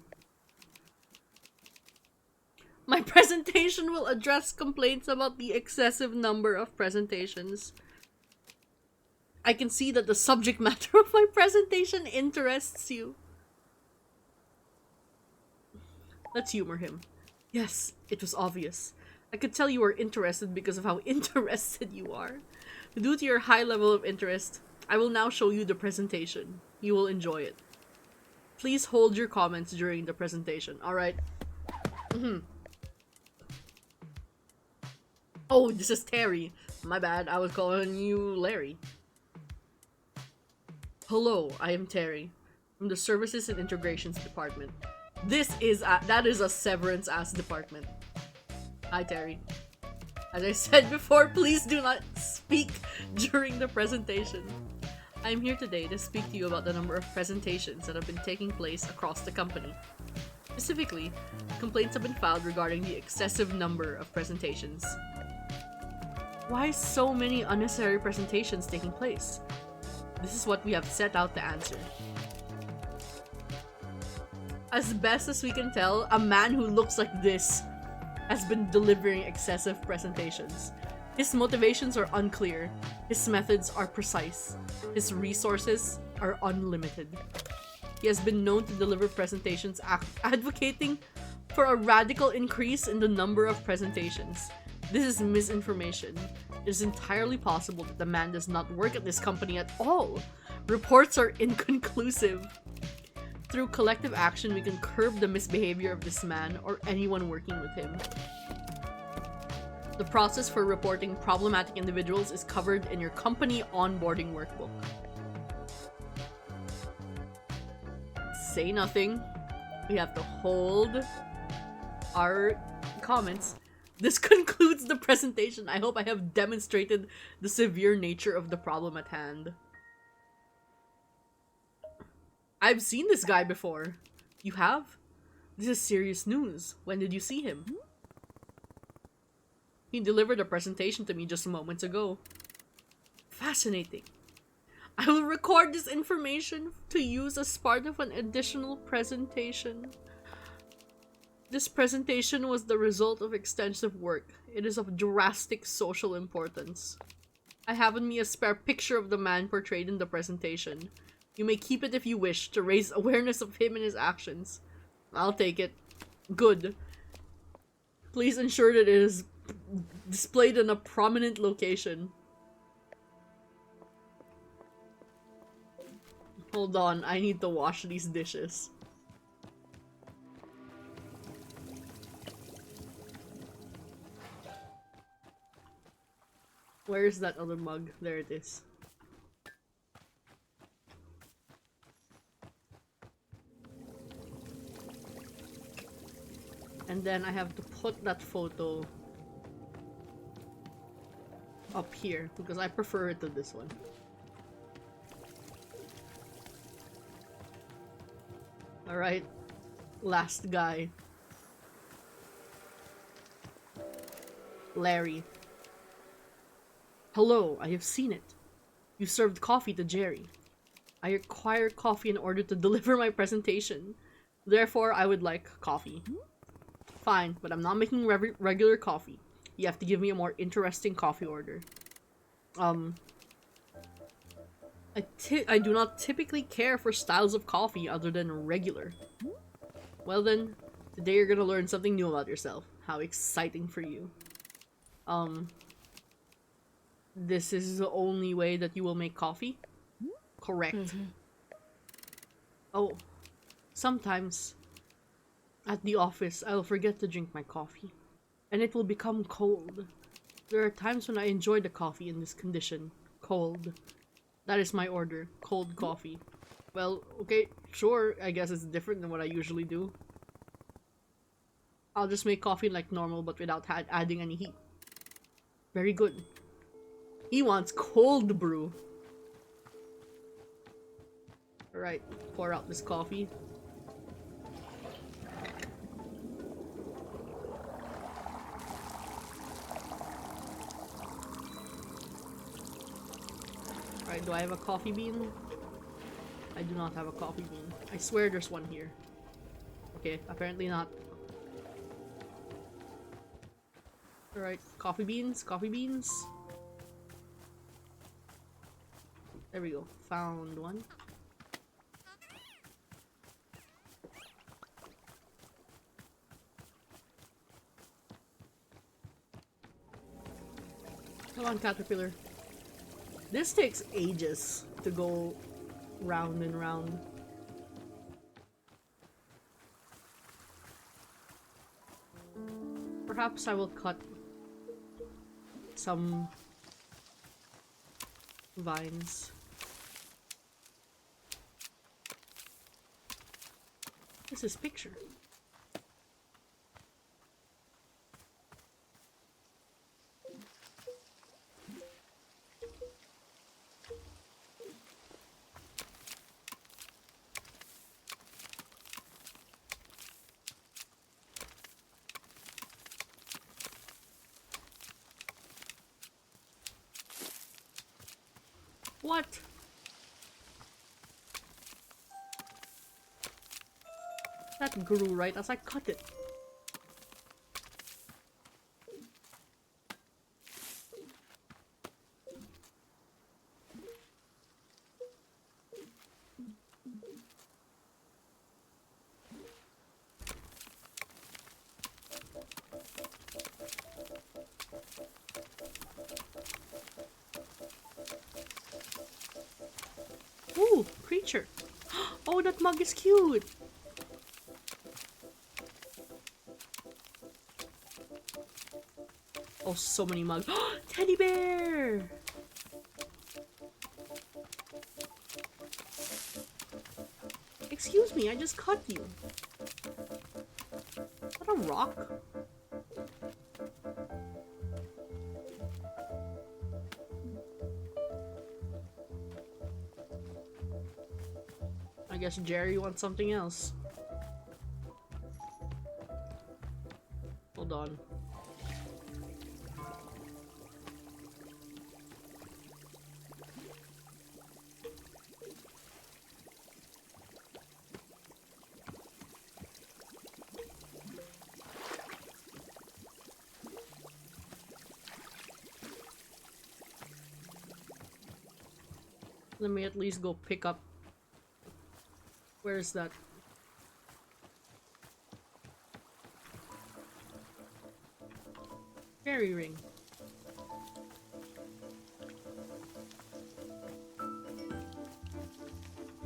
My presentation will address complaints about the excessive number of presentations. I can see that the subject matter of my presentation interests you. Let's humor him. Yes, it was obvious. I could tell you were interested because of how interested you are. Due to your high level of interest, I will now show you the presentation. You will enjoy it. Please hold your comments during the presentation. Alright. Oh, this is Terry. My bad, I was calling you Larry. Hello, I am Terry, from the Services and Integrations Department. That is a severance-ass department. Hi, Terry. As I said before, please do not speak during the presentation. I am here today to speak to you about the number of presentations that have been taking place across the company. Specifically, complaints have been filed regarding the excessive number of presentations. Why so many unnecessary presentations taking place? This is what we have set out to answer. As best as we can tell, a man who looks like this has been delivering excessive presentations. His motivations are unclear, his methods are precise, his resources are unlimited. He has been known to deliver presentations advocating for a radical increase in the number of presentations. This is misinformation. It is entirely possible that the man does not work at this company at all. Reports are inconclusive. Through collective action, we can curb the misbehavior of this man or anyone working with him. The process for reporting problematic individuals is covered in your company onboarding workbook. Say nothing. We have to hold our comments. This concludes the presentation. I hope I have demonstrated the severe nature of the problem at hand. I've seen this guy before. You have? This is serious news. When did you see him? He delivered a presentation to me just moments ago. Fascinating. I will record this information to use as part of an additional presentation. This presentation was the result of extensive work. It is of drastic social importance. I have in me a spare picture of the man portrayed in the presentation. You may keep it if you wish, to raise awareness of him and his actions. I'll take it. Good. Please ensure that it is displayed in a prominent location. Hold on, I need to wash these dishes. Where is that other mug? There it is. And then I have to put that photo up here because I prefer it to this one. Alright, last guy. Larry. Hello, I have seen it. You served coffee to Jerry. I require coffee in order to deliver my presentation. Therefore, I would like coffee. Fine, but I'm not making regular coffee. You have to give me a more interesting coffee order. I do not typically care for styles of coffee other than regular. Well then, today you're gonna learn something new about yourself. How exciting for you. This is the only way that you will make coffee? Correct. Oh, sometimes at the office I'll forget to drink my coffee, and it will become cold. There are times when I enjoy the coffee in this condition. Cold. That is my order. Cold coffee. Well, okay, sure, I guess it's different than what I usually do. I'll just make coffee like normal but without adding any heat. Very good. He wants cold brew. Alright, pour out this coffee. Alright, do I have a coffee bean? I do not have a coffee bean. I swear there's one here. Okay, apparently not. Alright, coffee beans, coffee beans. There we go, found one. Come on, caterpillar. This takes ages to go round and round. Perhaps I will cut some vines. This is picture. What? That grew right as I cut it. Ooh, creature. Oh, that mug is cute. Oh, so many mugs. Teddy bear! Excuse me, I just cut you. A rock? I guess Jerry wants something else. Hold on. Let me at least go pick up. Where is that? Fairy ring.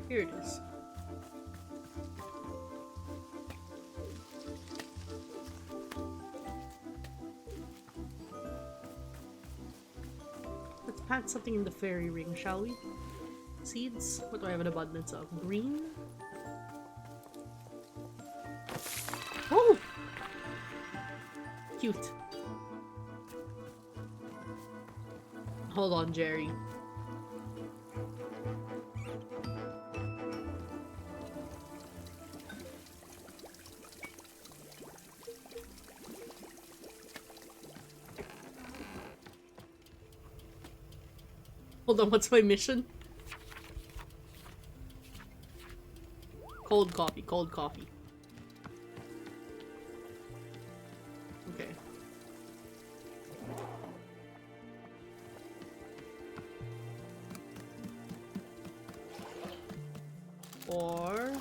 Here it is. Let's plant something in the fairy ring, shall we? Seeds? What do I have an abundance of? Green? Oh! Cute. Hold on, Jerry. Hold on, what's my mission? Cold coffee, cold coffee. Okay. Or...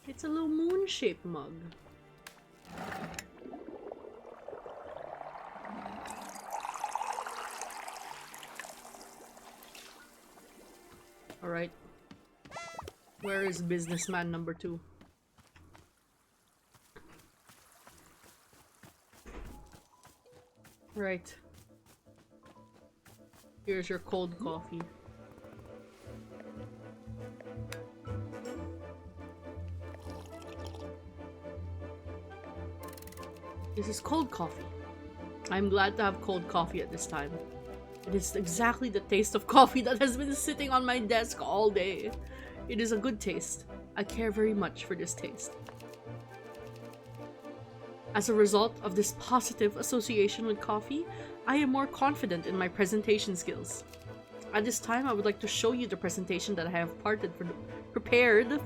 it's a little moon-shaped mug. Alright. Where is businessman number 2? Right. Here's your cold coffee. This is cold coffee. I'm glad to have cold coffee at this time. It is exactly the taste of coffee that has been sitting on my desk all day. It is a good taste. I care very much for this taste. As a result of this positive association with coffee, I am more confident in my presentation skills. At this time, I would like to show you the presentation that I have prepared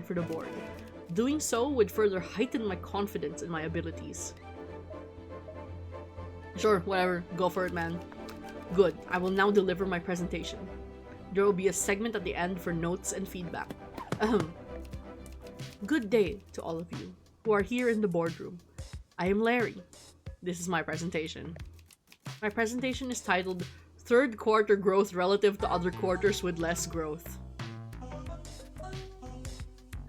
for the board. Doing so would further heighten my confidence in my abilities. Sure, whatever. Go for it, man. Good. I will now deliver my presentation. There will be a segment at the end for notes and feedback. Good day to all of you who are here in the boardroom. I am Larry. This is my presentation. My presentation is titled Third Quarter Growth Relative to Other Quarters with Less Growth.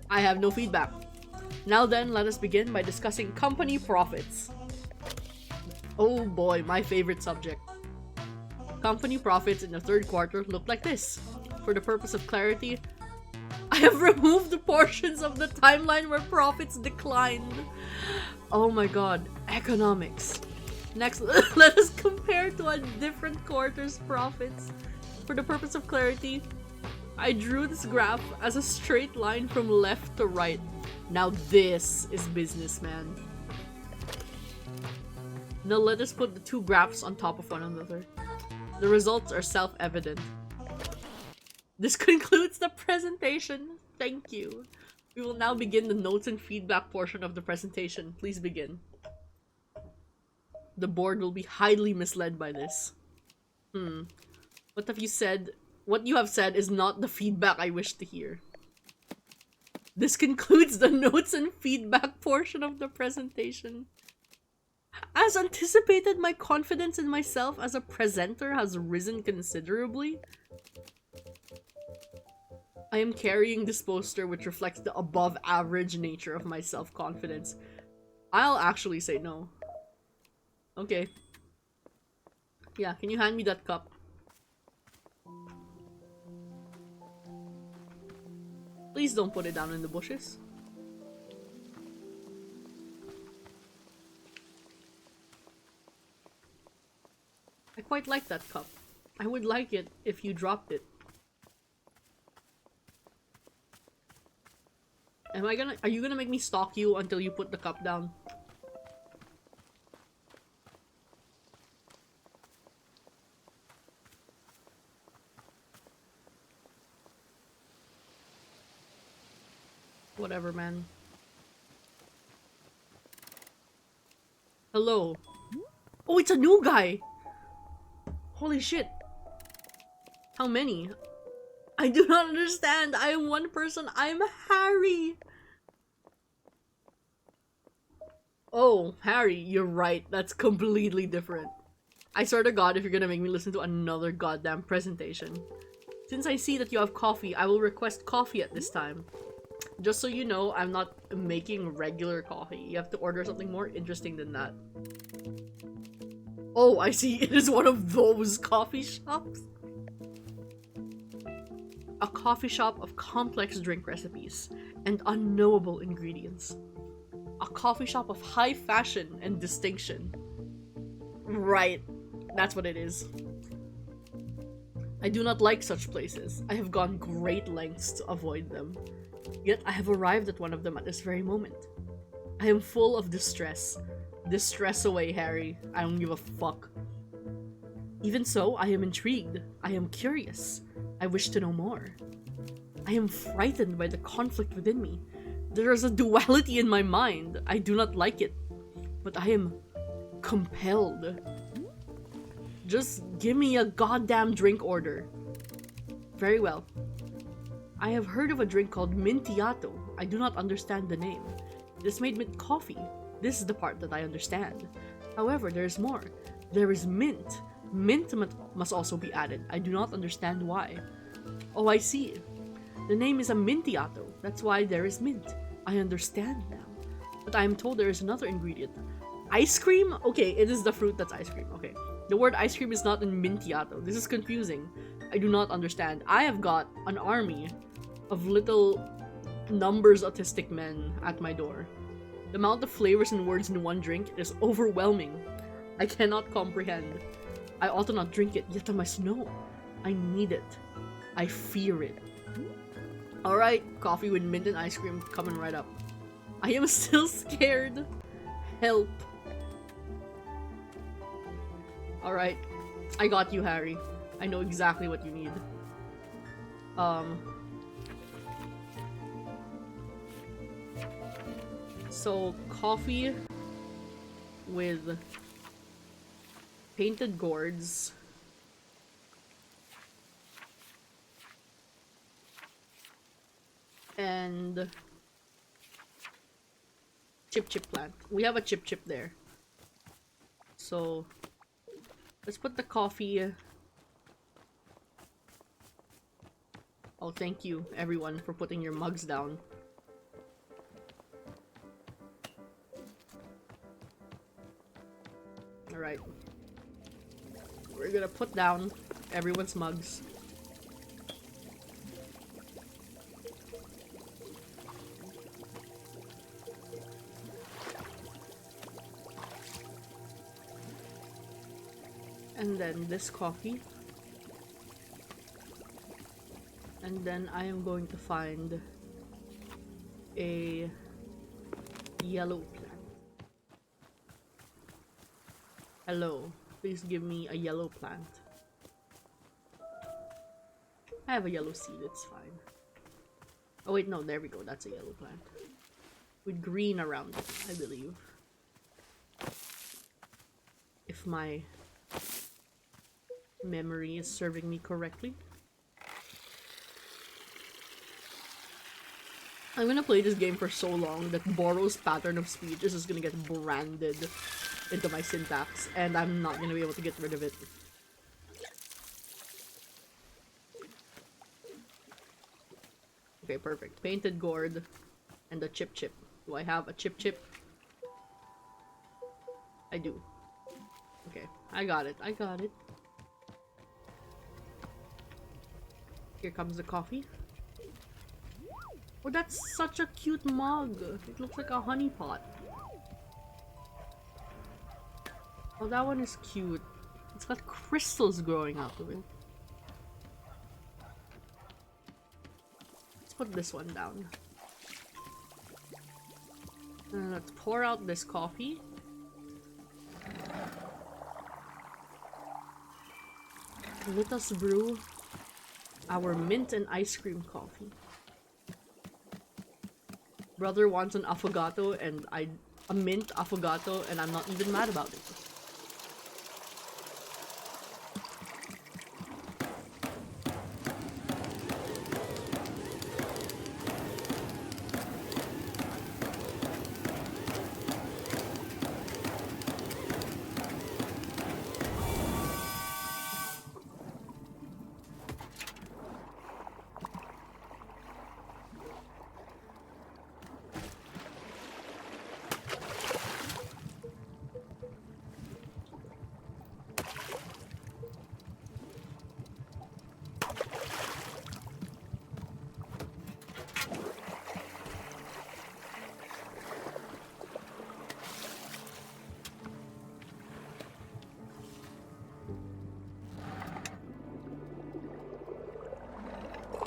I have no feedback. Now then, let us begin by discussing company profits. Oh boy, my favorite subject. Company profits in the third quarter look like this. For the purpose of clarity, I have removed the portions of the timeline where profits declined. Oh my god, economics. Next, let us compare to a different quarter's profits. For the purpose of clarity, I drew this graph as a straight line from left to right. Now this is business, man. Now let us put the two graphs on top of one another. The results are self-evident. This concludes the presentation. Thank you. We will now begin the notes and feedback portion of the presentation. Please begin. The board will be highly misled by this. What have you said? What you have said is not the feedback I wish to hear. This concludes the notes and feedback portion of the presentation. As anticipated, my confidence in myself as a presenter has risen considerably. I am carrying this poster which reflects the above average nature of my self-confidence. I'll actually say no. Okay. Yeah, can you hand me that cup? Please don't put it down in the bushes. I quite like that cup. I would like it if you dropped it. Are you gonna make me stalk you until you put the cup down? Whatever, man. Hello. Oh, it's a new guy! Holy shit. How many? I do not understand. I am one person. I am Harry. Oh, Harry, you're right. That's completely different. I swear to God, if you're gonna make me listen to another goddamn presentation. Since I see that you have coffee, I will request coffee at this time. Just so you know, I'm not making regular coffee. You have to order something more interesting than that. Oh, I see. It is one of those coffee shops. A coffee shop of complex drink recipes and unknowable ingredients. A coffee shop of high fashion and distinction. Right. That's what it is. I do not like such places. I have gone great lengths to avoid them. Yet I have arrived at one of them at this very moment. I am full of distress. Distress away, Harry. I don't give a fuck. Even so, I am intrigued. I am curious. I wish to know more. I am frightened by the conflict within me. There is a duality in my mind. I do not like it. But I am compelled. Just give me a goddamn drink order. Very well. I have heard of a drink called Mintiato. I do not understand the name. It is made with coffee. This is the part that I understand. However, there is more. There is mint. Mint must also be added. I do not understand why. Oh, I see. The name is a Mintiato. That's why there is mint. I understand now. But I am told there is another ingredient. Ice cream? Okay, it is the fruit that's ice cream. Okay. The word ice cream is not in Mintiato. This is confusing. I do not understand. I have got an army of little numbers autistic men at my door. The amount of flavors and words in one drink is overwhelming. I cannot comprehend. I ought to not drink it, yet I must know. I need it. I fear it. Alright, coffee with mint and ice cream coming right up. I am still scared. Help. Alright, I got you, Harry. I know exactly what you need. So, coffee with painted gourds. And chip plant. We have a chip there. So, let's put the coffee. Oh, thank you, everyone, for putting your mugs down. Alright. We're gonna put down everyone's mugs. And then this coffee. And then I am going to find a yellow plant. Hello, please give me a yellow plant. I have a yellow seed, it's fine. Oh wait, no, there we go, that's a yellow plant. With green around it, I believe. If my memory is serving me correctly. I'm gonna play this game for so long that Borrow's pattern of speech is just gonna get branded into my syntax, and I'm not gonna be able to get rid of it. Okay, perfect. Painted gourd and a chip chip. Do I have a chip chip? I do. Okay, I got it. I got it. Here comes the coffee. Oh, that's such a cute mug. It looks like a honey pot. Oh, that one is cute. It's got crystals growing out of it. Let's put this one down. And let's pour out this coffee. Let us brew our mint and ice cream coffee. Brother wants an affogato and a mint affogato, and I'm not even mad about it.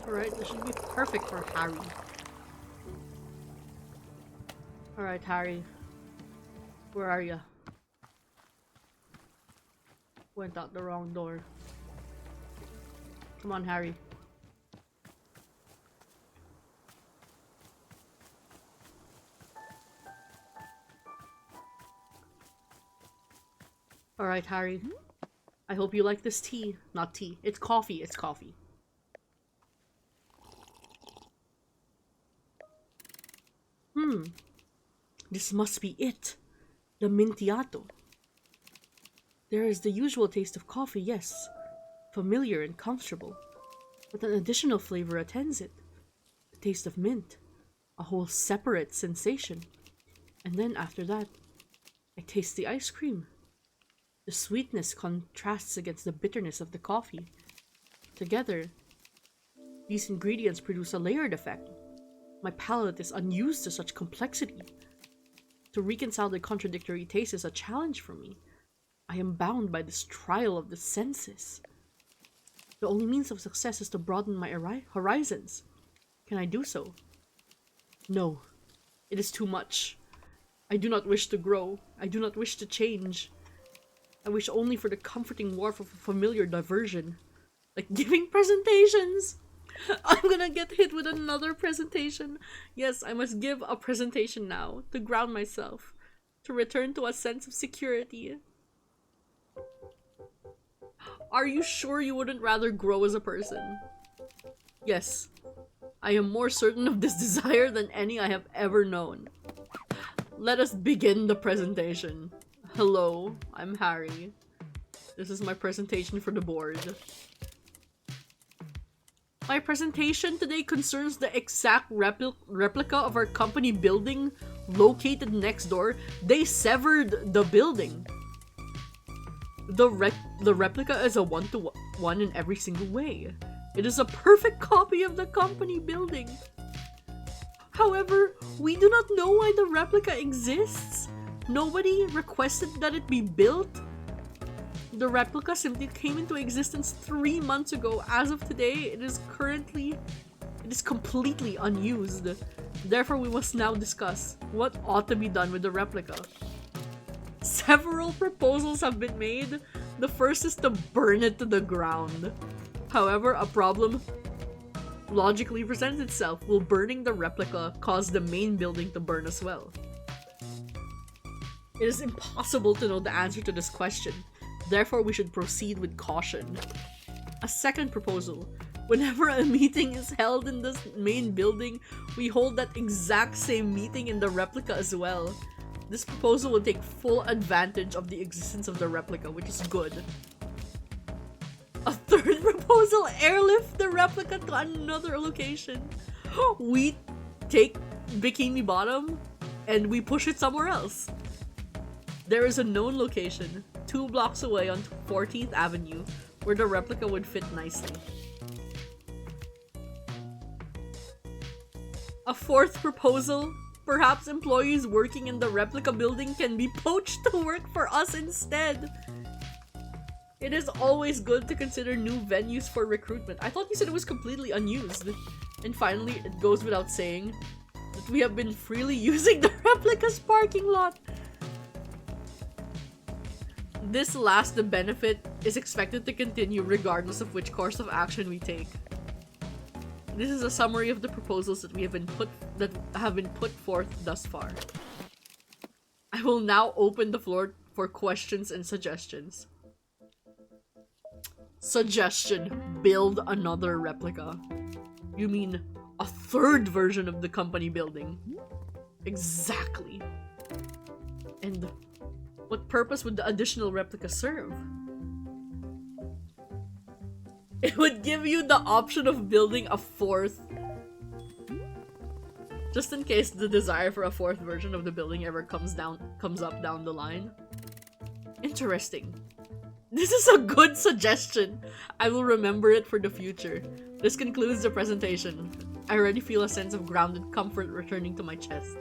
Alright, this should be perfect for Harry. Alright, Harry. Where are you? Went out the wrong door. Come on, Harry. Alright, Harry. I hope you like this tea. Not tea. It's coffee. It's coffee. This must be it. The Mintiato. There is the usual taste of coffee, yes. Familiar and comfortable. But an additional flavor attends it. The taste of mint. A whole separate sensation. And then after that, I taste the ice cream. The sweetness contrasts against the bitterness of the coffee. Together, these ingredients produce a layered effect. My palate is unused to such complexity. To reconcile the contradictory tastes is a challenge for me. I am bound by this trial of the senses. The only means of success is to broaden my horizons. Can I do so? No. It is too much. I do not wish to grow. I do not wish to change. I wish only for the comforting warmth of a familiar diversion. Like giving presentations! I'm gonna get hit with another presentation. Yes, I must give a presentation now to ground myself, to return to a sense of security. Are you sure you wouldn't rather grow as a person? Yes, I am more certain of this desire than any I have ever known. Let us begin the presentation. Hello, I'm Harry. This is my presentation for the board. My presentation today concerns the exact replica of our company building located next door. They severed the building. The replica is a one-to-one in every single way. It is a perfect copy of the company building. However, we do not know why the replica exists. Nobody requested that it be built. The replica simply came into existence 3 months ago. As of today, it is completely unused. Therefore, we must now discuss what ought to be done with the replica. Several proposals have been made. The first is to burn it to the ground. However, a problem logically presents itself. Will burning the replica cause the main building to burn as well? It is impossible to know the answer to this question. Therefore, we should proceed with caution. A second proposal. Whenever a meeting is held in this main building, we hold that exact same meeting in the replica as well. This proposal will take full advantage of the existence of the replica, which is good. A third proposal, airlift the replica to another location. We take Bikini Bottom and we push it somewhere else. There is a known location 2 blocks away on 14th Avenue where the replica would fit nicely. A fourth proposal, perhaps employees working in the replica building can be poached to work for us instead. It is always good to consider new venues for recruitment. I thought you said it was completely unused. And finally, it goes without saying that we have been freely using the replica's parking lot. This last benefit is expected to continue regardless of which course of action we take. This is a summary of the proposals that have been put forth thus far. I will now open the floor for questions and suggestions. Suggestion: build another replica. You mean a third version of the company building? Exactly. And what purpose would the additional replica serve? It would give you the option of building a fourth. Just in case the desire for a fourth version of the building ever comes up down the line. Interesting. This is a good suggestion. I will remember it for the future. This concludes the presentation. I already feel a sense of grounded comfort returning to my chest.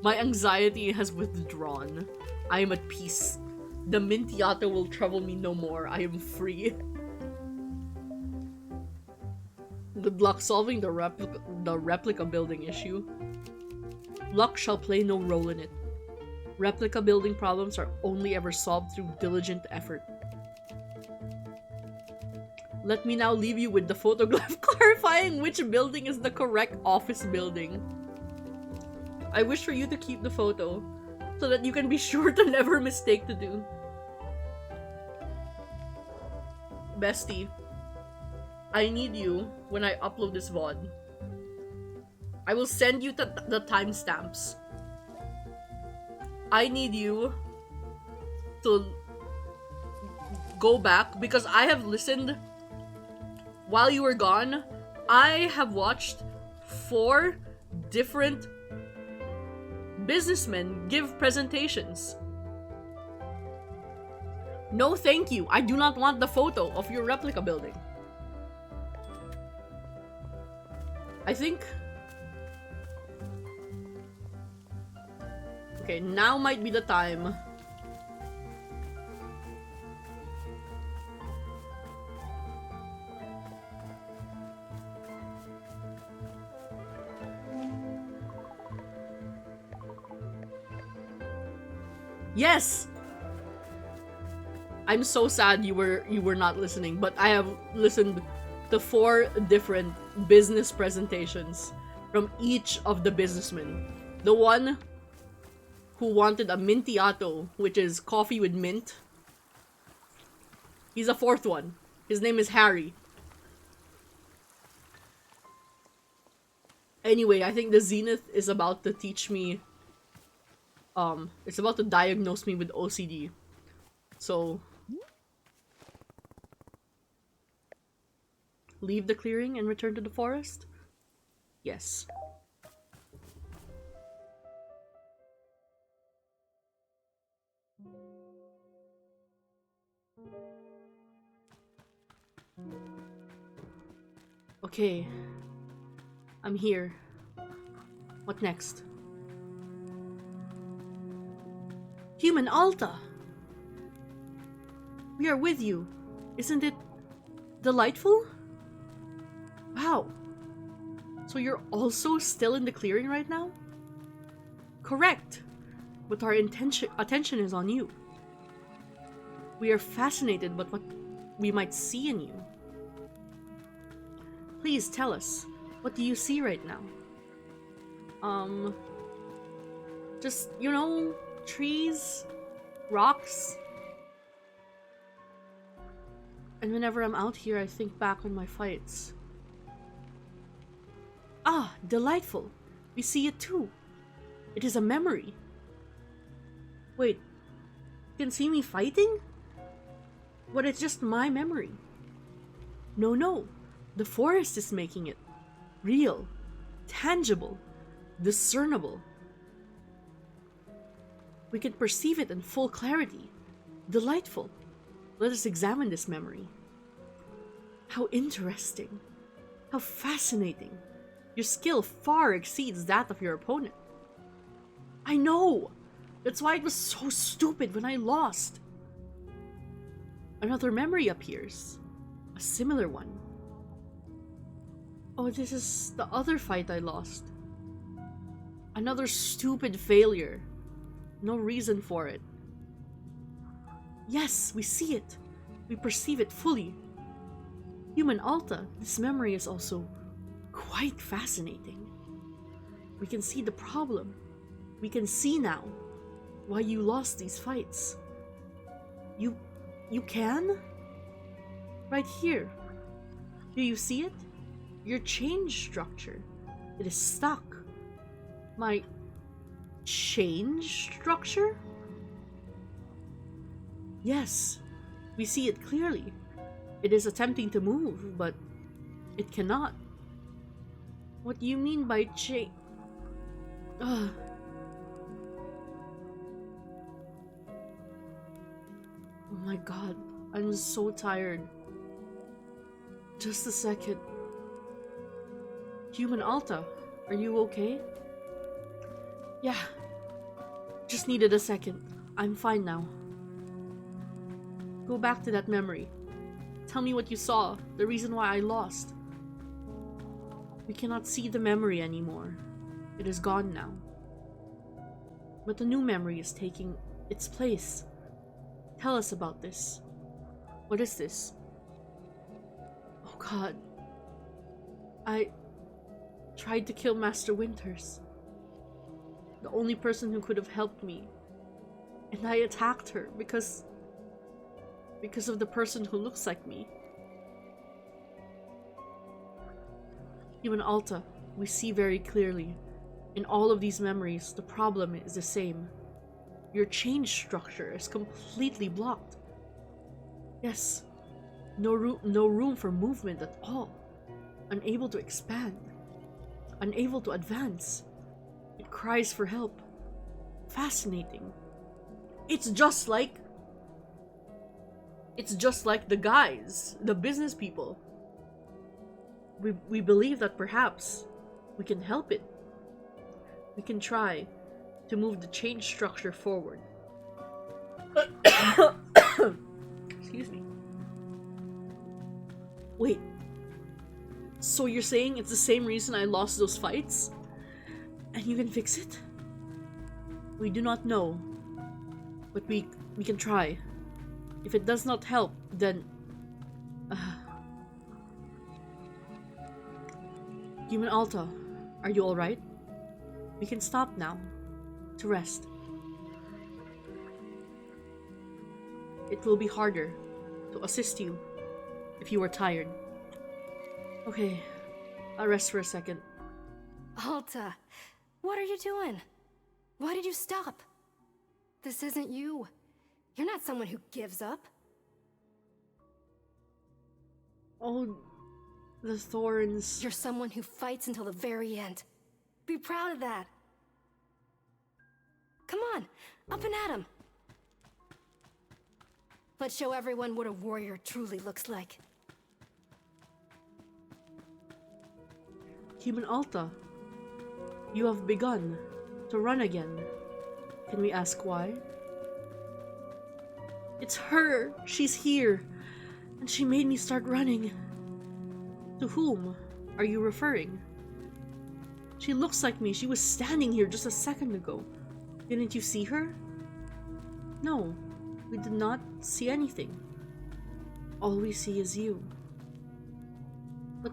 My anxiety has withdrawn. I am at peace. The Mintiato will trouble me no more. I am free. Good luck solving the replica building issue. Luck shall play no role in it. Replica building problems are only ever solved through diligent effort. Let me now leave you with the photograph clarifying which building is the correct office building. I wish for you to keep the photo so that you can be sure to never mistake to do. Bestie, I need you when I upload this VOD. I will send you the timestamps. I need you to go back because I have listened while you were gone. I have watched 4 different businessmen give presentations. No thank you. I do not want the photo of your replica building. I think... Okay, now might be the time. Yes! I'm so sad you were not listening, but I have listened to 4 different business presentations from each of the businessmen. The one who wanted a Mintiato, which is coffee with mint. He's a 4th one. His name is Harry. Anyway, I think the Zenith is about to teach me it's about to diagnose me with OCD. So leave the clearing and return to the forest? Yes. Okay. I'm here. What next? Human Alta! We are with you. Isn't it delightful? Wow. So you're also still in the clearing right now? Correct. But our attention is on you. We are fascinated by what we might see in you. Please tell us, what do you see right now? Just, you know, trees, rocks. And whenever I'm out here, I think back on my fights. Ah, delightful. We see it too. It is a memory. Wait, you can see me fighting? But it's just my memory. No, no. The forest is making it real, tangible, discernible. We can perceive it in full clarity. Delightful. Let us examine this memory. How interesting. How fascinating. Your skill far exceeds that of your opponent. I know! That's why it was so stupid when I lost. Another memory appears. A similar one. Oh, this is the other fight I lost. Another stupid failure. No reason for it. Yes, we see it. We perceive it fully. Human Alta, this memory is also quite fascinating. We can see the problem. We can see now why you lost these fights. You can? Right here. Do you see it? Your change structure. It is stuck. My change structure? Yes, we see it clearly. It is attempting to move, but it cannot. What do you mean by change? Oh my god, I'm so tired. Just a second. Human Alta, are you okay? Yeah, just needed a second. I'm fine now. Go back to that memory. Tell me what you saw, the reason why I lost. We cannot see the memory anymore. It is gone now. But the new memory is taking its place. Tell us about this. What is this? Oh god. I tried to kill Master Winters. The only person who could have helped me. And I attacked her because of the person who looks like me. Human Alta, we see very clearly. In all of these memories, the problem is the same. Your change structure is completely blocked. Yes, no room for movement at all. Unable to expand. Unable to advance. It cries for help. Fascinating. It's just like the guys, the business people. We believe that perhaps we can help it. We can try to move the change structure forward. Excuse me. Wait. So you're saying it's the same reason I lost those fights? And you can fix it? We do not know. But we can try. If it does not help, then... Human Alta, are you alright? We can stop now. To rest. It will be harder to assist you if you are tired. Okay, I'll rest for a second. Alta, what are you doing? Why did you stop? This isn't you. You're not someone who gives up. Oh, the thorns. You're someone who fights until the very end. Be proud of that. Come on, up and at him. Let's show everyone what a warrior truly looks like. Human Alta, you have begun to run again. Can we ask why? It's her! She's here! And she made me start running. To whom are you referring? She looks like me. She was standing here just a second ago. Didn't you see her? No, we did not see anything. All we see is you. But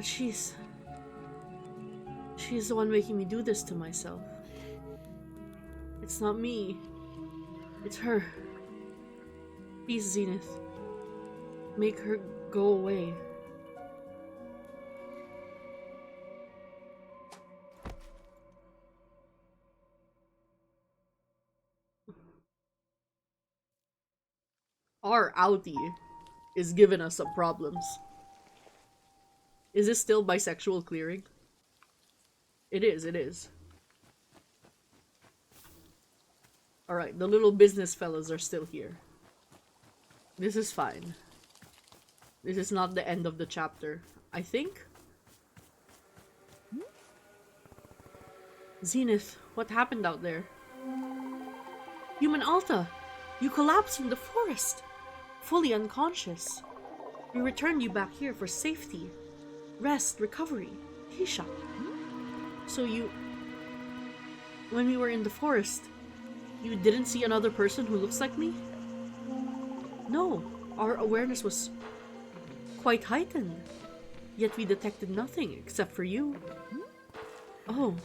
she's the one making me do this to myself. It's not me. It's her. Please, Zenith. Make her go away. outie is giving us some problems. Is this still bisexual clearing? It is, it is. Alright, the little business fellas are still here. This is fine. This is not the end of the chapter, I think. Zenith, what happened out there? Human Alta, you collapsed in the forest, fully unconscious. We returned you back here for safety, rest, recovery, Tisha. So when we were in the forest, you didn't see another person who looks like me? No, our awareness was quite heightened, yet we detected nothing except for you. Oh,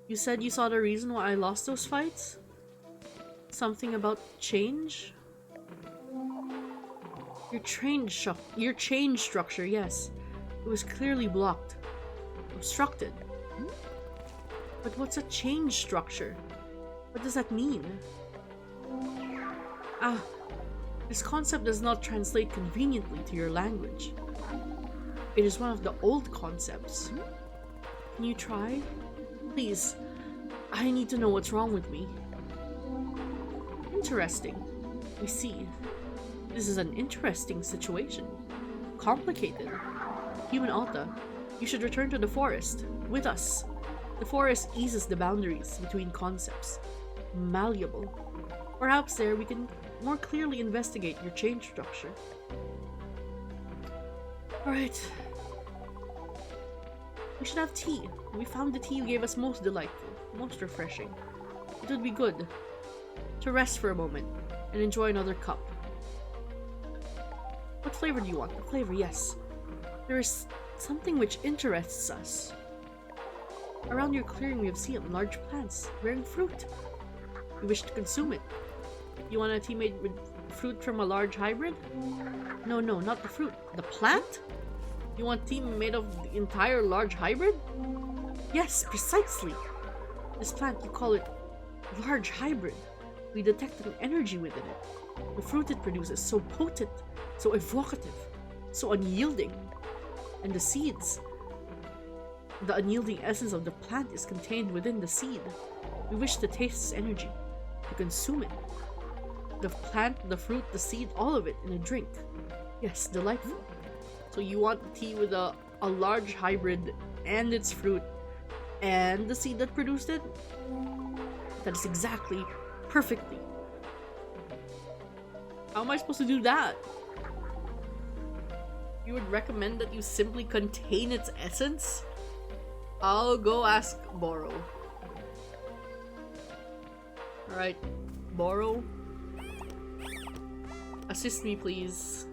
you said you saw the reason why I lost those fights? Something about change? Your change structure, yes. It was clearly blocked. Obstructed. But what's a change structure? What does that mean? Ah, this concept does not translate conveniently to your language. It is one of the old concepts. Can you try? Please, I need to know what's wrong with me. Interesting. We see. This is an interesting situation. Complicated. Human Alta, you should return to the forest, with us. The forest eases the boundaries between concepts. Malleable. Perhaps there we can more clearly investigate your change structure. Alright. We should have tea. We found the tea you gave us most delightful, most refreshing. It would be good to rest for a moment and enjoy another cup. What flavor do you want? The flavor, yes. There is something which interests us. Around your clearing we have seen large plants bearing fruit. We wish to consume it. You want a tea made with fruit from a large hybrid? No, not the fruit. The plant? You want tea made of the entire large hybrid? Yes, precisely. This plant, you call it large hybrid. We detect an energy within it. The fruit it produces so potent, so evocative, so unyielding. And the seeds. The unyielding essence of the plant is contained within the seed. We wish to taste this energy, to consume it. The plant, the fruit, the seed, all of it in a drink. Yes, delightful. So you want the tea with a large hybrid and its fruit and the seed that produced it? That is exactly, perfectly. How am I supposed to do that? You would recommend that you simply contain its essence? I'll go ask Boro. Alright, Boro. Assist me, please.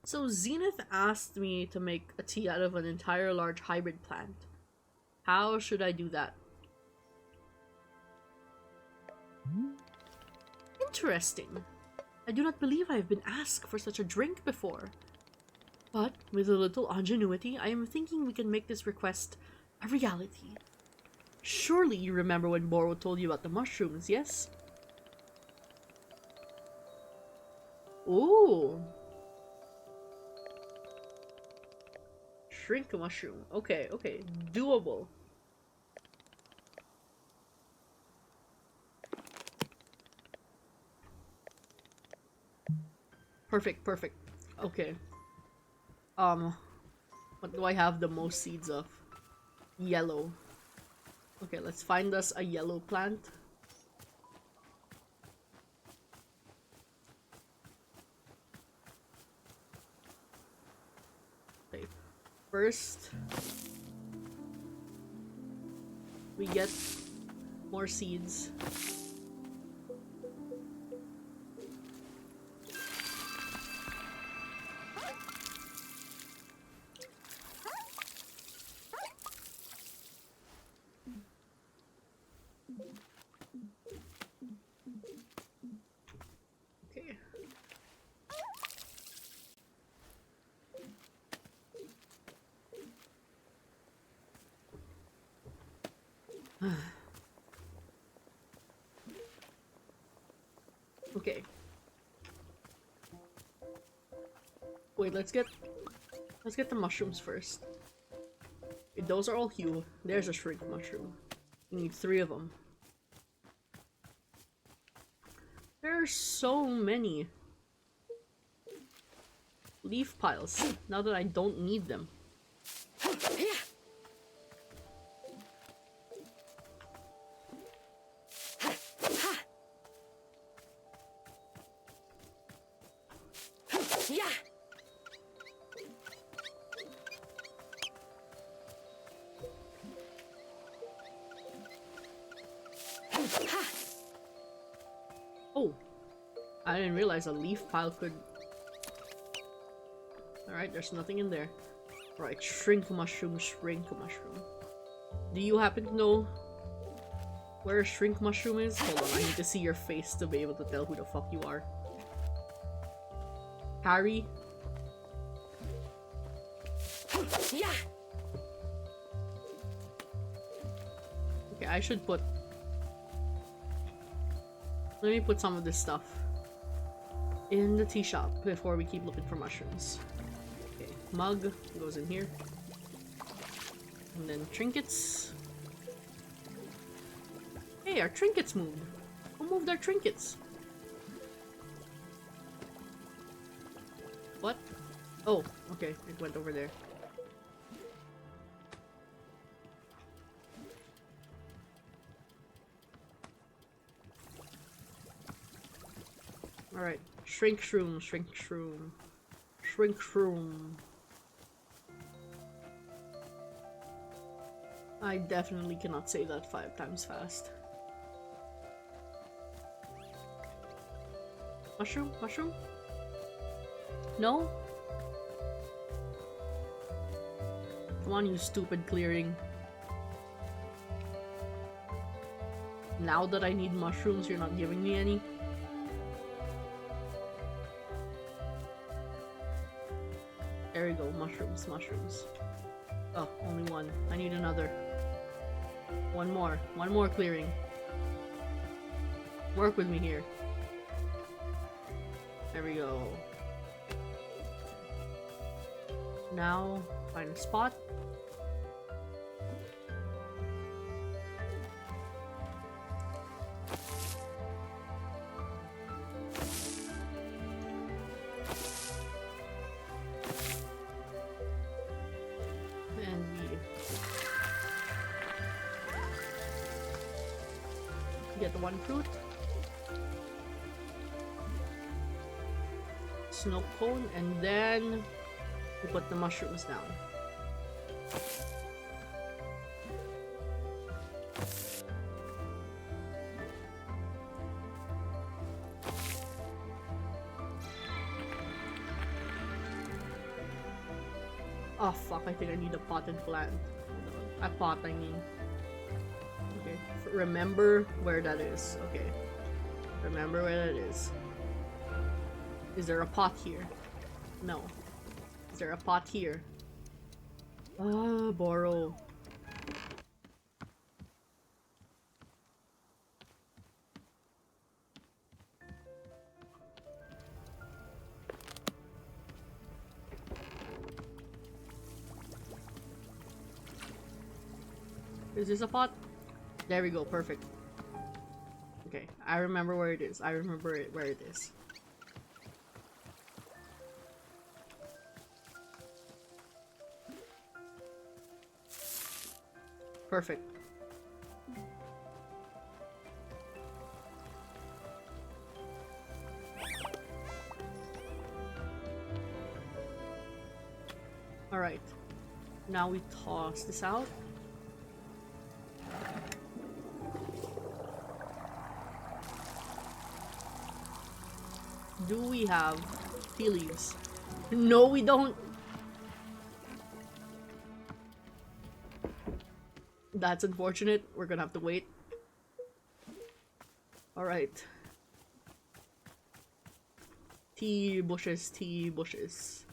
So Zenith asked me to make a tea out of an entire large hybrid plant. How should I do that? Interesting. I do not believe I have been asked for such a drink before. But with a little ingenuity, I am thinking we can make this request a reality. Surely you remember when Boro told you about the mushrooms, yes? Ooh. Shrink a mushroom. Okay, doable. Perfect. Okay. What do I have the most seeds of? Yellow. Okay, let's find us a yellow plant. Okay, first we get more seeds. Okay. Okay. Wait, let's get the mushrooms first. Those are all hue. There's a shrink mushroom. You need 3 of them. There are so many leaf piles now that I don't need them. Oh, I didn't realize a leaf pile could... Alright, there's nothing in there. Right, shrink mushroom, shrink mushroom. Do you happen to know where a shrink mushroom is? Hold on, I need to see your face to be able to tell who the fuck you are. Harry? Okay, I should put... Let me put some of this stuff in the tea shop before we keep looking for mushrooms. Okay, mug goes in here. And then trinkets. Hey, our trinkets moved. Who moved our trinkets? What? Oh, okay, it went over there. Alright, shrink shroom, shrink shroom, shrink shroom. I definitely cannot say that 5 times fast. Mushroom? Mushroom? No? Come on, you stupid clearing. Now that I need mushrooms, you're not giving me any? There we go, mushrooms, mushrooms. Oh, only one. I need another. One more clearing. Work with me here. There we go. Now, find a spot. Get the 1 fruit. Snow cone, and then we put the mushrooms down. Oh fuck, I think I need a potted plant. A pot, I mean. Okay, remember where that is. Okay, remember where that is. Is there a pot here? No. Is there a pot here? Ah, borrow. Is this a pot? There we go, perfect. Okay, I remember where it is. I remember where it is. Perfect. Alright. Now we toss this out. Do we have tea leaves? No, we don't. That's unfortunate. We're gonna have to wait. Alright. Tea bushes, tea bushes.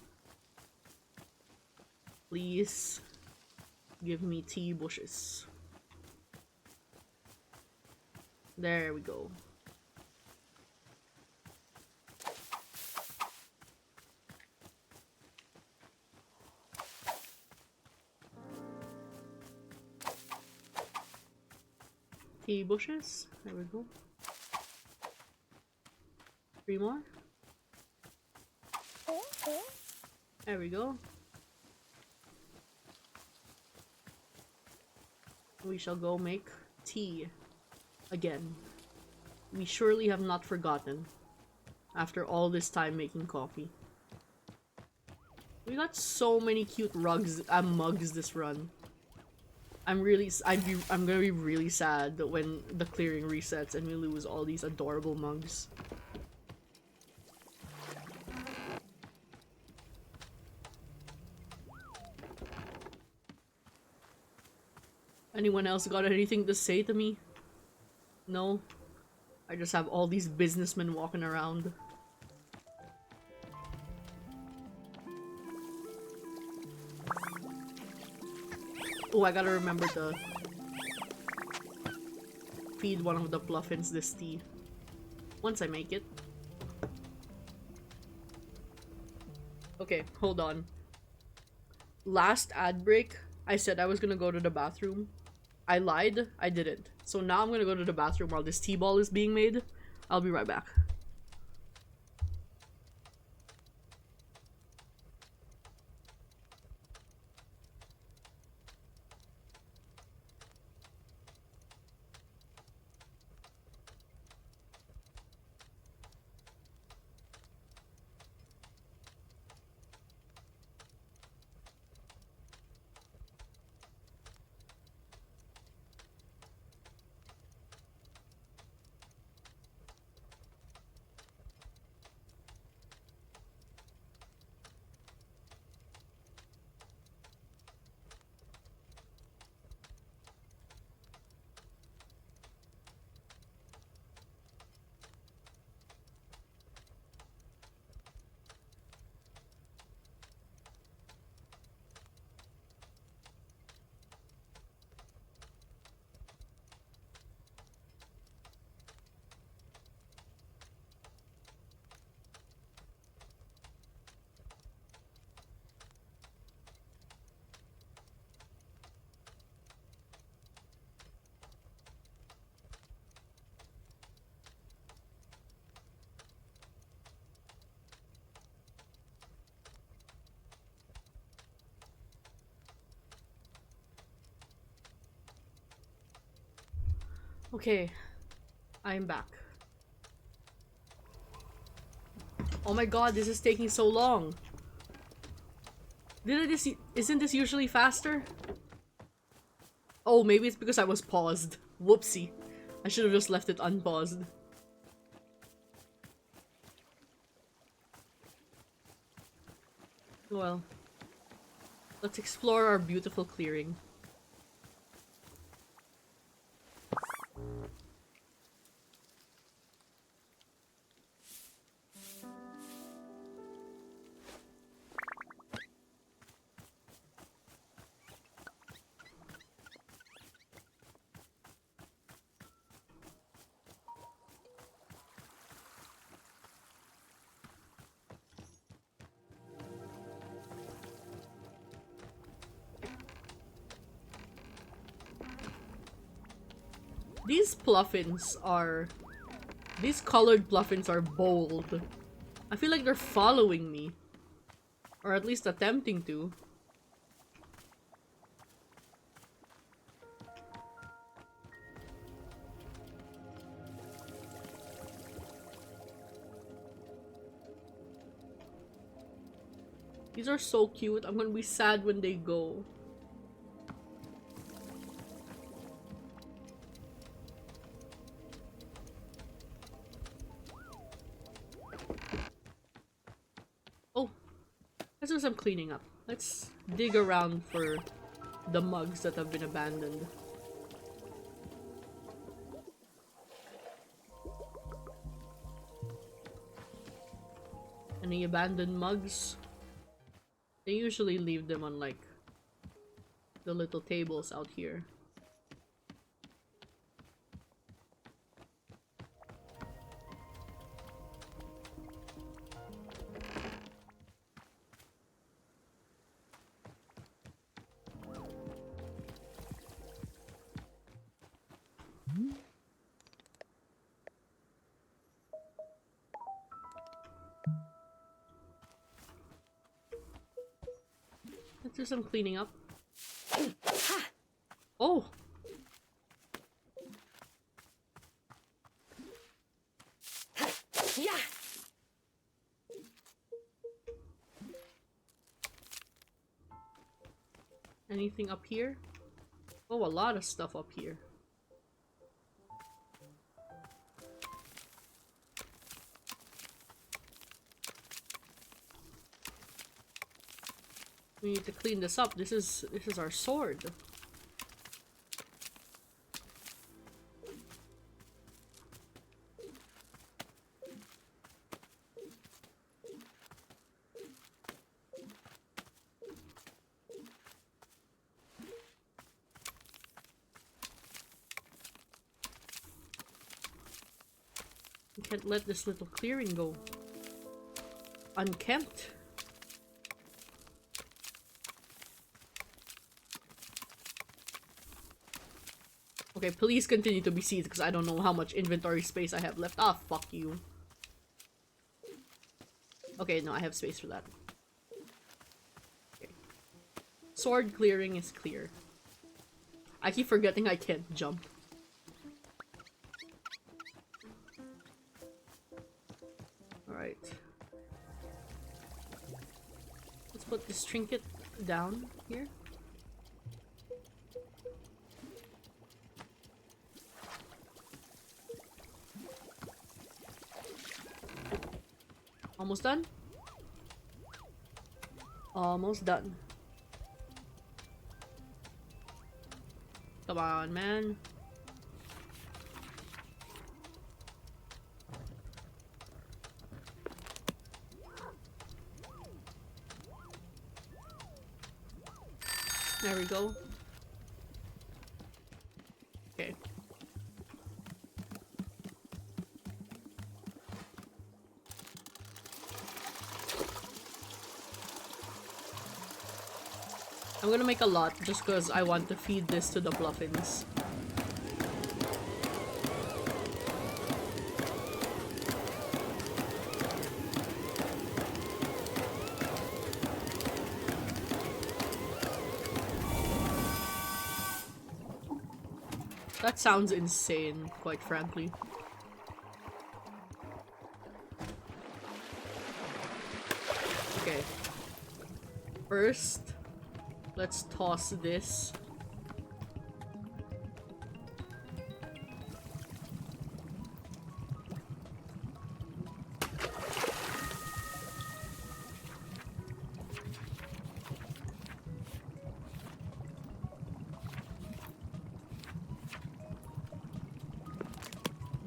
Please give me tea bushes. There we go. coffee bushes. There we go. 3 more. There we go. We shall go make tea again. We surely have not forgotten after all this time making coffee. We got so many cute mugs this run. I'm gonna be really sad when the clearing resets and we lose all these adorable mugs. Anyone else got anything to say to me? No? I just have all these businessmen walking around. Oh, I gotta remember to feed one of the Pluffins this tea. Once I make it. Okay, hold on. Last ad break, I said I was gonna go to the bathroom. I lied, I didn't. So now I'm gonna go to the bathroom while this tea ball is being made. I'll be right back. Okay, I'm back. Oh my god, this is taking so long. Isn't this usually faster? Oh, maybe it's because I was paused. Whoopsie. I should have just left it unpaused. Well, let's explore our beautiful clearing. These Pluffins are... These colored Pluffins are bold. I feel like they're following me. Or at least attempting to. These are so cute. I'm gonna be sad when they go. Oh, let's do some cleaning up. Let's dig around for the mugs that have been abandoned. Any abandoned mugs? They usually leave them on like the little tables out here. Let's do some cleaning up. Oh! Yeah. Anything up here? Oh, a lot of stuff up here. We need to clean this up. This is our sword. We can't let this little clearing go unkempt. Okay, please continue to be seeds because I don't know how much inventory space I have left. Ah, fuck you. Okay, no, I have space for that. Okay. Sword clearing is clear. I keep forgetting I can't jump. Alright. Let's put this trinket down here. Almost done? Almost done. Come on, man. There we go. Okay. I'm gonna make a lot just because I want to feed this to the Bluffins. That sounds insane, quite frankly. Okay. First, let's toss this.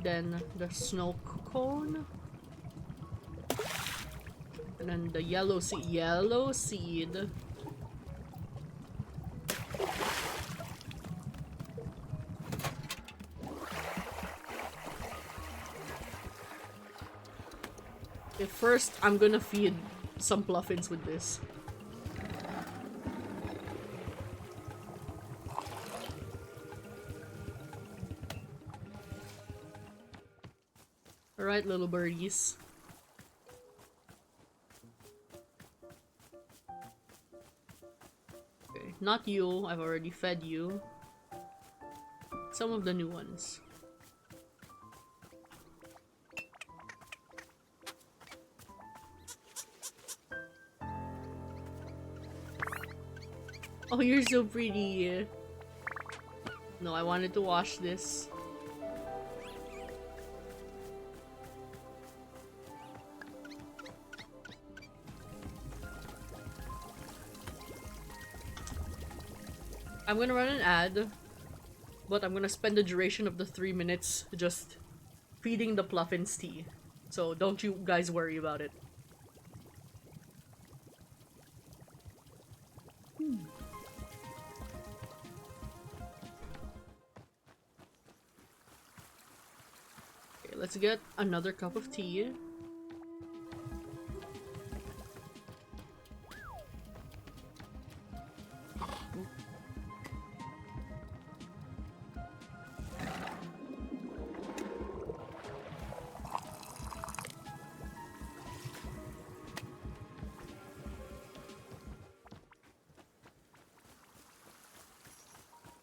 Then the snow cone. And then the yellow seed. Yellow seed. Okay, first I'm gonna feed some Bluffins with this. Alright, little birdies. Okay, not you. I've already fed you. Some of the new ones. Oh, you're so pretty. No, I wanted to wash this. I'm gonna run an ad, but I'm gonna spend the duration of the 3 minutes just feeding the Pluffins tea. So don't you guys worry about it. Okay, let's get another cup of tea.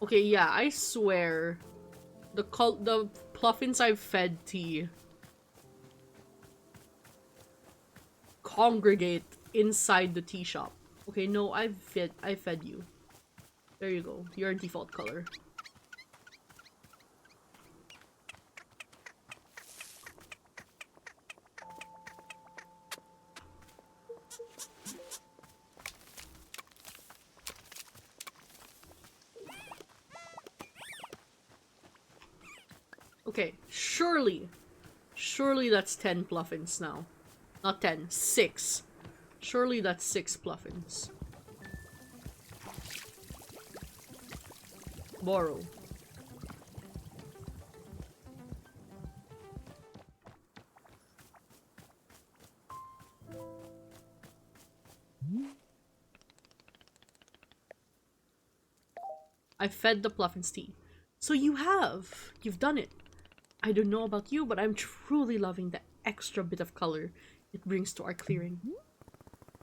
Okay, yeah, I swear. The pluffins I've fed tea congregate inside the tea shop. Okay, no, I fed you. There you go. Your default color. Okay, surely that's 10 pluffins now. Not 10, 6. Surely that's 6 pluffins. Borrow. I fed the pluffins tea. So you have. You've done it. I don't know about you, but I'm truly loving the extra bit of color it brings to our clearing.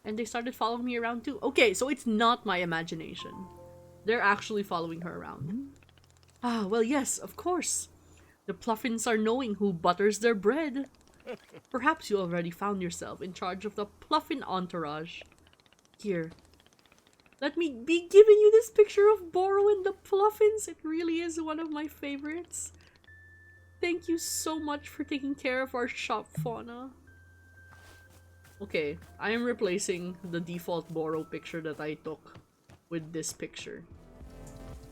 And they started following me around too. Okay, so it's not my imagination. They're actually following her around. Ah, well, yes, of course. The pluffins are knowing who butters their bread. Perhaps you already found yourself in charge of the pluffin entourage. Here, let me be giving you this picture of Boro and the pluffins. It really is one of my favorites. Thank you so much for taking care of our shop fauna. Okay, I am replacing the default Boro picture that I took with this picture.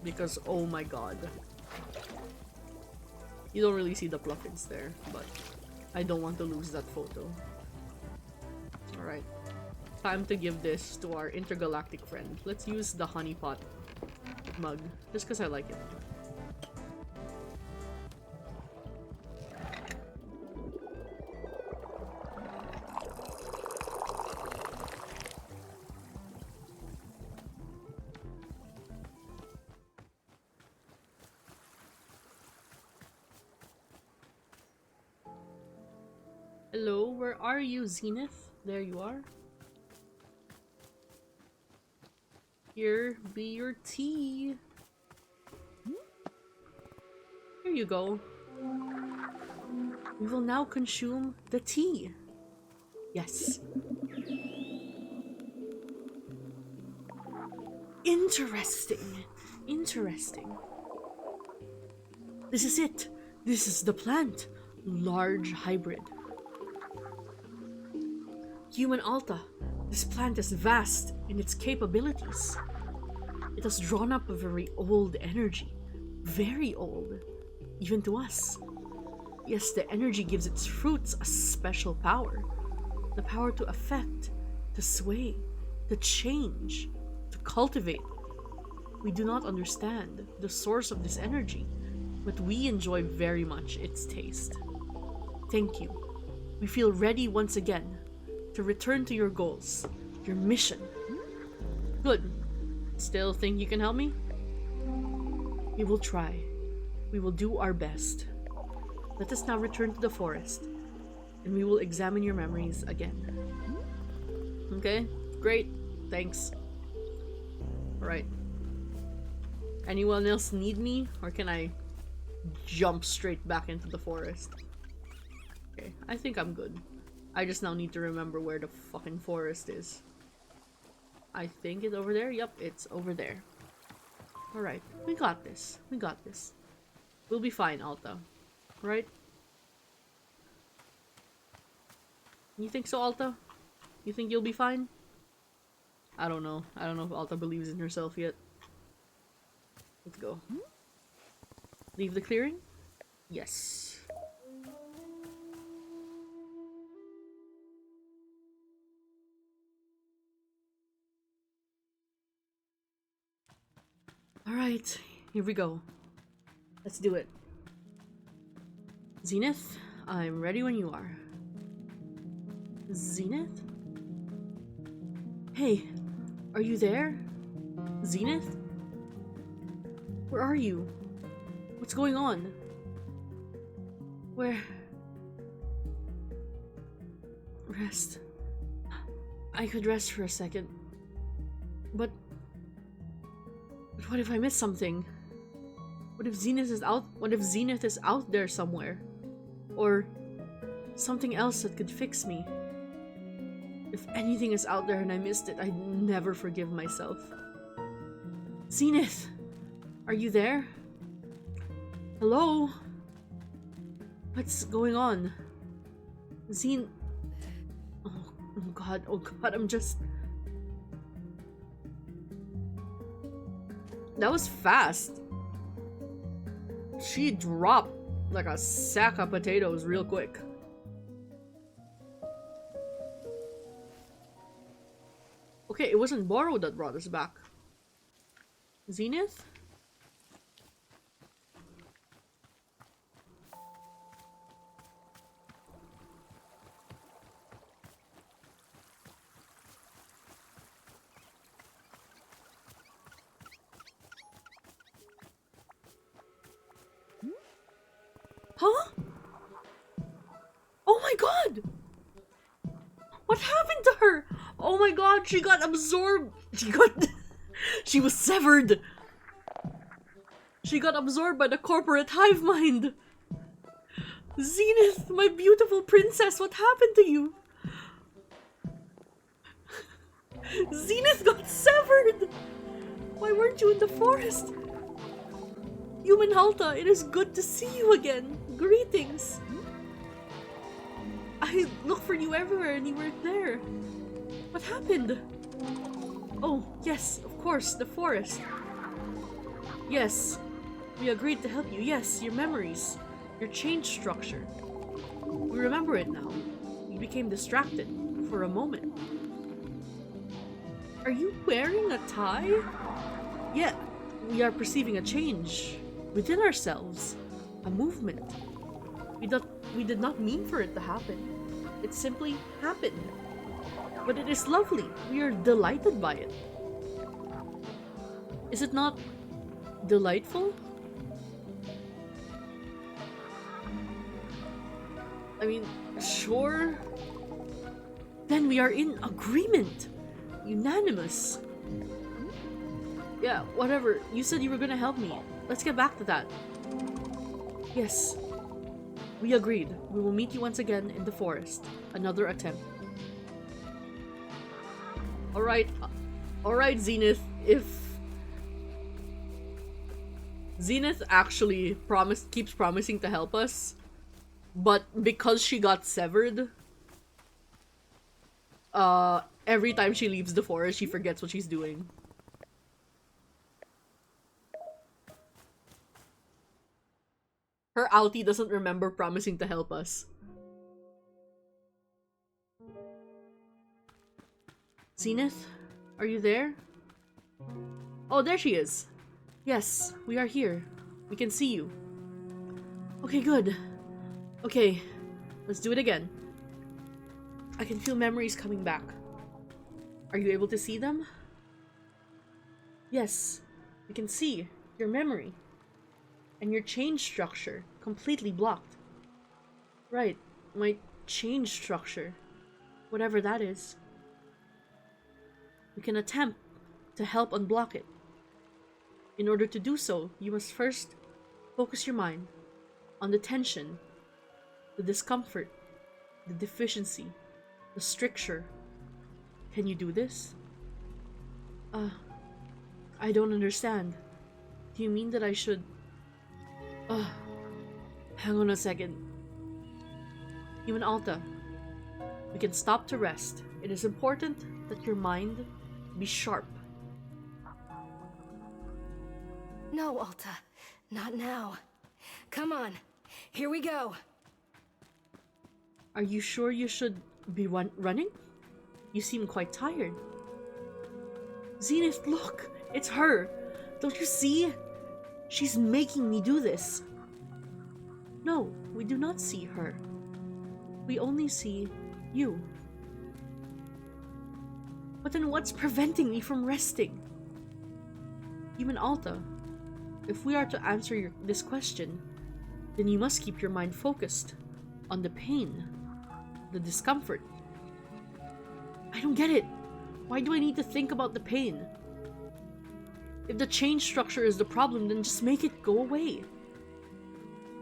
Because, oh my god. You don't really see the pluffins there, but I don't want to lose that photo. Alright. Time to give this to our intergalactic friend. Let's use the honeypot mug, just because I like it. Hello, where are you, Zenith? There you are. Here be your tea. Here you go. We will now consume the tea. Yes. Interesting. Interesting. This is it. This is the plant. Large hybrid. Human Alta. This plant is vast in its capabilities. It has drawn up a very old energy. Very old. Even to us. Yes, the energy gives its fruits a special power. The power to affect, to sway, to change, to cultivate. We do not understand the source of this energy, but we enjoy very much its taste. Thank you. We feel ready once again to return to your goals, your mission. Good. Still think you can help me? We will try. We will do our best. Let us now return to the forest, and we will examine your memories again. Okay? Great. Thanks. Alright. Anyone else need me, or can I jump straight back into the forest? Okay, I think I'm good. I just now need to remember where the fucking forest is. I think it's over there. Yep, it's over there. Alright, we got this. We got this. We'll be fine, Alta. Right? You think so, Alta? You think you'll be fine? I don't know. I don't know if Alta believes in herself yet. Let's go. Leave the clearing? Yes. Alright, here we go. Let's do it. Zenith, I'm ready when you are. Zenith? Hey, are you there? Zenith? Where are you? What's going on? Where? Rest. I could rest for a second. But what if I miss something? What if Zenith is out? What if Zenith is out there somewhere? Or something else that could fix me? If anything is out there and I missed it, I'd never forgive myself. Zenith! Are you there? Hello? What's going on? Oh god, I'm just... That was fast. She dropped like a sack of potatoes real quick. Okay, it wasn't Borrow that brought us back. Zenith? Huh? Oh my god! What happened to her? Oh my god, she got absorbed. She was severed. She got absorbed by the corporate hive mind. Zenith, my beautiful princess, what happened to you? Zenith got severed. Why weren't you in the forest? Human Halta, it is good to see you again. Greetings. I looked for you everywhere and you weren't there. What happened? Oh, yes, of course, the forest. Yes, we agreed to help you. Yes, your memories, your change structure. We remember it now. You became distracted for a moment. Are you wearing a tie? Yeah, we are perceiving a change within ourselves, a movement. We did not mean for it to happen. It simply happened. But it is lovely. We are delighted by it. Is it not delightful? I mean, sure. Then we are in agreement. Unanimous. Yeah, whatever. You said you were gonna help me. Let's get back to that. Yes. We agreed. We will meet you once again in the forest. Another attempt. Alright. Alright, Zenith. If Zenith actually keeps promising to help us, but because she got severed, every time she leaves the forest, she forgets what she's doing. Her outie doesn't remember promising to help us. Zenith, are you there? Oh, there she is. Yes, we are here. We can see you. Okay, good. Okay, let's do it again. I can feel memories coming back. Are you able to see them? Yes, we can see your memory. And your change structure completely blocked. Right, my change structure. Whatever that is. We can attempt to help unblock it. In order to do so, you must first focus your mind on the tension, the discomfort, the deficiency, the stricture. Can you do this? I don't understand. Do you mean that I should... hang on a second. Human Alta, we can stop to rest. It is important that your mind be sharp. No, Alta. Not now. Come on. Here we go. Are you sure you should be running? You seem quite tired. Zenith, look! It's her! Don't you see? She's making me do this. No, we do not see her. We only see you. But then what's preventing me from resting? Human Alta, if we are to answer this question, then you must keep your mind focused on the pain, the discomfort. I don't get it. Why do I need to think about the pain? If the change structure is the problem, then just make it go away.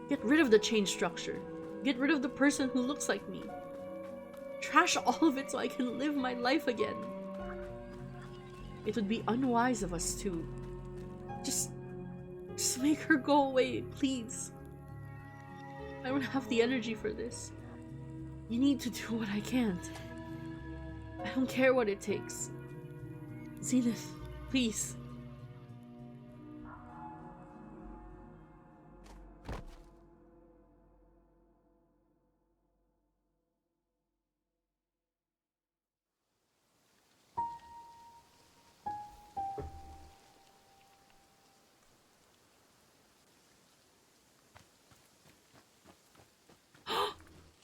Get rid of the change structure. Get rid of the person who looks like me. Trash all of it so I can live my life again. It would be unwise of us to just make her go away, please. I don't have the energy for this. You need to do what I can't. I don't care what it takes. Zenith, please.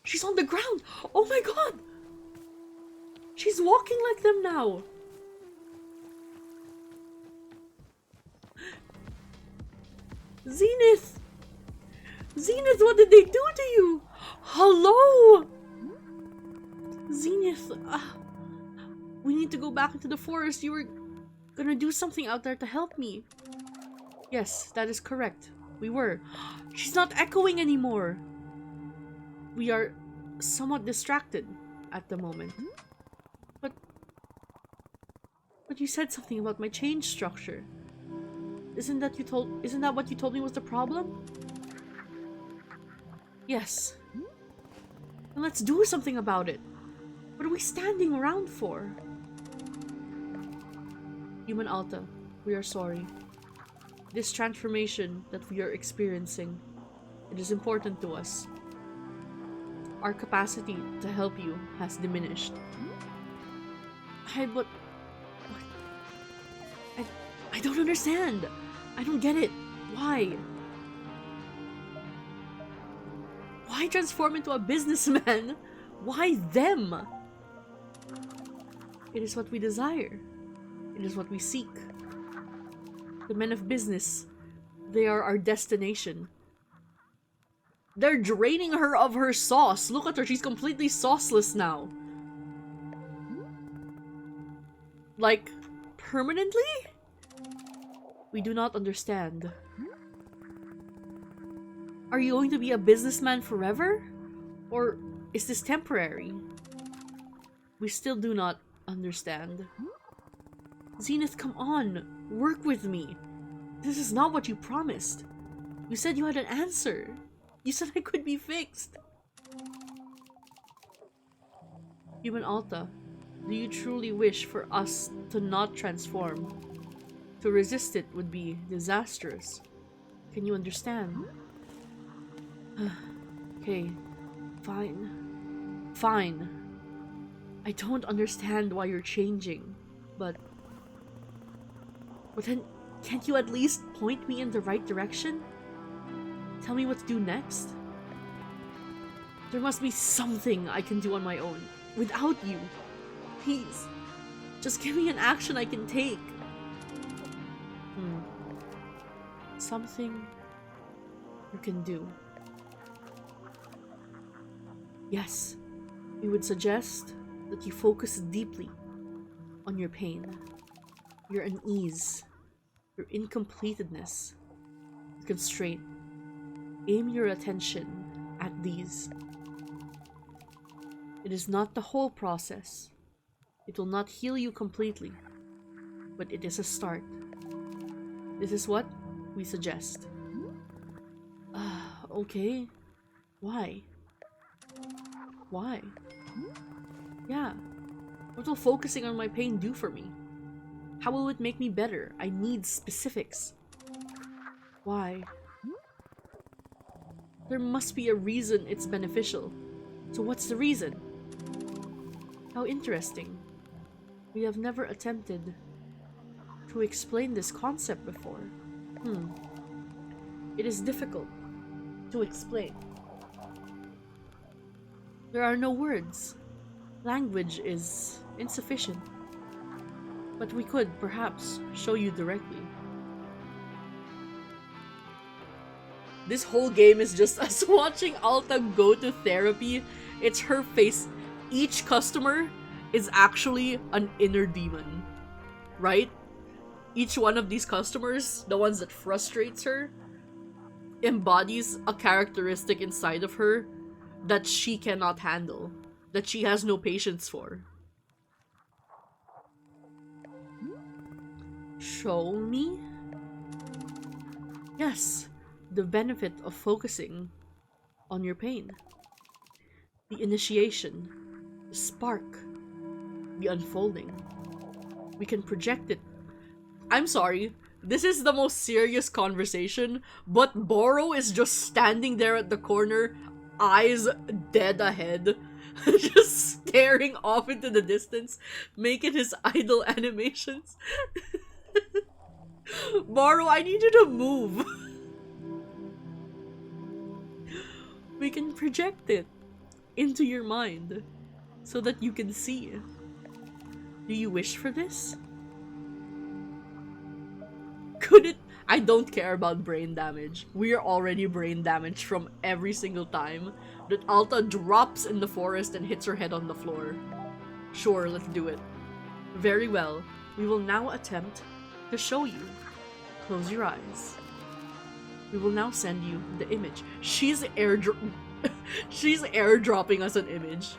She's on the ground! Oh my god! She's walking like them now! Zenith! Zenith, what did they do to you? Hello! Zenith, we need to go back into the forest. You were gonna do something out there to help me. Yes, that is correct. We were. She's not echoing anymore. We are somewhat distracted at the moment. But you said something about my change structure. Isn't that what you told me was the problem? Yes. Then let's do something about it. What are we standing around for? Human Alta, we are sorry. This transformation that we are experiencing, it is important to us. Our capacity to help you has diminished. But I don't understand. I don't get it. Why? Why transform into a businessman? Why them? It is what we desire. It is what we seek. The men of business, they are our destination. They're draining her of her sauce. Look at her, she's completely sauceless now. Like, permanently? We do not understand. Are you going to be a businessman forever? Or is this temporary? We still do not understand. Zenith, come on. Work with me. This is not what you promised. You said you had an answer. You said I could be fixed. Human Alta, do you truly wish for us to not transform? To resist it would be disastrous. Can you understand? Okay, fine. Fine. I don't understand why you're changing, but then can't you at least point me in the right direction? Tell me what to do next? There must be something I can do on my own, without you. Please, just give me an action I can take. Something you can do. Yes, we would suggest that you focus deeply on your pain, your unease, your incompletedness, constraint. Aim your attention at these. It is not the whole process. It will not heal you completely, but it is a start. This is what we suggest. Okay. Why? Why? Yeah. What will focusing on my pain do for me? How will it make me better? I need specifics. Why? There must be a reason it's beneficial. So what's the reason? How interesting. We have never attempted to explain this concept before. It is difficult to explain. There are no words. Language is insufficient. But we could, perhaps, show you directly. This whole game is just us watching Alta go to therapy. It's her face. Each customer is actually an inner demon. Right? each one of these customers, the ones that frustrates her, embodies a characteristic inside of her that she cannot handle, that she has no patience for. Show me? Yes, the benefit of focusing on your pain. The initiation, the spark, the unfolding. We can project it. I'm sorry, this is the most serious conversation, but Boro is just standing there at the corner, eyes dead ahead, just staring off into the distance, making his idle animations. Boro, I need you to move. We can project it into your mind so that you can see. Do you wish for this? Could it? I don't care about brain damage. We are already brain damaged from every single time that Alta drops in the forest and hits her head on the floor. Sure, let's do it. Very well. We will now attempt to show you. Close your eyes. We will now send you the image. She's airdropping us an image.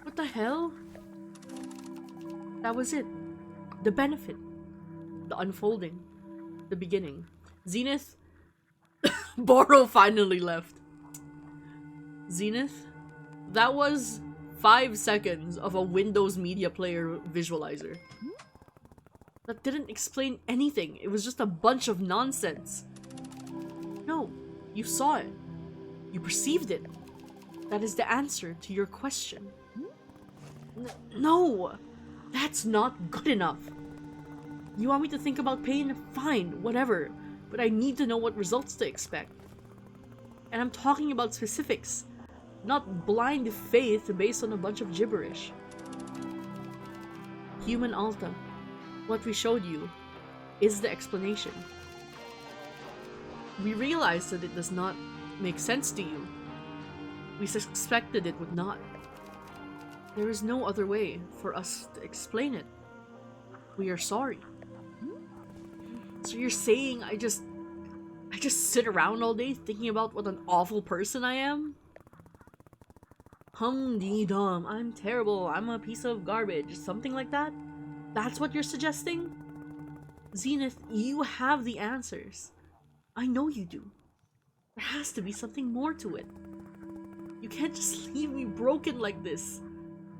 What the hell? That was it. The benefit. The unfolding. The beginning. Zenith. Boro finally left. Zenith. That was 5 seconds of a Windows Media Player visualizer. That didn't explain anything. It was just a bunch of nonsense. No, you saw it. You perceived it. That is the answer to your question. No! That's not good enough. You want me to think about pain? Fine, whatever. But I need to know what results to expect. And I'm talking about specifics, not blind faith based on a bunch of gibberish. Human Alta, what we showed you is the explanation. We realized that it does not make sense to you. We suspected it would not. There is no other way for us to explain it. We are sorry. So you're saying I just sit around all day thinking about what an awful person I am? Hum-dee-dum, I'm terrible, I'm a piece of garbage, something like that? That's what you're suggesting? Zenith, you have the answers. I know you do. There has to be something more to it. You can't just leave me broken like this.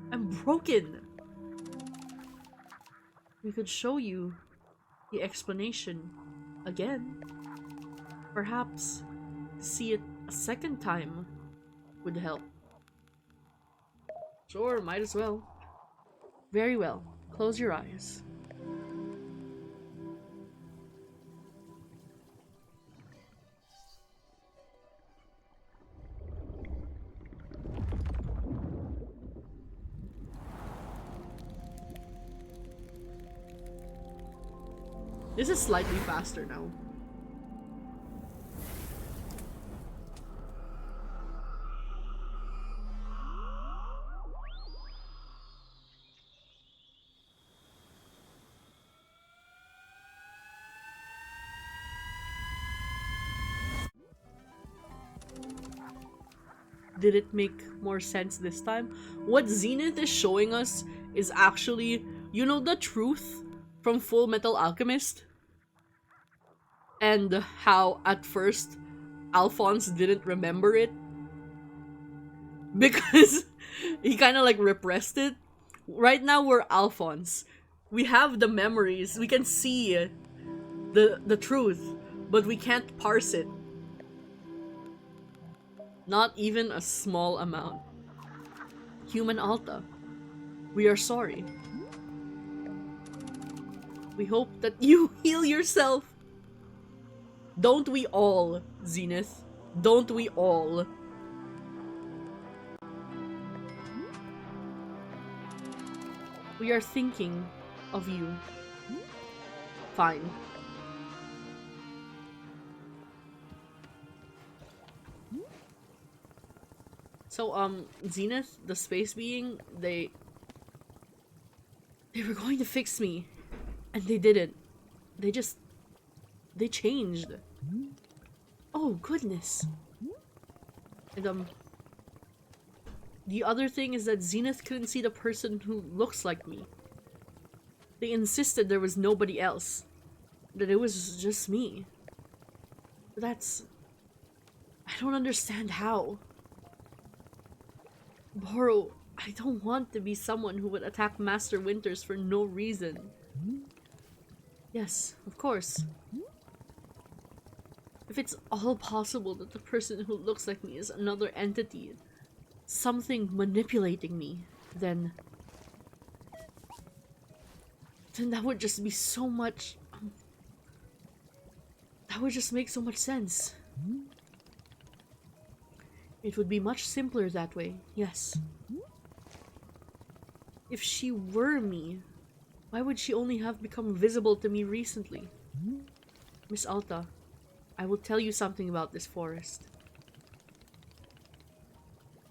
I'm broken. We could show you the explanation again. Perhaps to see it a second time would help. Sure, might as well. Very well. Close your eyes. This is slightly faster now. Did it make more sense this time? What Zenith is showing us is actually, you know, the truth from Full Metal Alchemist? And how at first Alphonse didn't remember it because he kind of like repressed it. Right now we're Alphonse. We have the memories. We can see the truth, but we can't parse it. Not even a small amount. Human Alta, we are sorry. We hope that you heal yourself. Don't we all, Zenith? Don't we all? We are thinking of you. Fine. So, Zenith, the space being, they were going to fix me, and they didn't. They changed. Oh, goodness. And, the other thing is that Zenith couldn't see the person who looks like me. They insisted there was nobody else. That it was just me. That's... I don't understand how. Boro, I don't want to be someone who would attack Master Winters for no reason. Yes, of course. If it's all possible that the person who looks like me is another entity, something manipulating me, then that would just be so much... that would just make so much sense. It would be much simpler that way, yes. If she were me, why would she only have become visible to me recently? Miss Alta, I will tell you something about this forest.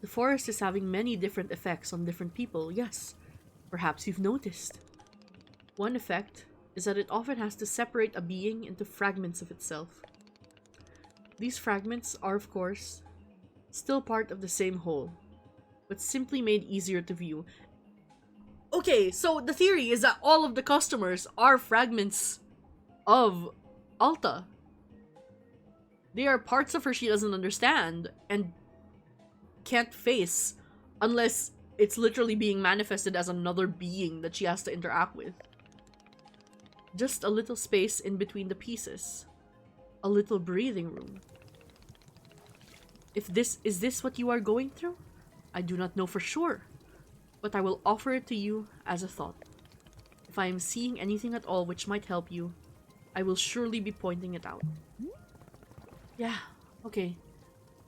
The forest is having many different effects on different people, yes. Perhaps you've noticed. One effect is that it often has to separate a being into fragments of itself. These fragments are, of course, still part of the same whole, but simply made easier to view. Okay, so the theory is that all of the customers are fragments of Alta. They are parts of her she doesn't understand and can't face unless it's literally being manifested as another being that she has to interact with. Just a little space in between the pieces. A little breathing room. Is this what you are going through? I do not know for sure, but I will offer it to you as a thought. If I am seeing anything at all which might help you, I will surely be pointing it out. Yeah, okay.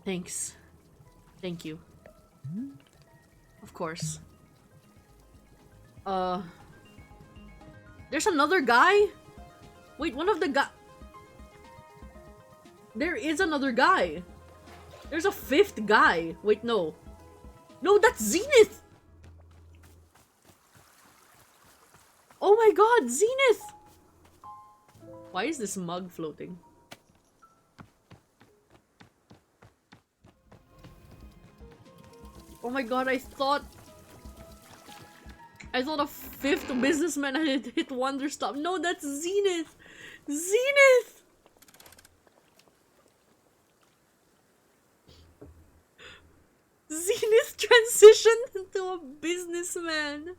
Thanks. Thank you. Of course. There's another guy? Wait, one of the guy... There is another guy. There's a fifth guy. Wait, no. No, that's Zenith! Oh my god, Zenith! Why is this mug floating? Oh my god, I thought a fifth businessman had hit wanderstop. No, that's Zenith! Zenith! Zenith transitioned into a businessman.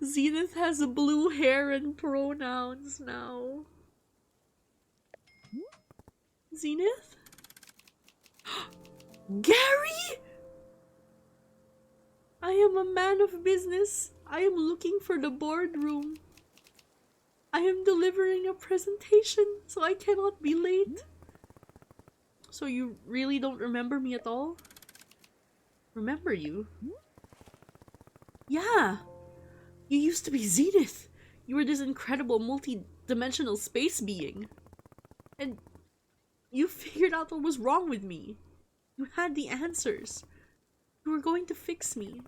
Zenith has blue hair and pronouns now. Zenith? Gary? I am a man of business. I am looking for the boardroom. I am delivering a presentation, so I cannot be late. So you really don't remember me at all? Remember you? Yeah! You used to be Zenith! You were this incredible multi-dimensional space being. And you figured out what was wrong with me. You had the answers. You were going to fix me.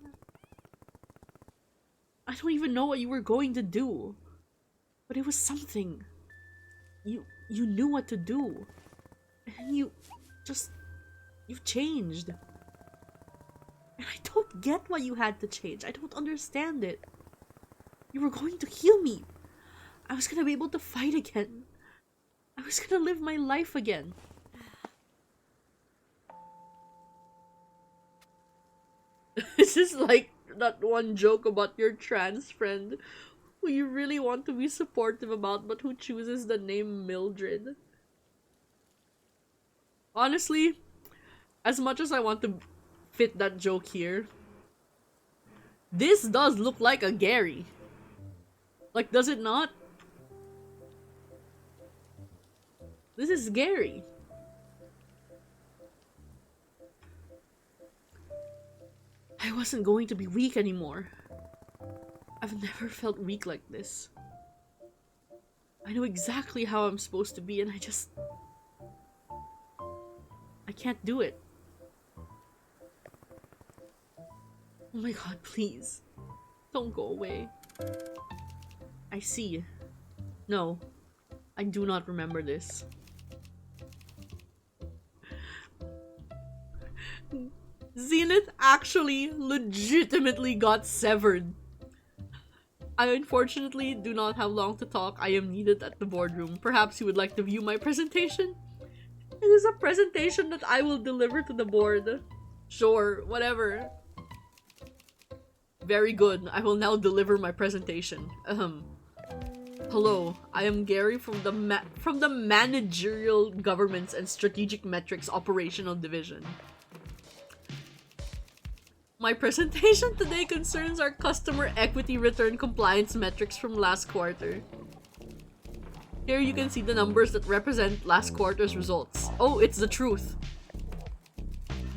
I don't even know what you were going to do. But it was something. You knew what to do. And you've changed. And I don't get why you had to change. I don't understand it. You were going to heal me. I was gonna be able to fight again. I was gonna live my life again. This is like that one joke about your trans friend who you really want to be supportive about but who chooses the name Mildred. Honestly, As much as I want to fit that joke here, this does look like a Gary. Like, does it not? This is Gary. I wasn't going to be weak anymore. I've never felt weak like this. I know exactly how I'm supposed to be, and I can't do it. Oh my god, please. Don't go away. I see. No, I do not remember this. Zenith actually legitimately got severed. I unfortunately do not have long to talk. I am needed at the boardroom. Perhaps you would like to view my presentation? It is a presentation that I will deliver to the board. Sure, whatever. Very good. I will now deliver my presentation. Hello, I am Gary from the Managerial Governance and Strategic Metrics Operational Division. My presentation today concerns our customer equity return compliance metrics from last quarter. Here you can see the numbers that represent last quarter's results. Oh, it's the truth.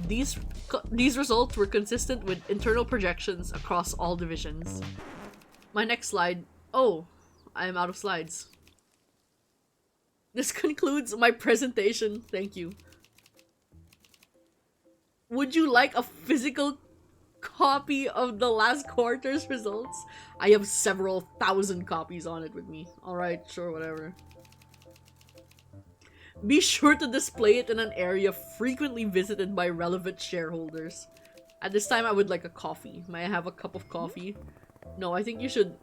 These results were consistent with internal projections across all divisions. My next slide. Oh, I am out of slides. This concludes my presentation. Thank you. Would you like a physical copy of the last quarter's results? I have several thousand copies on it with me. Alright, sure, whatever. Be sure to display it in an area frequently visited by relevant shareholders. At this time, I would like a coffee. May I have a cup of coffee? No, I think you should...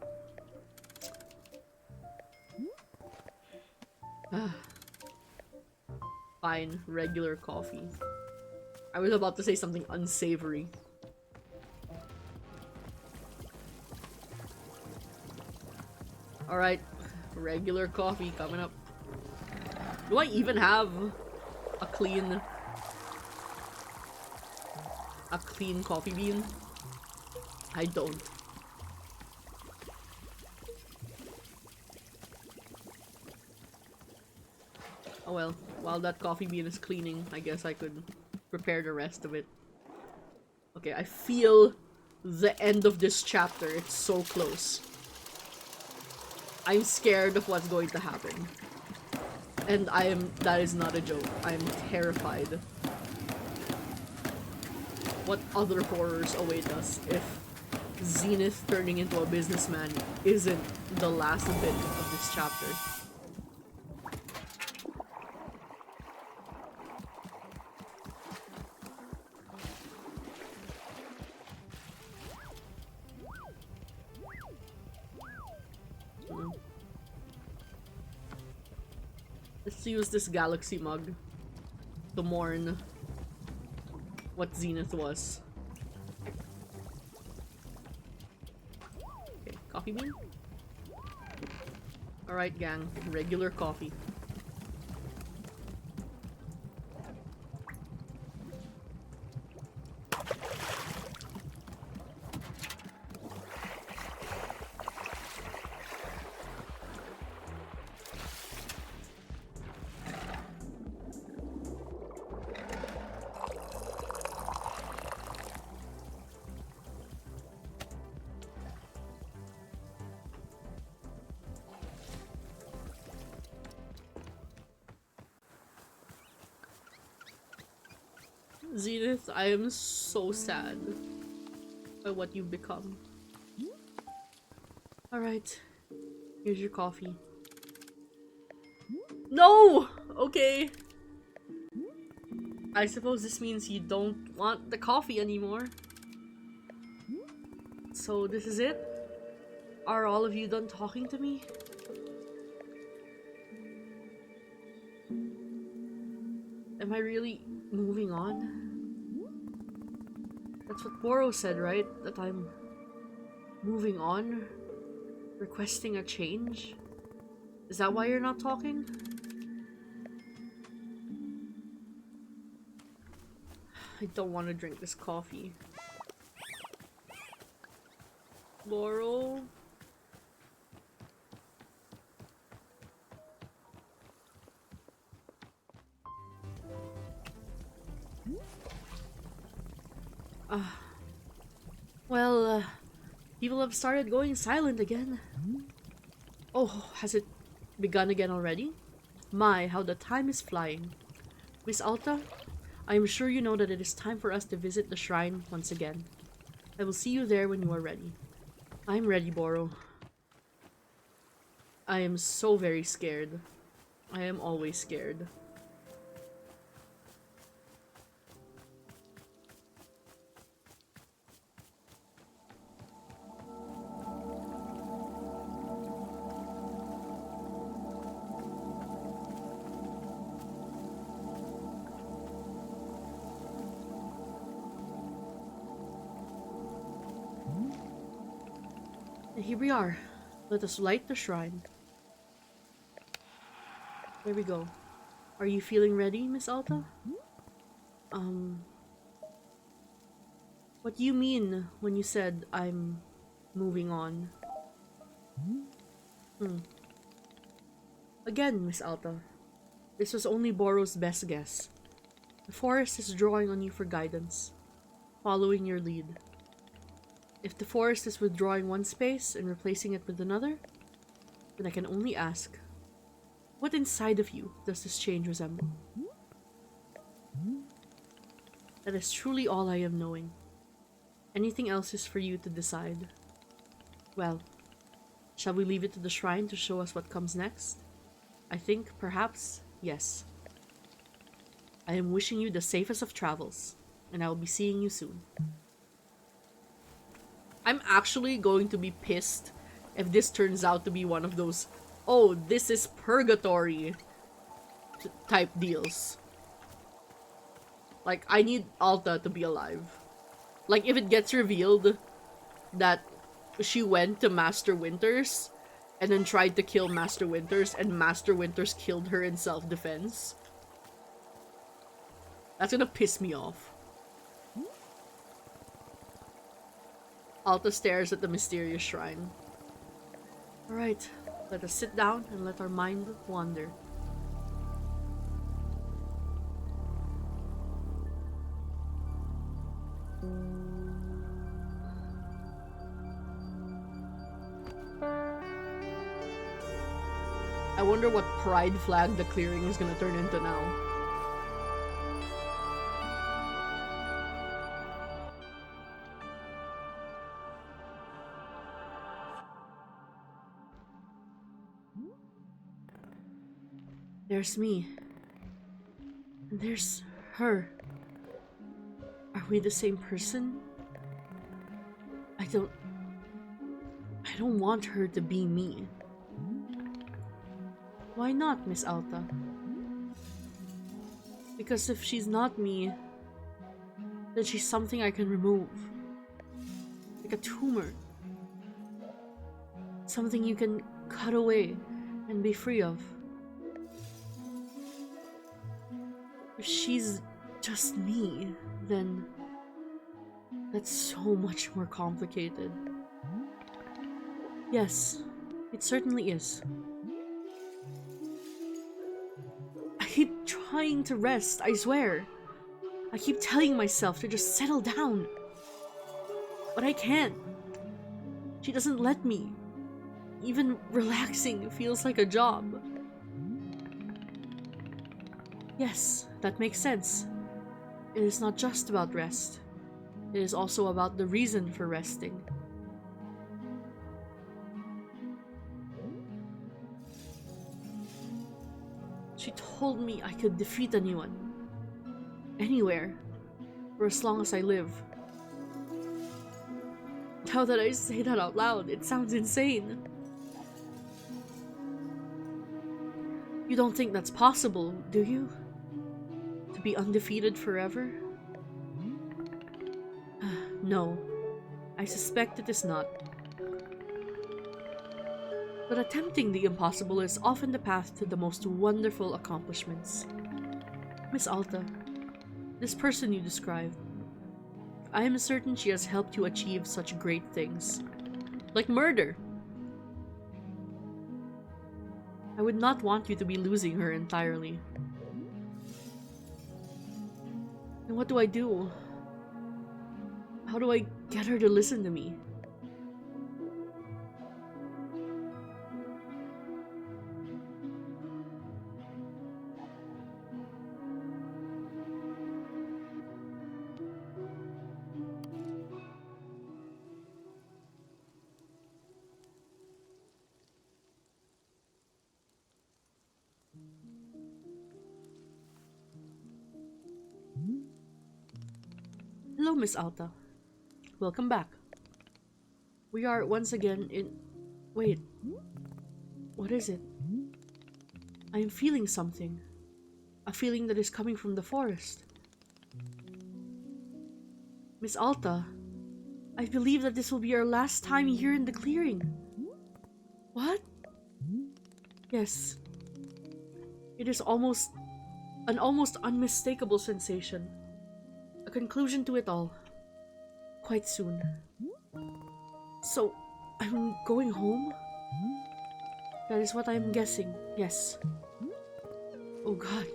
Fine, regular coffee. I was about to say something unsavory. Alright, regular coffee coming up. Do I even have a clean coffee bean? I don't. Oh well, while that coffee bean is cleaning, I guess I could prepare the rest of it. Okay, I feel the end of this chapter. It's so close. I'm scared of what's going to happen. And that is not a joke. I'm terrified. What other horrors await us if Zenith turning into a businessman isn't the last bit of this chapter? Let's use this galaxy mug to mourn what Zenith was. Okay, coffee bean? Alright gang, regular coffee. Zenith, I am so sad by what you've become. Alright, here's your coffee. No! Okay. I suppose this means you don't want the coffee anymore. So this is it? Are all of you done talking to me? Am I really moving on? That's what Boro said, right? That I'm moving on? Requesting a change? Is that why you're not talking? I don't want to drink this coffee. Laurel. Well, people have started going silent again. Oh, has it begun again already? My, how the time is flying. Miss Alta, I am sure you know that it is time for us to visit the shrine once again. I will see you there when you are ready. I'm ready, Boro. I am so very scared. I am always scared. And here we are. Let us light the shrine. There we go. Are you feeling ready, Miss Alta? What do you mean when you said I'm moving on? Again, Miss Alta. This was only Boro's best guess. The forest is drawing on you for guidance, following your lead. If the forest is withdrawing one space and replacing it with another, then I can only ask, what inside of you does this change resemble? That is truly all I am knowing. Anything else is for you to decide. Well, shall we leave it to the shrine to show us what comes next? I think, perhaps, yes. I am wishing you the safest of travels, and I will be seeing you soon. I'm actually going to be pissed if this turns out to be one of those, oh, this is purgatory type deals. Like, I need Alta to be alive. Like, if it gets revealed that she went to Master Winters and then tried to kill Master Winters and Master Winters killed her in self-defense, that's gonna piss me off. Alta stares at the mysterious shrine. Alright, let us sit down and let our mind wander. I wonder what pride flag the clearing is gonna turn into now. There's me. And there's her. Are we the same person? I don't want her to be me. Why not, Miss Alta? Because if she's not me, then she's something I can remove. Like a tumor. Something you can cut away and be free of. If she's just me, then that's so much more complicated. Yes, it certainly is. I keep trying to rest, I swear. I keep telling myself to just settle down. But I can't. She doesn't let me. Even relaxing feels like a job. Yes, that makes sense. It is not just about rest. It is also about the reason for resting. She told me I could defeat anyone. Anywhere. For as long as I live. Now that I say that out loud, it sounds insane. You don't think that's possible, do you? To be undefeated forever? No. I suspect it is not. But attempting the impossible is often the path to the most wonderful accomplishments. Miss Alta, This person you describe, I am certain she has helped you achieve such great things. Like murder. I would not want you to be losing her entirely. And what do I do? How do I get her to listen to me? Hello, Miss Alta. Welcome back. We are once again in... Wait. What is it? I am feeling something. A feeling that is coming from the forest. Miss Alta, I believe that this will be our last time here in the clearing. What? Yes. It is an almost unmistakable sensation. A conclusion to it all. Quite soon. So, I'm going home? That is what I'm guessing, yes. Oh God.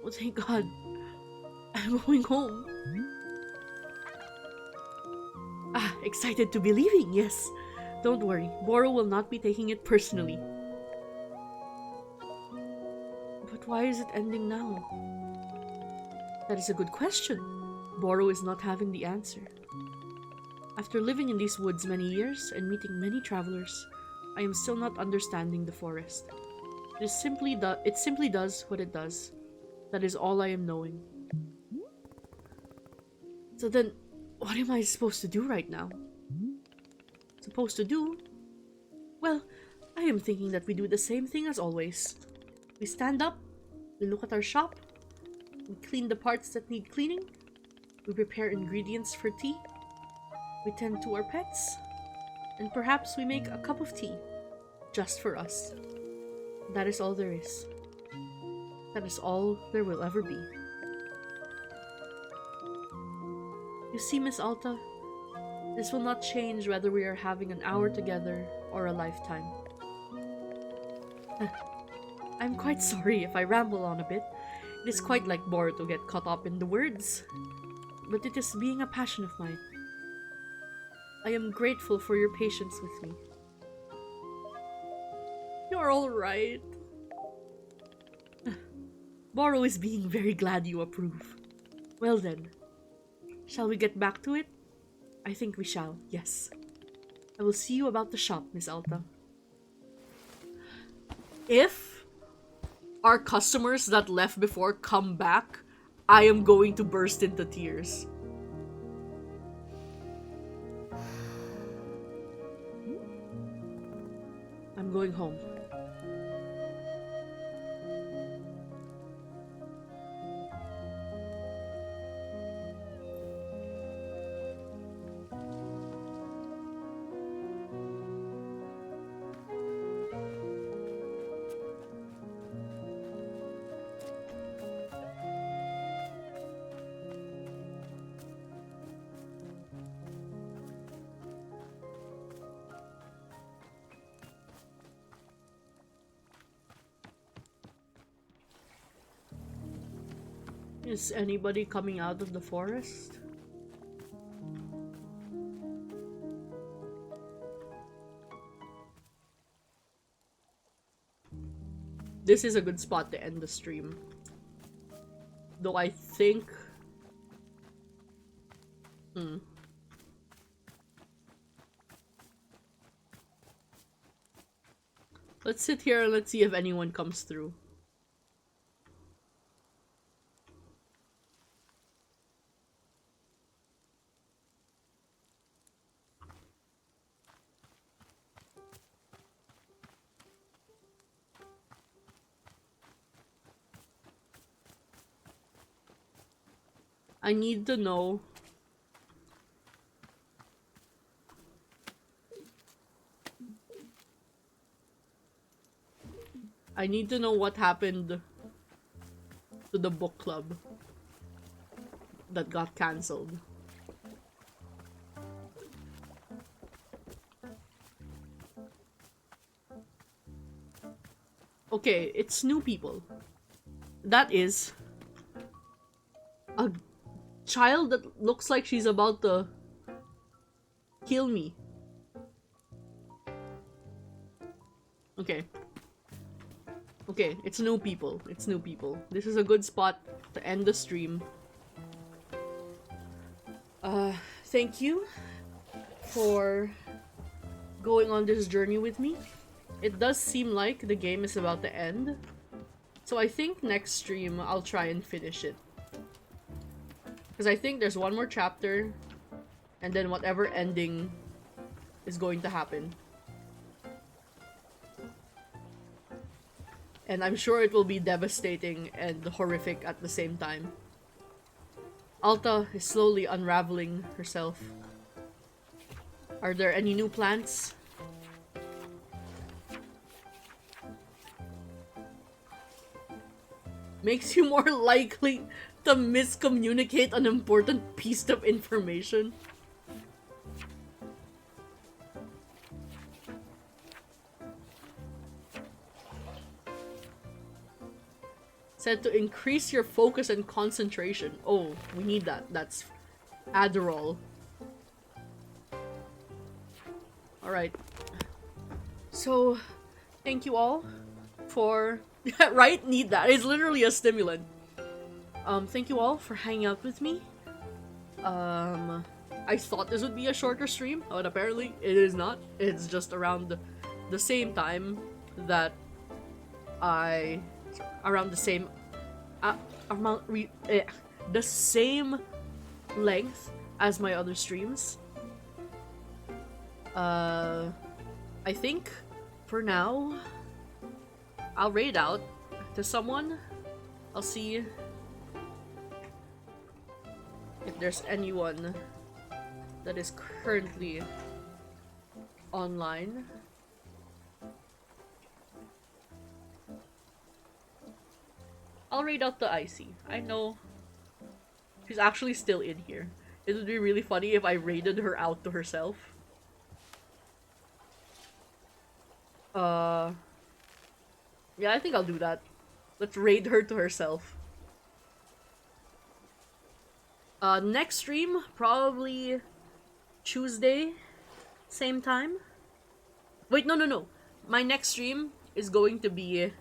Oh, thank God. I'm going home. Ah, excited to be leaving, yes. Don't worry, Boro will not be taking it personally. But why is it ending now? That is a good question. Boro is not having the answer. After living in these woods many years and meeting many travelers, I am still not understanding the forest. It simply does what it does. That is all I am knowing. So then, what am I supposed to do right now? Supposed to do? Well, I am thinking that we do the same thing as always. We stand up, we look at our shop, we clean the parts that need cleaning, we prepare ingredients for tea, we tend to our pets, and perhaps we make a cup of tea, just for us. That is all there is. That is all there will ever be. You see, Miss Alta, this will not change whether we are having an hour together or a lifetime. I'm quite sorry if I ramble on a bit. It is quite like Bor to get caught up in the words. But it is being a passion of mine. I am grateful for your patience with me. You're alright. Boro is being very glad you approve. Well then, shall we get back to it? I think we shall, yes. I will see you about the shop, Miss Alta. If our customers that left before come back, I am going to burst into tears. I'm going home. Is anybody coming out of the forest? This is a good spot to end the stream. Though I think... Let's sit here and let's see if anyone comes through. I need to know. I need to know what happened to the book club. that got cancelled. Okay, it's new people. That is a child that looks like she's about to kill me. Okay. Okay, it's new people. It's new people. This is a good spot to end the stream. Thank you for going on this journey with me. It does seem like the game is about to end. So I think next stream I'll try and finish it. Because I think there's one more chapter, and then whatever ending is going to happen. And I'm sure it will be devastating and horrific at the same time. Alta is slowly unraveling herself. Are there any new plants? Makes you more likely to miscommunicate an important piece of information. Said to increase your focus and concentration. Oh, we need that. That's Adderall. Alright. So, thank you all for... right? Need that. It's literally a stimulant. Thank you all for hanging out with me. I thought this would be a shorter stream, but apparently it is not. It's just around the same time that around the same the same length as my other streams. I think for now I'll raid out to someone. I'll see if there's anyone that is currently online. I'll raid out the Icy. I know she's actually still in here. It would be really funny if I raided her out to herself. Yeah, I think I'll do that. Let's raid her to herself. Next stream, probably Tuesday, same time. Wait, no. My next stream is going to be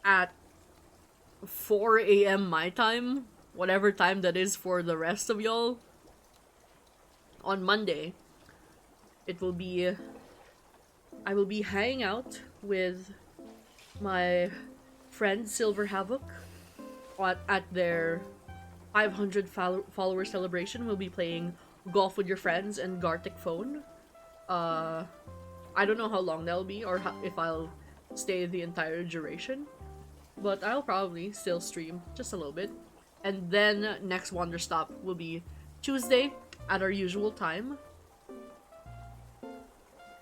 at 4 a.m. my time, whatever time that is for the rest of y'all. On Monday, it will be... I will be hanging out with my friend Silver Havoc at their 500 follower celebration. We'll be playing Golf with Your Friends and Gartic Phone. I don't know how long that'll be or if I'll stay the entire duration, but I'll probably still stream just a little bit. And then next wanderstop will be Tuesday at our usual time.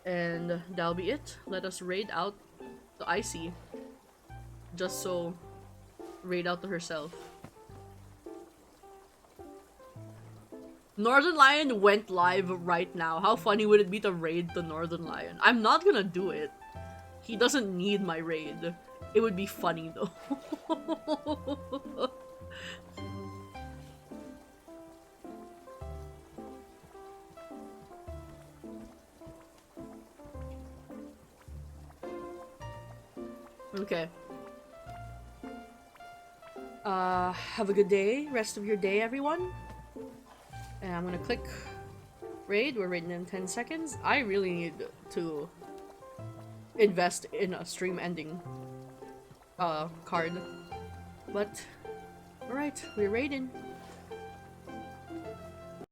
And that'll be it. Let us raid out the Icy. Just so raid out to herself. Northern Lion went live right now. How funny would it be to raid the Northern Lion? I'm not gonna do it. He doesn't need my raid. It would be funny though. Okay. Have a good day. Rest of your day, everyone. And I'm gonna click raid. We're raiding in 10 seconds. I really need to invest in a stream ending card. But, alright, we're raiding.